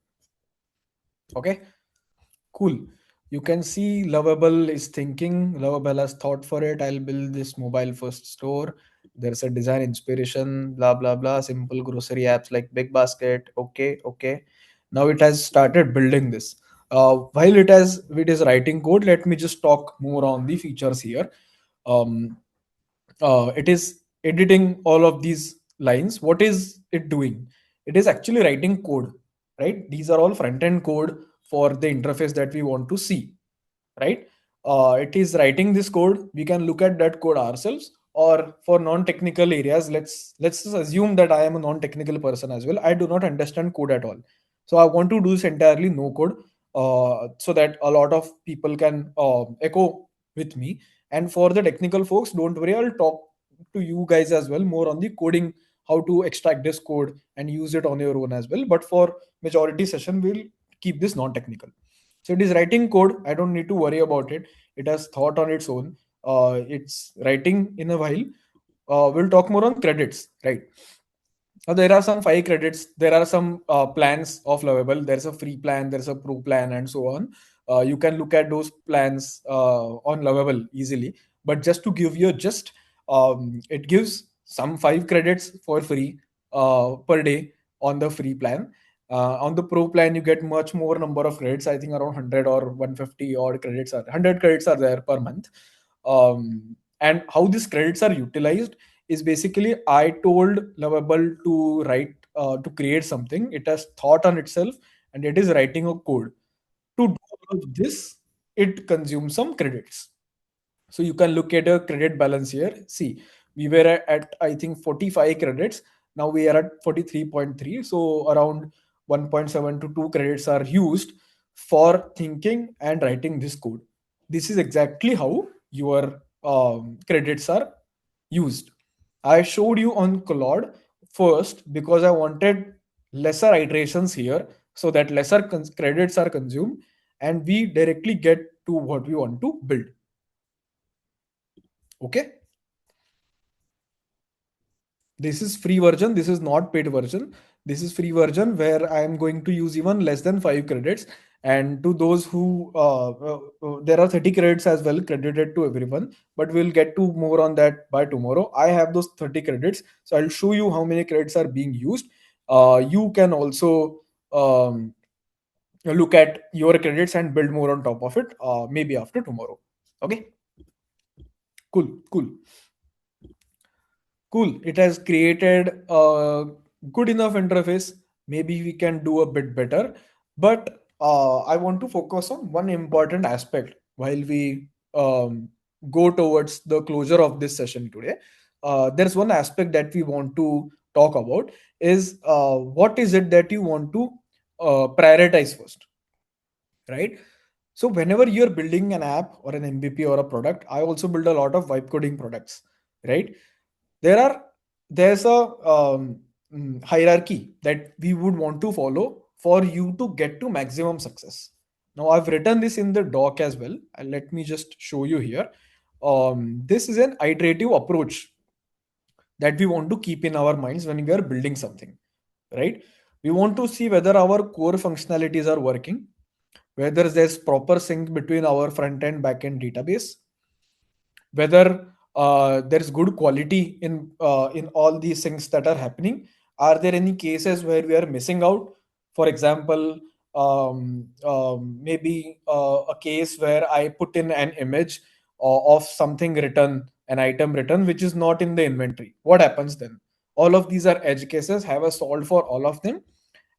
Okay. Cool. You can see Lovable is thinking. Lovable has thought for it. I'll build this mobile first store. There's a design inspiration, blah blah blah. Simple grocery apps like Big Basket. Okay, okay. Now it has started building this. While it is writing code, let me just talk more on the features here. Um, it is editing all of these lines. What is it doing? It is actually writing code, right? These are all front end code for the interface that we want to see, right? It is writing this code. We can look at that code ourselves, or for non-technical areas, let's just assume that I am a non-technical person as well. I do not understand code at all, so I want to do this entirely no code, so that a lot of people can echo with me. And for the technical folks, don't worry, I'll talk to you guys as well more on the coding, how to extract this code and use it on your own as well. But for majority session, we'll keep this non-technical. So it is writing code. I don't need to worry about it. It has thought on its own. It's writing in a while. We'll talk more on credits, right? There are some 5 credits. There are some plans of Lovable. There's a free plan, there's a pro plan, and so on. You can look at those plans on Lovable easily. But just to give you a gist, it gives some 5 credits for free per day on the free plan. On the pro plan, you get much more number of credits. I think around 100 or 150 odd credits are 100 credits are there per month. And how these credits are utilized is basically I told Lovable to write to create something. It has thought on itself and it is writing a code. To do all of this, it consumes some credits. So you can look at a credit balance here. See, we were at I think 45 credits. Now we are at 43.3. So around 1.7 to 2 credits are used for thinking and writing this code. This is exactly how your credits are used. I showed you on Claude first because I wanted lesser iterations here, so that lesser credits are consumed and we directly get to what we want to build. Okay. This is free version. This is not paid version. This is free version where I am going to use even less than 5 credits. And to those who there are 30 credits as well credited to everyone, but we'll get to more on that by tomorrow. I have those 30 credits, so I'll show you how many credits are being used. You can also look at your credits and build more on top of it, maybe after tomorrow. Okay, cool, cool. Cool. It has created a good enough interface. Maybe we can do a bit better. But I want to focus on one important aspect while we go towards the closure of this session today. There's one aspect that we want to talk about is what is it that you want to prioritize first, right? So whenever you're building an app or an MVP or a product, I also build a lot of vibe coding products, right? there are there's a hierarchy that we would want to follow for you to get to maximum success. Now I've written this in the doc as well, and let me just show you here. This is an iterative approach that we want to keep in our minds when we are building something, right? We want to see whether our core functionalities are working, whether there's proper sync between our front end back end database, whether there's good quality in all these things that are happening. Are there any cases where we are missing out? For example, maybe a case where I put in an image of something written, an item written, which is not in the inventory. What happens then? All of these are edge cases. Have a solved for all of them.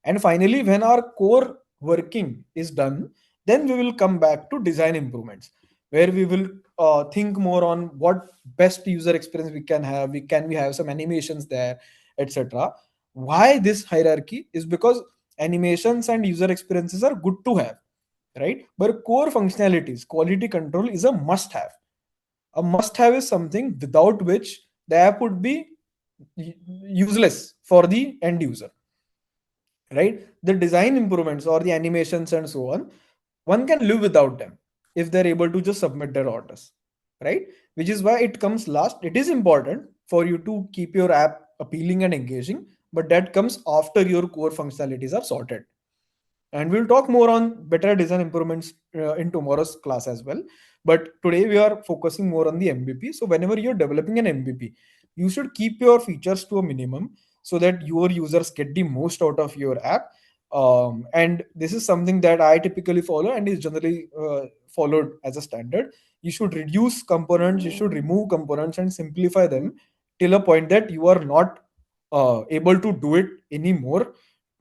And finally, when our core working is done, then we will come back to design improvements, where we will think more on what best user experience we can have. We have some animations there, etc. Why this hierarchy is because animations and user experiences are good to have, right? But core functionalities, quality control is a must have. A must have is something without which the app would be useless for the end user, right? The design improvements or the animations and so on, one can live without them if they're able to just submit their orders, right? Which is why it comes last. It is important for you to keep your app appealing and engaging, but that comes after your core functionalities are sorted. And we'll talk more on better design improvements in tomorrow's class as well. But today we are focusing more on the MVP. So whenever you're developing an MVP, you should keep your features to a minimum so that your users get the most out of your app. And this is something that I typically follow and is generally followed as a standard. You should reduce components, you should remove components and simplify them till a point that you are not able to do it anymore,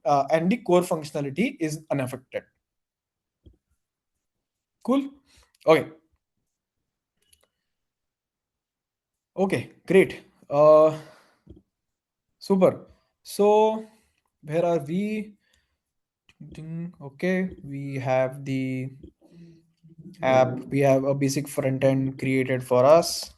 and the core functionality is unaffected. Cool. Okay. Okay. Great. Super. So where are we? Okay. We have the app. We have a basic front end created for us.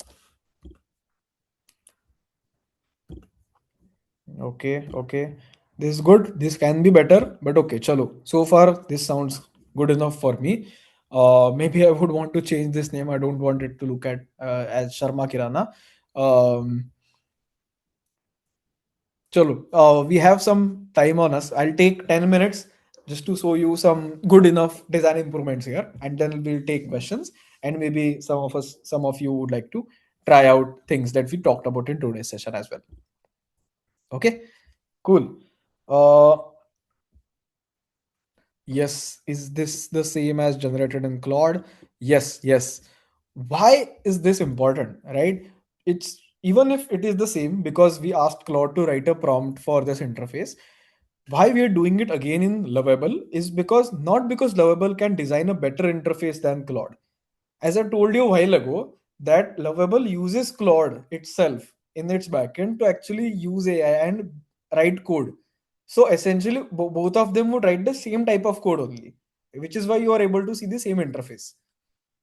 Okay. Okay. This is good. This can be better, but okay. Chalo. So far, this sounds good enough for me. Maybe I would want to change this name. I don't want it to look at as Sharma Kirana. Um, Chalo, we have some time on us. I'll take 10 minutes just to show you some good enough design improvements here, and then we'll take questions. And maybe some of you would like to try out things that we talked about in today's session as well. Okay, cool. Uh, yes, is this the same as generated in Claude? Yes, yes. Why is this important, right? It's even if it is the same because we asked Claude to write a prompt for this interface. Why we are doing it again in Lovable is because not because Lovable can design a better interface than Claude. As I told you a while ago, that Lovable uses Claude itself in its backend to actually use AI and write code. So essentially, both of them would write the same type of code only, which is why you are able to see the same interface,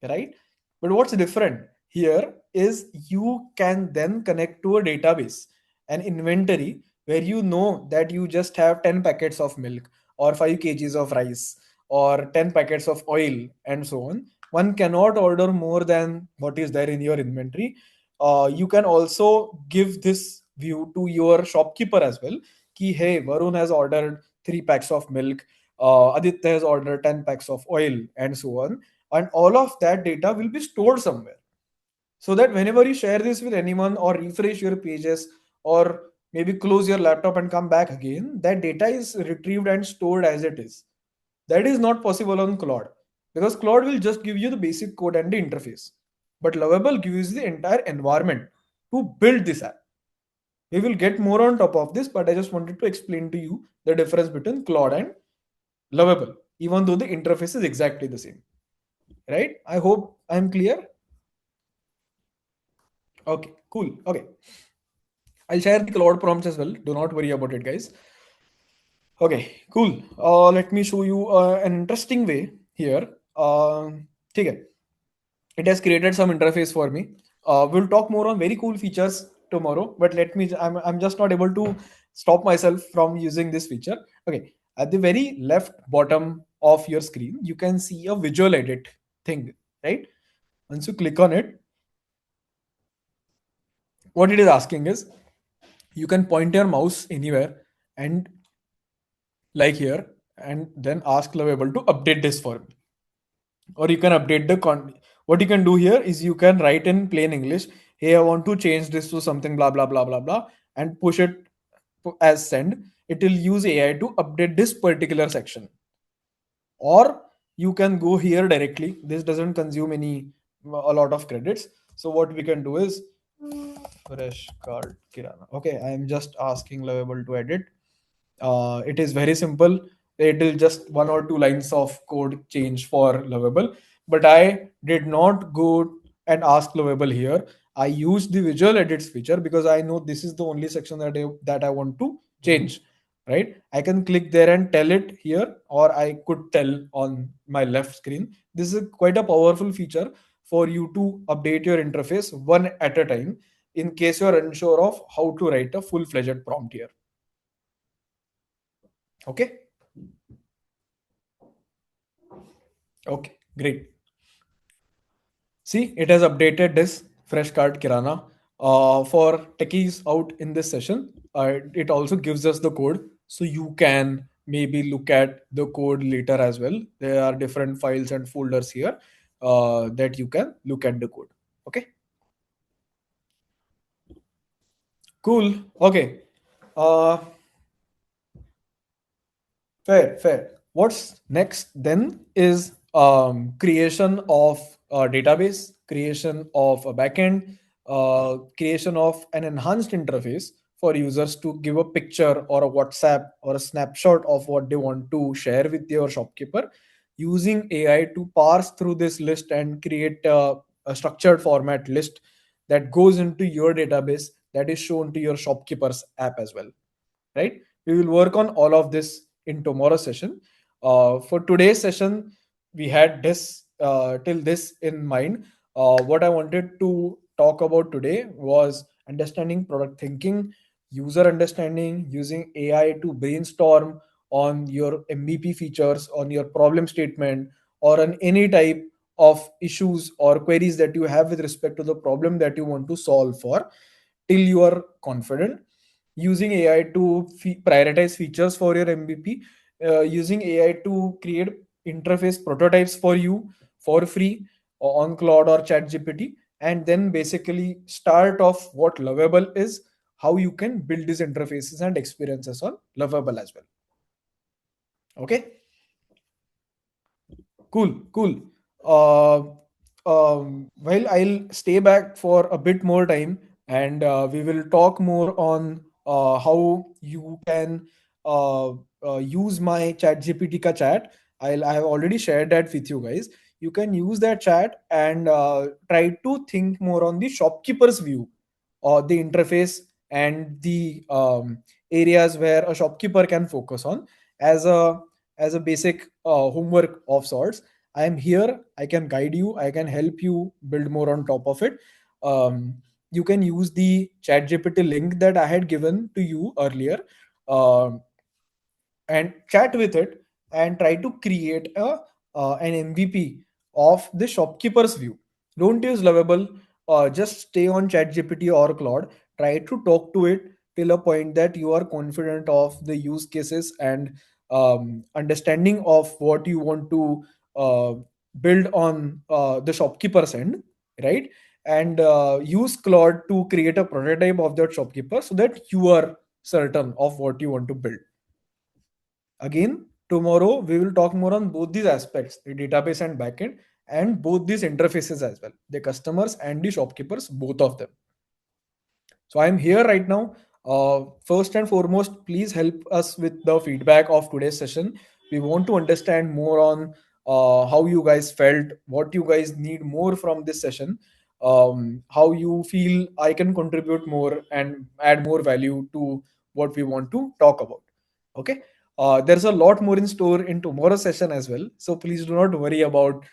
right? But what's different here is you can then connect to a database, an inventory where you know that you just have 10 packets of milk or 5 kgs of rice or 10 packets of oil and so on. One cannot order more than what is there in your inventory. You can also give this view to your shopkeeper as well. Ki, hey, Varun has ordered 3 packs of milk, Aditya has ordered 10 packs of oil, and so on. And all of that data will be stored somewhere, so that whenever you share this with anyone or refresh your pages or maybe close your laptop and come back again, that data is retrieved and stored as it is. That is not possible on Claude, because Claude will just give you the basic code and the interface, but Lovable gives you the entire environment to build this app. We will get more on top of this, but I just wanted to explain to you the difference between Claude and Lovable, even though the interface is exactly the same, right? I hope I'm clear. Okay, cool. Okay, I'll share the Claude prompts as well. Do not worry about it, guys. Okay, cool. Let me show you an interesting way here. Okay, it has created some interface for me. We'll talk more on very cool features tomorrow, but I'm just not able to stop myself from using this feature. Okay, at the very left bottom of your screen, you can see a visual edit thing, right? Once you click on it, what it is asking is you can point your mouse anywhere and like here, and then ask Lovable to update this for me. Or you can update the what you can do here is you can write in plain English, hey, I want to change this to something blah blah blah blah blah, and push it as send. It will use AI to update this particular section. Or you can go here directly. This doesn't consume a lot of credits. So what we can do is fresh card kirana. Okay, I am just asking Lovable to edit. It is very simple. It will just one or two lines of code change for Lovable. But I did not go and ask Lovable here. I used the visual edits feature because I know this is the only section that I want to change. Right? I can click there and tell it here, or I could tell on my left screen. This is quite a powerful feature for you to update your interface one at a time in case you're unsure of how to write a full-fledged prompt here. Okay. Okay, great. See, it has updated this fresh card Kirana. For techies out in this session, it also gives us the code. So you can maybe look at the code later as well. There are different files and folders here that you can look at the code. Okay, cool. Okay. Uh, Fair, fair. What's next then is creation of a database, creation of a backend, creation of an enhanced interface for users to give a picture or a WhatsApp or a snapshot of what they want to share with your shopkeeper, using AI to parse through this list and create a structured format list that goes into your database that is shown to your shopkeeper's app as well, right? We will work on all of this in tomorrow's session. For today's session, we had this till this in mind. What I wanted to talk about today was understanding product thinking, user understanding, using AI to brainstorm on your MVP features, on your problem statement, or on any type of issues or queries that you have with respect to the problem that you want to solve for till you are confident, using AI to prioritize features for your MVP, using AI to create interface prototypes for you for free on Claude or ChatGPT, and then basically start off what Lovable is, how you can build these interfaces and experiences on Lovable as well. Okay. Cool, cool. Uh, well, I'll stay back for a bit more time, and we will talk more on how you can use my ChatGPT ka chat. I have already shared that with you guys. You can use that chat and try to think more on the shopkeeper's view, or the interface and the areas where a shopkeeper can focus on as a basic homework of sorts. I am here, I can guide you, I can help you build more on top of it. You can use the chat gpt link that I had given to you earlier, um, and chat with it and try to create an MVP of the shopkeeper's view. Don't use Lovable. Just stay on ChatGPT or Claude. Try to talk to it till a point that you are confident of the use cases and understanding of what you want to uh, build on the shopkeeper's end, right? And use Claude to create a prototype of that shopkeeper so that you are certain of what you want to build. Again, tomorrow we will talk more on both these aspects, the database and backend, and both these interfaces as well, the customers and the shopkeepers, both of them. So I'm here right now. First and foremost, please help us with the feedback of today's session. We want to understand more on how you guys felt, what you guys need more from this session, how you feel I can contribute more and add more value to what we want to talk about. Okay. There's a lot more in store in tomorrow's session as well. So please do not worry about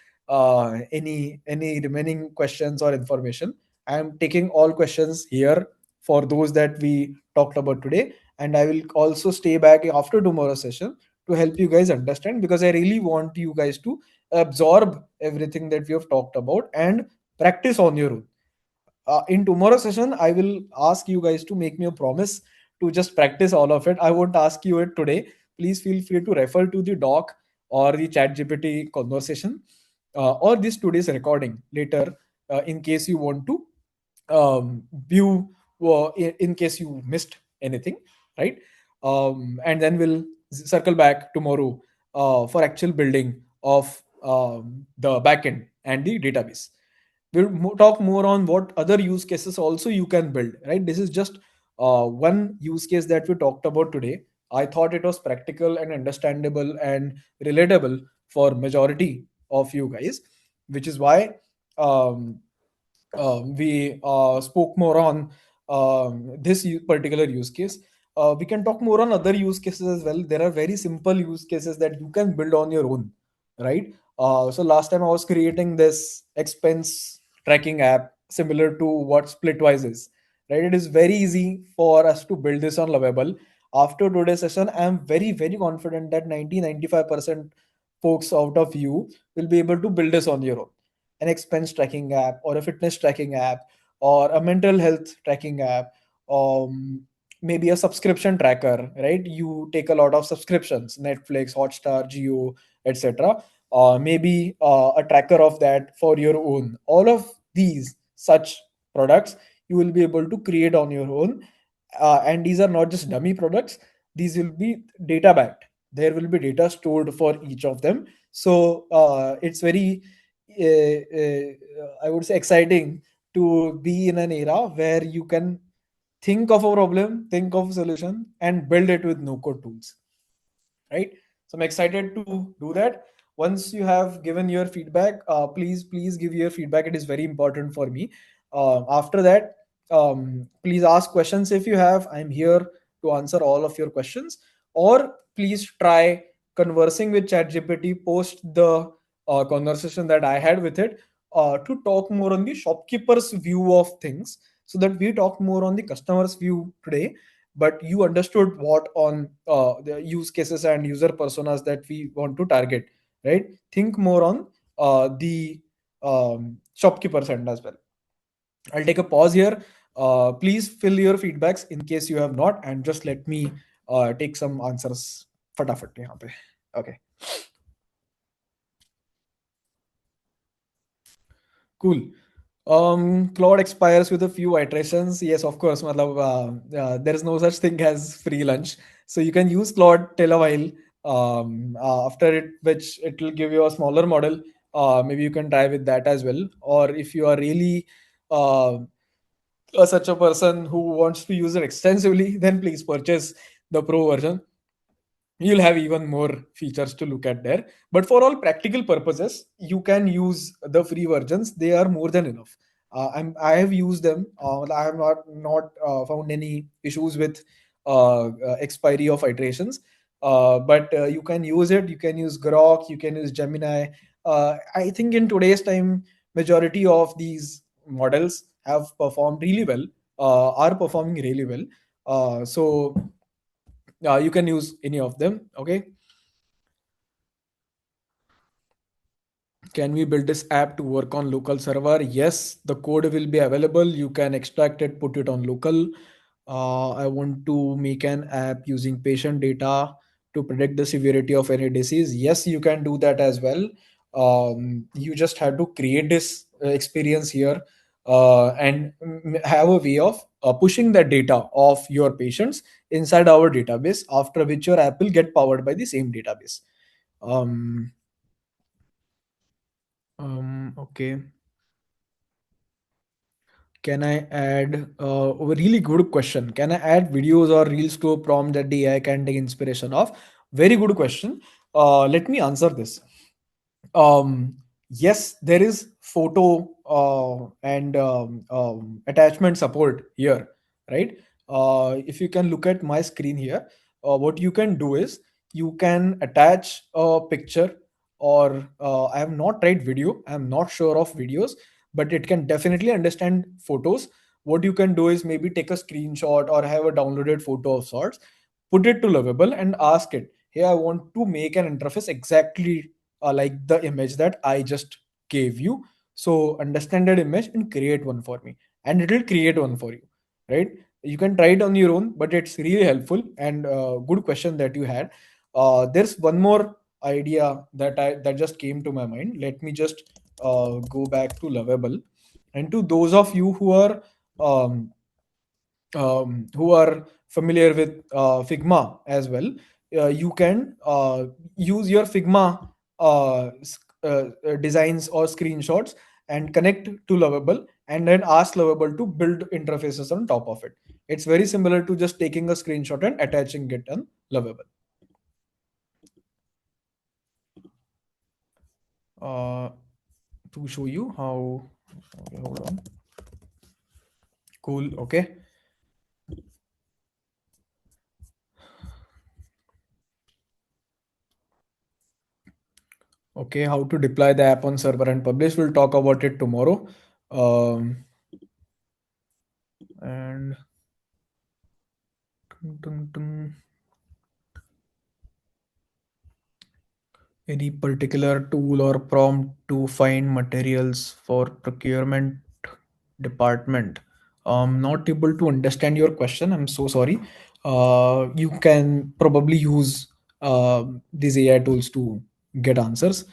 any remaining questions or information. I am taking all questions here for those that we talked about today, and I will also stay back after tomorrow's session to help you guys understand, because I really want you guys to absorb everything that we have talked about and practice on your own. In tomorrow's session, I will ask you guys to make me a promise to just practice all of it. I won't ask you it today. please feel free to refer to the doc or the chat GPT conversation, or this today's recording later, in case you want to view, in case you missed anything, right? And then we'll circle back tomorrow for actual building of the backend and the database. We'll talk more on what other use cases also you can build, right? This is just one use case that we talked about today. I thought it was practical and understandable and relatable for majority of you guys, which is why um, we spoke more on this particular use case. We can talk more on other use cases as well. There are very simple use cases that you can build on your own, right? So last time I was creating this expense tracking app similar to what Splitwise is, right? It is very easy for us to build this on Lovable. After today's session, I am very confident that 90-95% folks out of you will be able to build this on your own. An expense tracking app or a fitness tracking app or a mental health tracking app, maybe a subscription tracker, right? You take a lot of subscriptions, Netflix, Hotstar, Geo, etc. Maybe a tracker of that for your own. All of these such products you will be able to create on your own, and these are not just dummy products. These will be data backed. There will be data stored for each of them. So it's very I would say exciting to be in an era where you can think of a problem, think of a solution, and build it with no code tools, right? So I'm excited to do that. Once you have given your feedback, please give your feedback. It is very important for me. After that, please ask questions if you have. I'm here to answer all of your questions. Or please try conversing with ChatGPT post the conversation that I had with it, to talk more on the shopkeeper's view of things, so that we talk more on the customer's view today, but you understood what on the use cases and user personas that we want to target, right? Think more on the shopkeepers end as well. I'll take a pause here. Please fill your feedbacks in case you have not, and just let me take some answers फटाफट यहाँ पे. Okay, cool. Claude expires with a few iterations. Yes, of course. Matlab, there is no such thing as free lunch. So you can use Claude till a while. After it, which it will give you a smaller model. Maybe you can try with that as well. Or if you are really uh, such a person who wants to use it extensively, then please purchase the pro version. You'll have even more features to look at there, but for all practical purposes you can use the free versions. They are more than enough. I have used them. I have not found any issues with expiry of iterations. But you can use it. You can use Grok, you can use Gemini. I think in today's time majority of these models have performed really well, are performing really well. So you can use any of them. Okay, can we build this app to work on local server? Yes, the code will be available. You can extract it, put it on local. I want to make an app using patient data to predict the severity of any disease. Yes, you can do that as well. You just have to create this experience here, and have a way of pushing that data of your patients inside our database, after which your app will get powered by the same database. um, okay. Can I add a really good question? Can I add videos or reels to a prompt that the AI can take inspiration of? Very good question. Let me answer this. um, yes, there is photo and attachment support here, right? If you can look at my screen here, what you can do is you can attach a picture, or I have not tried video, I am not sure of videos, but it can definitely understand photos. What you can do is maybe take a screenshot or have a downloaded photo of sorts, put it to Lovable and ask it, hey, I want to make an interface exactly like the image that I just gave you. So understand that image and create one for me, and it will create one for you, right? You can try it on your own, but it's really helpful, and good question that you had. There's one more idea that just came to my mind. Let me just go back to Lovable, and to those of you um, who are familiar with Figma as well, you can use your Figma designs or screenshots and connect to Lovable, and then ask Lovable to build interfaces on top of it. It's very similar to just taking a screenshot and attaching it on Lovable. Uh, to show you how. Okay, hold on. Cool. Okay. Okay, how to deploy the app on server and publish. We'll talk about it tomorrow. Um, and tung, tung, tung. Any particular tool or prompt to find materials for procurement department? Not able to understand your question. I'm so sorry. You can probably use these AI tools to get answers.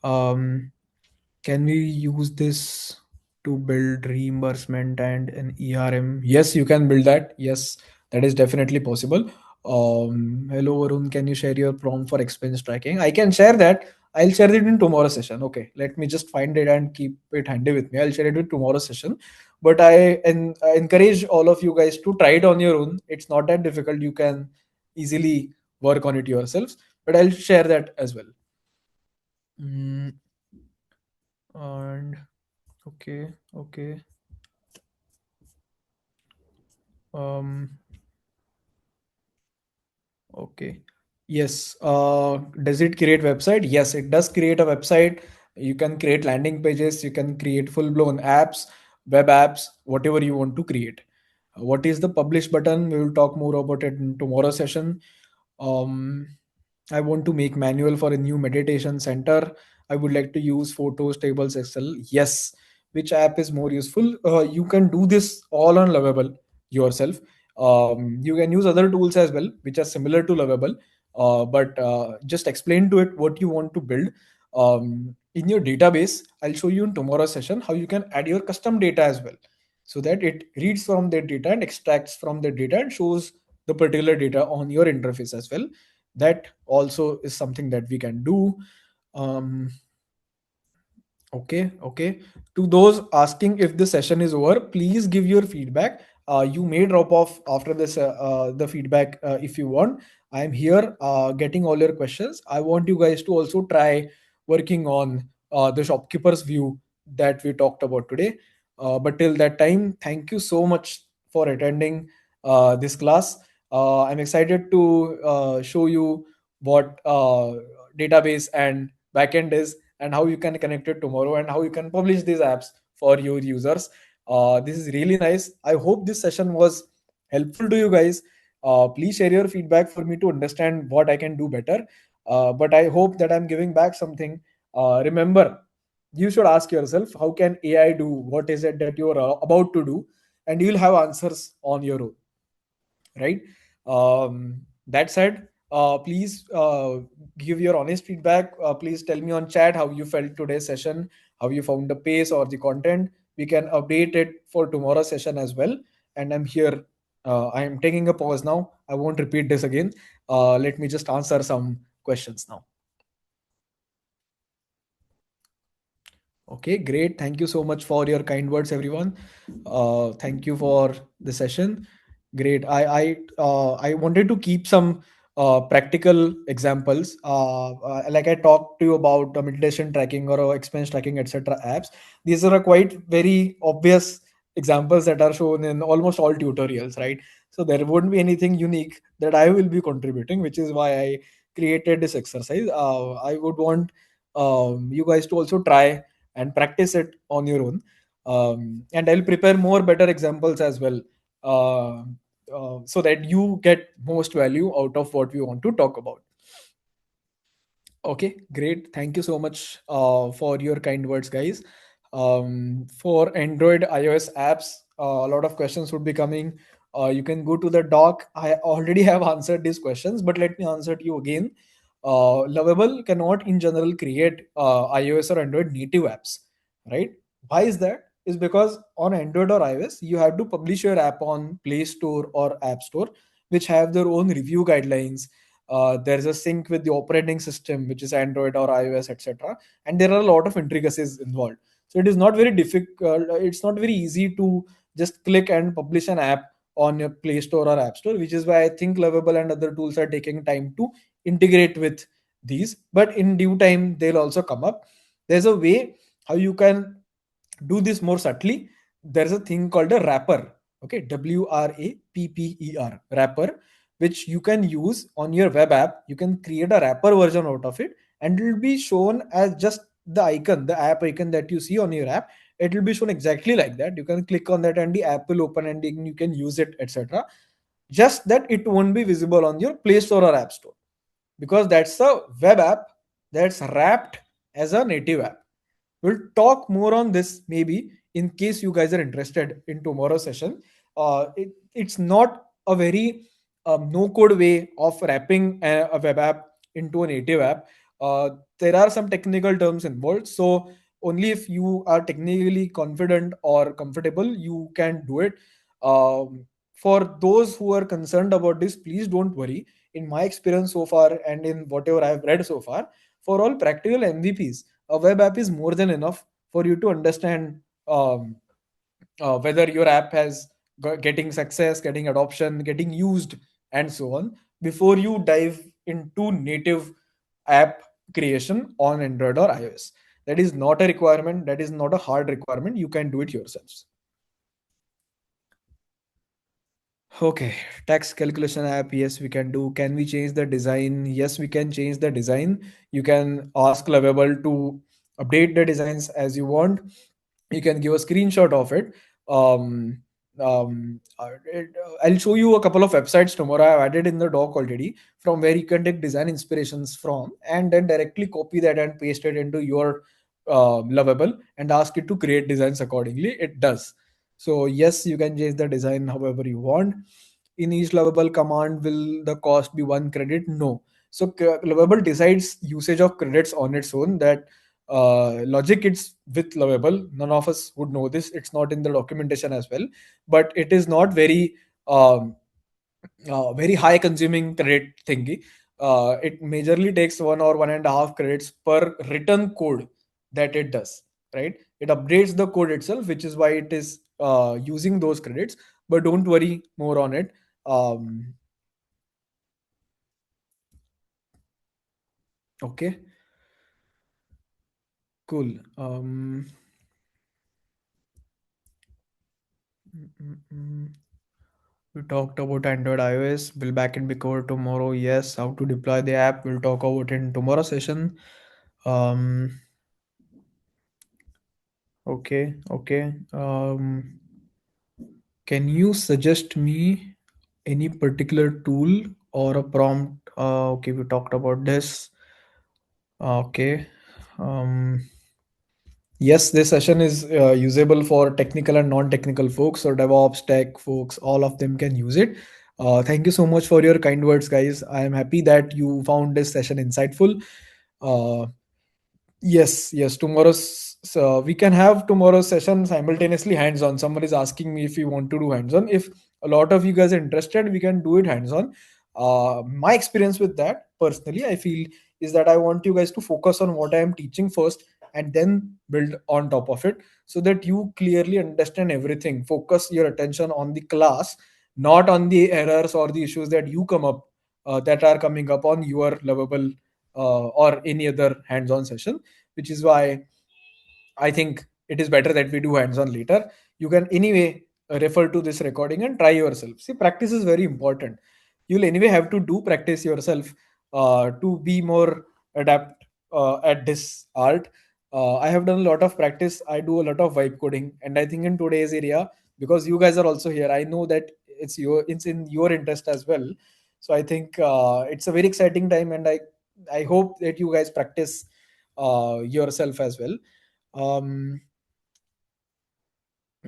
Um, can we use this to build reimbursement and an ERM? Yes, you can build that. Yes, that is definitely possible. Hello, Varun. Can you share your prompt for expense tracking? I can share that. I'll share it in tomorrow's session. Okay, let me just find it and keep it handy with me. I'll share it with tomorrow's session. But I encourage all of you guys to try it on your own. It's not that difficult. You can easily work on it yourselves. But I'll share that as well. Mm, and okay, okay. Um, okay. Yes. Does it create website? Yes, it does create a website. You can create landing pages. You can create full-blown apps, web apps, whatever you want to create. What is the publish button? We will talk more about it in tomorrow's session. Um, I want to make manual for a new meditation center. I would like to use photos, tables, Excel. Yes. Which app is more useful? You can do this all on Lovable yourself. You can use other tools as well, which are similar to Lovable, but just explain to it what you want to build. In your database, I'll show you in tomorrow's session how you can add your custom data as well, so that it reads from that data and extracts from the data and shows the particular data on your interface as well. That also is something that we can do. um, okay, okay. To those asking if the session is over, please give your feedback. You may drop off after this the feedback if you want. I'm here getting all your questions. I want you guys to also try working on the shopkeeper's view that we talked about today. But till that time, thank you so much for attending this class. I'm excited to show you what database and backend is, and how you can connect it tomorrow, and how you can publish these apps for your users. This is really nice. I hope this session was helpful to you guys. Please share your feedback for me to understand what I can do better. But I hope that I'm giving back something. Remember, you should ask yourself, how can AI do what is it that you're about to do? And you'll have answers on your own, right? That said, please give your honest feedback. Please tell me on chat how you felt today's session, how you found the pace or the content. We can update it for tomorrow's session as well. And I'm here. I am taking a pause now. I won't repeat this again. Let me just answer some questions now. Okay, great. Thank you so much for your kind words, everyone. Thank you for the session. Great. I wanted to keep some practical examples. Like I talked to you about meditation tracking or expense tracking, etc. apps. These are quite very obvious examples that are shown in almost all tutorials, right? So there wouldn't be anything unique that I will be contributing, which is why I created this exercise. I would want you guys to also try and practice it on your own. And I'll prepare more better examples as well, uh, so that you get most value out of what we want to talk about. Okay, great. Thank you so much for your kind words, guys. For Android, iOS apps, a lot of questions would be coming. You can go to the doc. I already have answered these questions, but let me answer to you again. Lovable cannot in general create iOS or Android native apps, right? Why is that? Is because on Android or iOS you have to publish your app on Play Store or App Store, which have their own review guidelines. There's a sync with the operating system, which is Android or iOS, etc. And there are a lot of intricacies involved. So it is not very difficult. It's not very easy to just click and publish an app on your Play Store or App Store, which is why I think Lovable and other tools are taking time to integrate with these. But in due time, they'll also come up. There's a way how you can do this more subtly. There's a thing called a wrapper. Okay, WRAPPER, wrapper, which you can use on your web app. You can create a wrapper version out of it, and it will be shown as just the icon, the app icon that you see on your app. It will be shown exactly like that. You can click on that and the app will open and you can use it, etc. Just that it won't be visible on your Play Store or App Store, because that's a web app that's wrapped as a native app. We'll talk more on this maybe in case you guys are interested in tomorrow's session. It's not a very no code way of wrapping a web app into a native app. There are some technical terms involved. So only if you are technically confident or comfortable, you can do it. For those who are concerned about this, please don't worry. In my experience so far and in whatever I've read so far, for all practical MVPs, a web app is more than enough for you to understand um, whether your app has getting success, getting adoption, getting used, and so on before you dive into native app creation on Android or iOS. That is not a requirement. That is not a hard requirement. You can do it yourselves. Okay, tax calculation app. Yes, we can do. Can we change the design? Yes, we can change the design. You can ask Lovable to update the designs as you want. You can give a screenshot of it. Um, I'll show you a couple of websites tomorrow. I've added in the doc already from where you can take design inspirations from and then directly copy that and paste it into your Lovable and ask it to create designs accordingly. It does. So yes, you can change the design however you want. In each Lovable command, will the cost be one credit? No. So Lovable decides usage of credits on its own. That logic it's with Lovable. None of us would know this. It's not in the documentation as well, but it is not um, very high consuming credit thingy. It majorly takes 1 or 1.5 credits per written code that it does. Right? It updates the code itself, which is why it is using those credits. But don't worry more on it. Um, okay, cool. Mm, mm, mm. We talked about Android, iOS. Will backend be covered tomorrow? Yes. How to deploy the app? We'll talk about in tomorrow's session. Um, okay, okay. Can you suggest me any particular tool or a prompt? Okay, we talked about this. Okay. Um, Yes, this session is usable for technical and non-technical folks, or DevOps, tech folks. All of them can use it. Thank you so much for your kind words, guys. I am happy that you found this session insightful. Uh, Yes, yes. Tomorrow's so we can have tomorrow's session simultaneously hands-on. Someone is asking me if we want to do hands-on. If a lot of you guys are interested, we can do it hands-on. My experience with that, personally, I feel is that I want you guys to focus on what I am teaching first and then build on top of it so that you clearly understand everything. Focus your attention on the class, not on the errors or the issues that you come up that are coming up on your Lovable or any other hands-on session, which is why I think it is better that we do hands-on later. You can anyway refer to this recording and try yourself. See, practice is very important. You'll anyway have to do practice yourself to be more adept at this art. I have done a lot of practice. I do a lot of vibe coding, and I think in today's area, because you guys are also here, I know that it's in your interest as well. So I think it's a very exciting time, and I hope that you guys practice yourself as well. um,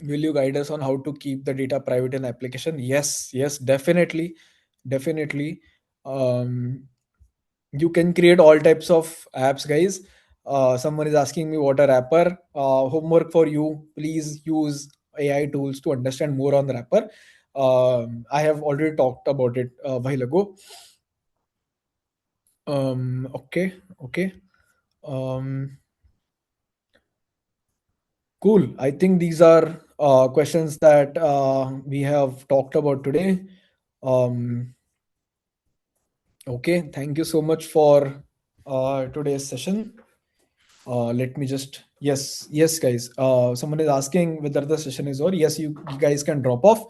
Will you guide us on how to keep the data private in application? Yes, yes, definitely, definitely. Um, you can create all types of apps, guys. Someone is asking me what a wrapper. Homework for you. Please use AI tools to understand more on the wrapper. I have already talked about it a while ago. Okay, okay. Um, cool. I think these are questions that we have talked about today. Um, okay, thank you so much for today's session. Let me just yes, guys. Someone is asking whether the session is over. Yes, you guys can drop off.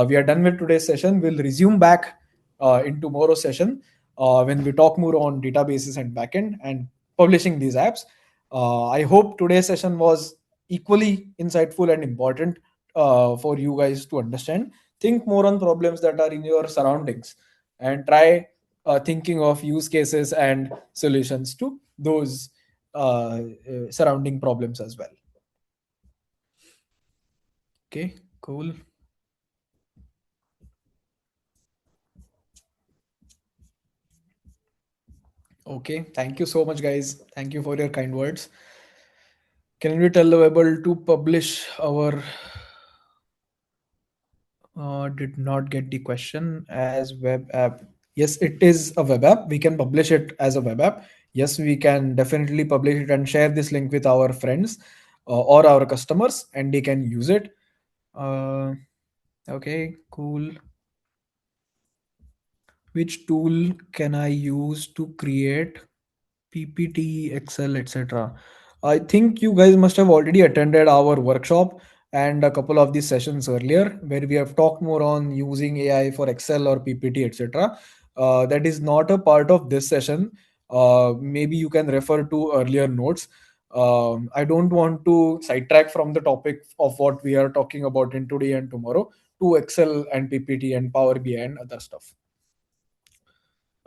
We are done with today's session. We'll resume back in tomorrow's session when we talk more on databases and backend and publishing these apps. I hope today's session was equally insightful and important for you guys to understand. Think more on problems that are in your surroundings and try thinking of use cases and solutions to those surrounding problems as well. Okay, cool. Okay, thank you so much, guys. Thank you for your kind words. Can we tell the able to publish our did not get the question as web app? Yes, it is a web app. We can publish it as a web app. Yes, we can definitely publish it and share this link with our friends or our customers, and they can use it. Uh, okay, cool. Which tool can I use to create PPT, Excel, etc.? I think you guys must have already attended our workshop and a couple of these sessions earlier where we have talked more on using AI for Excel or PPT, etc. That is not a part of this session. Maybe you can refer to earlier notes. I don't want to sidetrack from the topic of what we are talking about in today and tomorrow to Excel and PPT and Power BI and other stuff.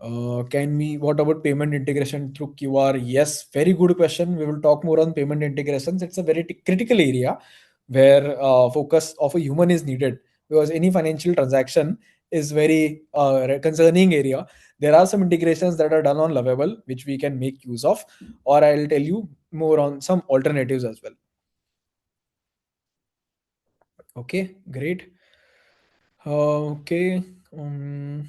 Can we, what about payment integration through QR? Yes, very good question. We will talk more on payment integrations. It's a very critical area where focus of a human is needed because any financial transaction is very concerning area. There are some integrations that are done on Lovable, which we can make use of, or I'll tell you more on some alternatives as well. Okay, great. Okay. Um,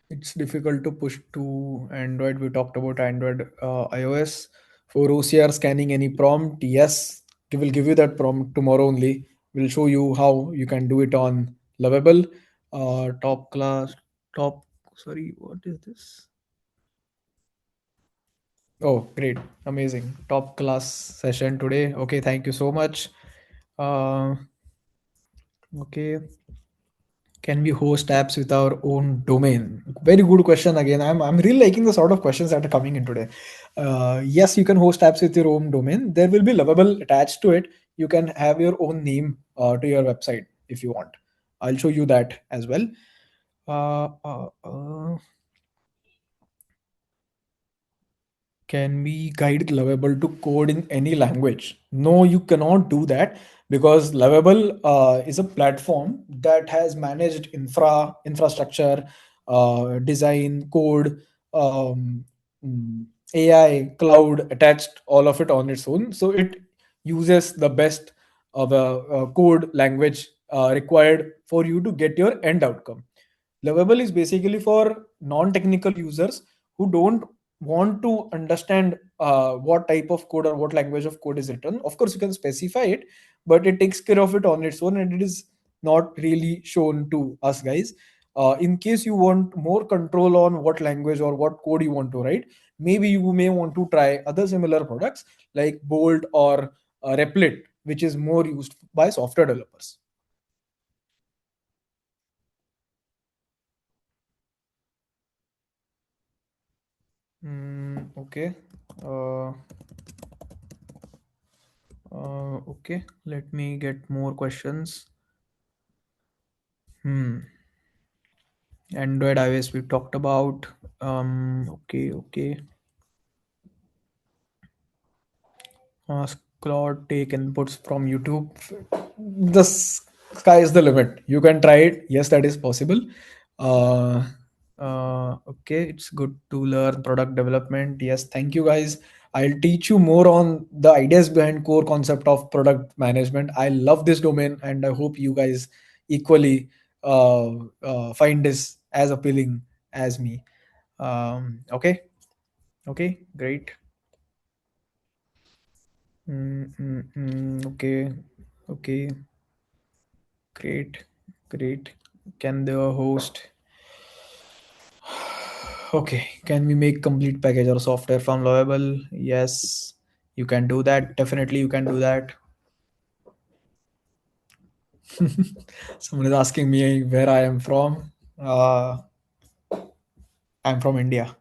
it's difficult to push to Android. We talked about Android, iOS. For OCR scanning any prompt, yes, we will give you that prompt tomorrow only. We'll show you how you can do it on Lovable. Top class, top, sorry, what is this? Oh, great, amazing. Top class session today. Okay, thank you so much. Uh, okay. Can we host apps with our own domain? Very good question again. I'm really liking the sort of questions that are coming in today. Yes, you can host apps with your own domain. There will be Lovable attached to it. You can have your own name to your website if you want. I'll show you that as well. Uh, uh, uh, Can we guide Lovable to code in any language? No, you cannot do that because Lovable is a platform that has managed infrastructure, design, code, um, mm, AI, cloud attached, all of it on its own. So it uses the best of a code language required for you to get your end outcome. Lovable is basically for non-technical users who don't want to understand what type of code or what language of code is written. Of course, you can specify it, but it takes care of it on its own, and it is not really shown to us guys. In case you want more control on what language or what code you want to write, maybe you may want to try other similar products like Bolt or Replit, which is more used by software developers. Okay. Uh, okay, let me get more questions. Hmm. Android, iOS, we talked about. Okay, okay. Claude take inputs from YouTube. The sky is the limit. You can try it. Yes, that is possible. Uh, okay, it's good to learn product development. Yes, thank you guys. I'll teach you more on the ideas behind core concept of product management. I love this domain, and I hope you guys equally find this as appealing as me. Okay, okay, great. Okay, okay, great, great. Can the host? Okay, can we make complete package or software from Lovable? Yes, you can do that. Definitely, you can do that. Someone is asking me where I am from. I'm from India.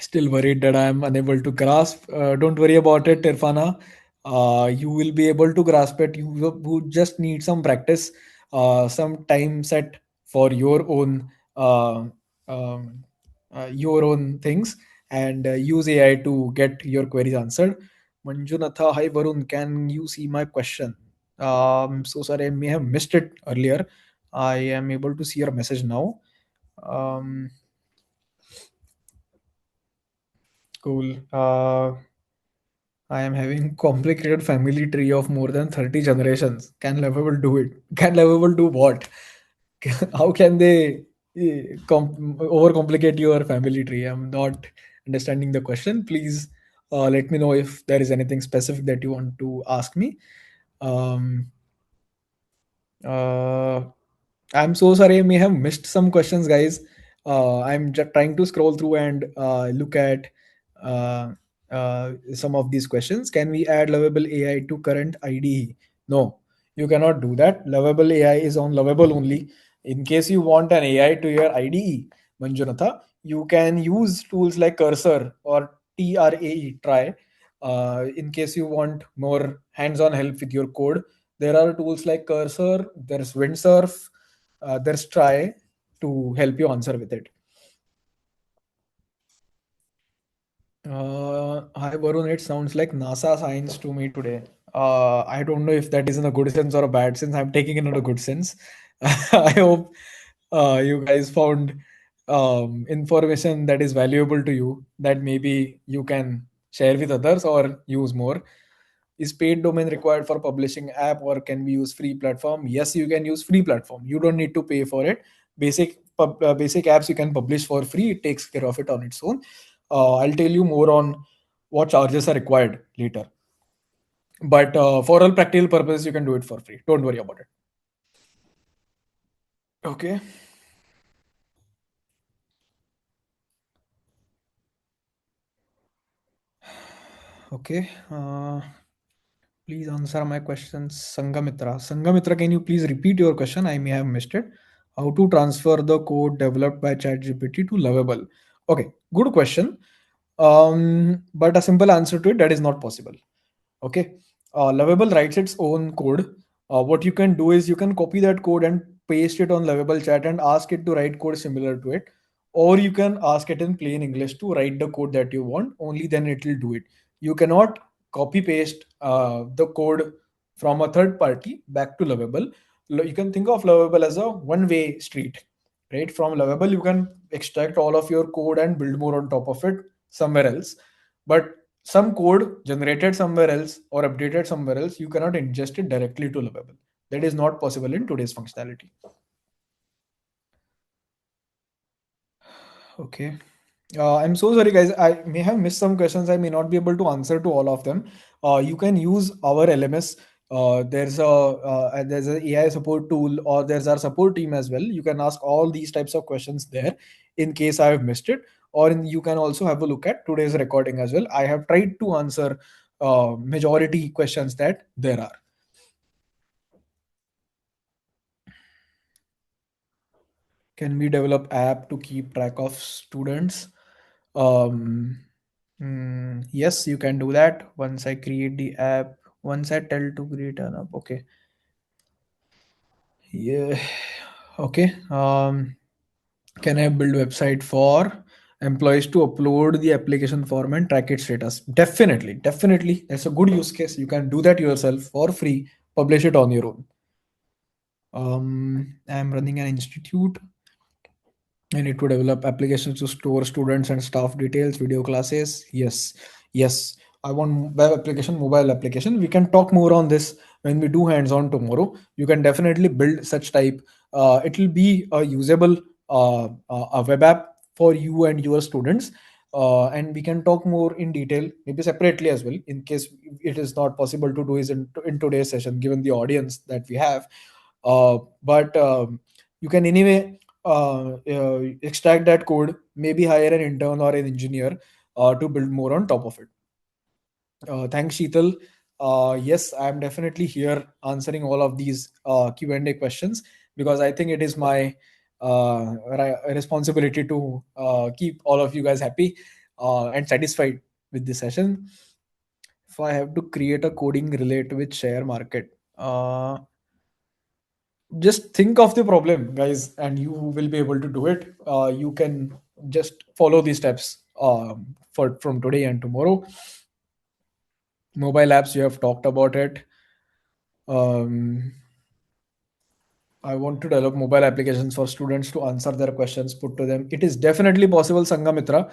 Still worried that I am unable to grasp. Don't worry about it, Irfana. You will be able to grasp it. You just need some practice, some time set for uh, um, your own things, and use AI to get your queries answered. Manjunatha, hi Varun, can you see my question? So sorry, I may have missed it earlier. I am able to see your message now. Um, cool. I am having complicated family tree of more than 30 generations. Can Lovable do it? Can Lovable do what? How can they overcomplicate your family tree? I'm not understanding the question. Please let me know if there is anything specific that you want to ask me. Um, uh, I'm so sorry, I may have missed some questions, guys. I'm just trying to scroll through and look at uh, some of these questions. Can we add Lovable AI to current IDE? No, you cannot do that. Lovable AI is on Lovable only. In case you want an AI to your IDE, Manjunatha, you can use tools like Cursor or TRAE, try. In case you want more hands-on help with your code, there are tools like Cursor, there's Windsurf, there's Try to help you answer with it. Hi Varun, it sounds like NASA science to me today. I don't know if that is in a good sense or a bad sense. I'm taking it in a good sense. I hope you guys found information that is valuable to you that maybe you can share with others or use more. Is paid domain required for publishing app or can we use free platform? Yes, you can use free platform. You don't need to pay for it. Basic apps you can publish for free. It takes care of it on its own. I'll tell you more on what charges are required later. But for all practical purposes, you can do it for free. Don't worry about it. Okay. Okay. Please answer my questions, Sangamitra. Sangamitra, can you please repeat your question? I may have missed it. How to transfer the code developed by ChatGPT to Lovable? Okay, good question. But a simple answer to it, that is not possible. Okay. Lovable writes its own code. What you can do is you can copy that code and paste it on Lovable chat and ask it to write code similar to it, or you can ask it in plain English to write the code that you want. Only then it will do it. You cannot copy paste the code from a third party back to Lovable. You can think of Lovable as a one-way street, right? From Lovable, you can extract all of your code and build more on top of it somewhere else. But some code generated somewhere else or updated somewhere else, you cannot ingest it directly to Lovable. That is not possible in today's functionality. Okay. I'm so sorry, guys. I may have missed some questions. I may not be able to answer to all of them. You can use our LMS. There's a AI support tool, or there's our support team as well. You can ask all these types of questions there, in case I have missed it, you can also have a look at today's recording as well. I have tried to answer majority questions that there are. Can we develop app to keep track of students? Um, yes, you can do that. Once I create the app, once I tell to create an app. Okay. Yeah. Okay. Can I build website for employees to upload the application form and track its status. Definitely, definitely, that's a good use case. You can do that yourself for free, publish it on your own. I'm running an institute. I need to develop applications to store students and staff details, video classes. Yes, yes. I want web application, mobile application. We can talk more on this when we do hands-on tomorrow. You can definitely build such type. It will be a usable a web app for you and your students. And we can talk more in detail, maybe separately as well, in case it is not possible to do is in today's session, given the audience that we have. But you can anyway extract that code, maybe hire an intern or an engineer to build more on top of it. Thanks, Sheetal. Yes, I'm definitely here answering all of these Q&A questions because I think it is my responsibility to keep all of you guys happy and satisfied with this session. If I have to create a coding relate with share market, just think of the problem, guys, and you will be able to do it. You can just follow these steps for from today and tomorrow. Mobile apps, you have talked about it. um, I want to develop mobile applications for students to answer their questions put to them. It is definitely possible, Sangamitra.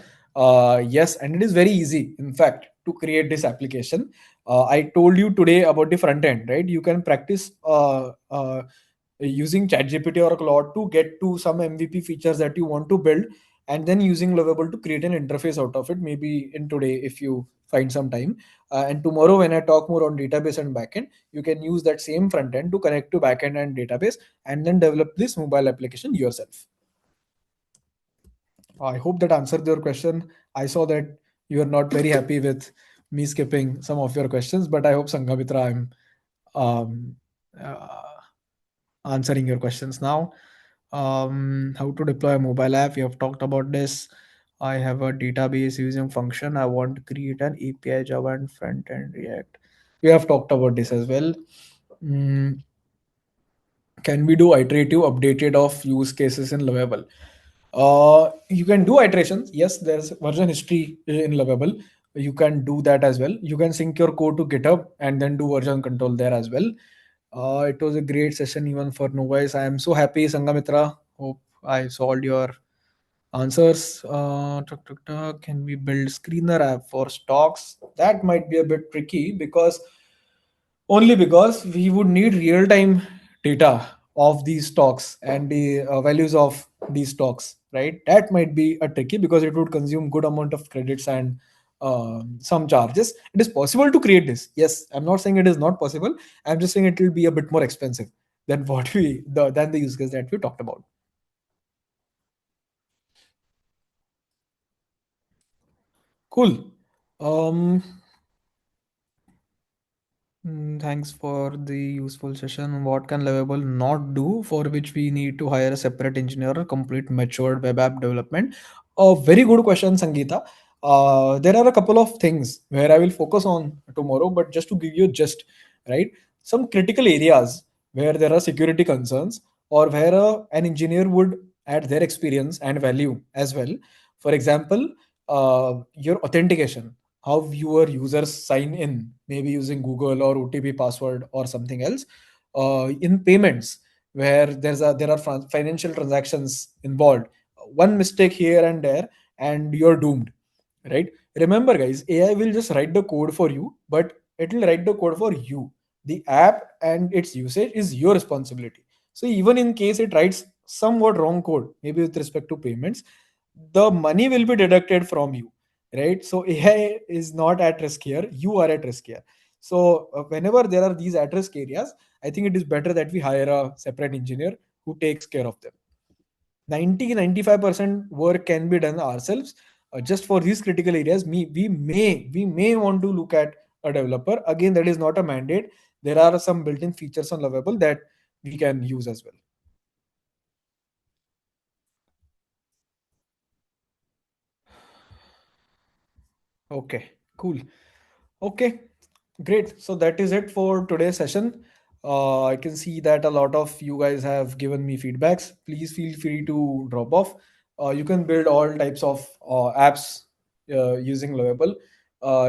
Yes, and it is very easy, in fact, to create this application. I told you today about the front end, right? You can practice using ChatGPT or Claude to get to some MVP features that you want to build, and then using Lovable to create an interface out of it. Maybe in today, if you find some time, and tomorrow when I talk more on database and backend, you can use that same front end to connect to backend and database, and then develop this mobile application yourself. I hope that answered your question. I saw that you are not very happy with me skipping some of your questions, but I hope, Sangamitra, I'm um, uh, answering your questions now. How to deploy a mobile app? We have talked about this. I have a database using function. I want to create an API, Java, and front end React. We have talked about this as well. Mm, can we do iterative updated of use cases in Lovable? You can do iterations. Yes, there's version history in Lovable. You can do that as well. You can sync your code to GitHub and then do version control there as well. It was a great session even for novice. I am so happy, Sangamitra. Hope I solved your answers. Can we build screener app for stocks? That might be a bit tricky because only because we would need real time data of these stocks and the values of these stocks, right? That might be a tricky because it would consume good amount of credits and some charges. It is possible to create this. Yes, I'm not saying it is not possible. I'm just saying it will be a bit more expensive than than the use case that we talked about. Cool. um Thanks for the useful session. What can Lovable not do for which we need to hire a separate engineer or complete matured web app development? A very good question, Sangeeta. There are a couple of things where I will focus on tomorrow, but just to give you just right, some critical areas where there are security concerns or where an engineer would add their experience and value as well. For example, your authentication, how your users sign in, maybe using Google or OTP password or something else. In payments, where there are financial transactions involved, one mistake here and there, and you're doomed, right? Remember, guys, AI will just write the code for you, but it will write the code for you. The app and its usage is your responsibility. So even in case it writes somewhat wrong code, maybe with respect to payments, the money will be deducted from you, right? So AI is not at risk here, you are at risk here. So whenever there are these at risk areas, I think it is better that we hire a separate engineer who takes care of them. 90-95% work can be done ourselves. Just for these critical areas, we may want to look at a developer. Again, that is not a mandate. There are some built-in features on Lovable that we can use as well. Okay, cool. Okay, great. So that is it for today's session. I can see that a lot of you guys have given me feedbacks. Please feel free to drop off. You can build all types of apps using Lovable.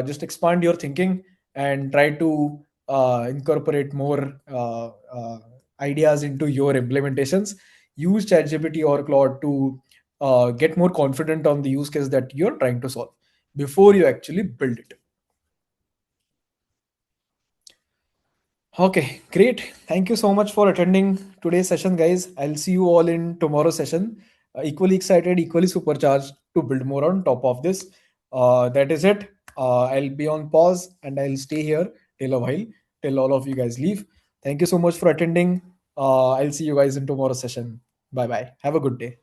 Just expand your thinking and try to incorporate more ideas into your implementations. Use ChatGPT or Claude to get more confident on the use case that you're trying to solve before you actually build it. Okay, great. Thank you so much for attending today's session, guys. I'll see you all in tomorrow's session. Equally excited, equally supercharged to build more on top of this. That is it. I'll be on pause and I'll stay here till a while, till all of you guys leave. Thank you so much for attending. I'll see you guys in tomorrow's session. Bye bye. Have a good day.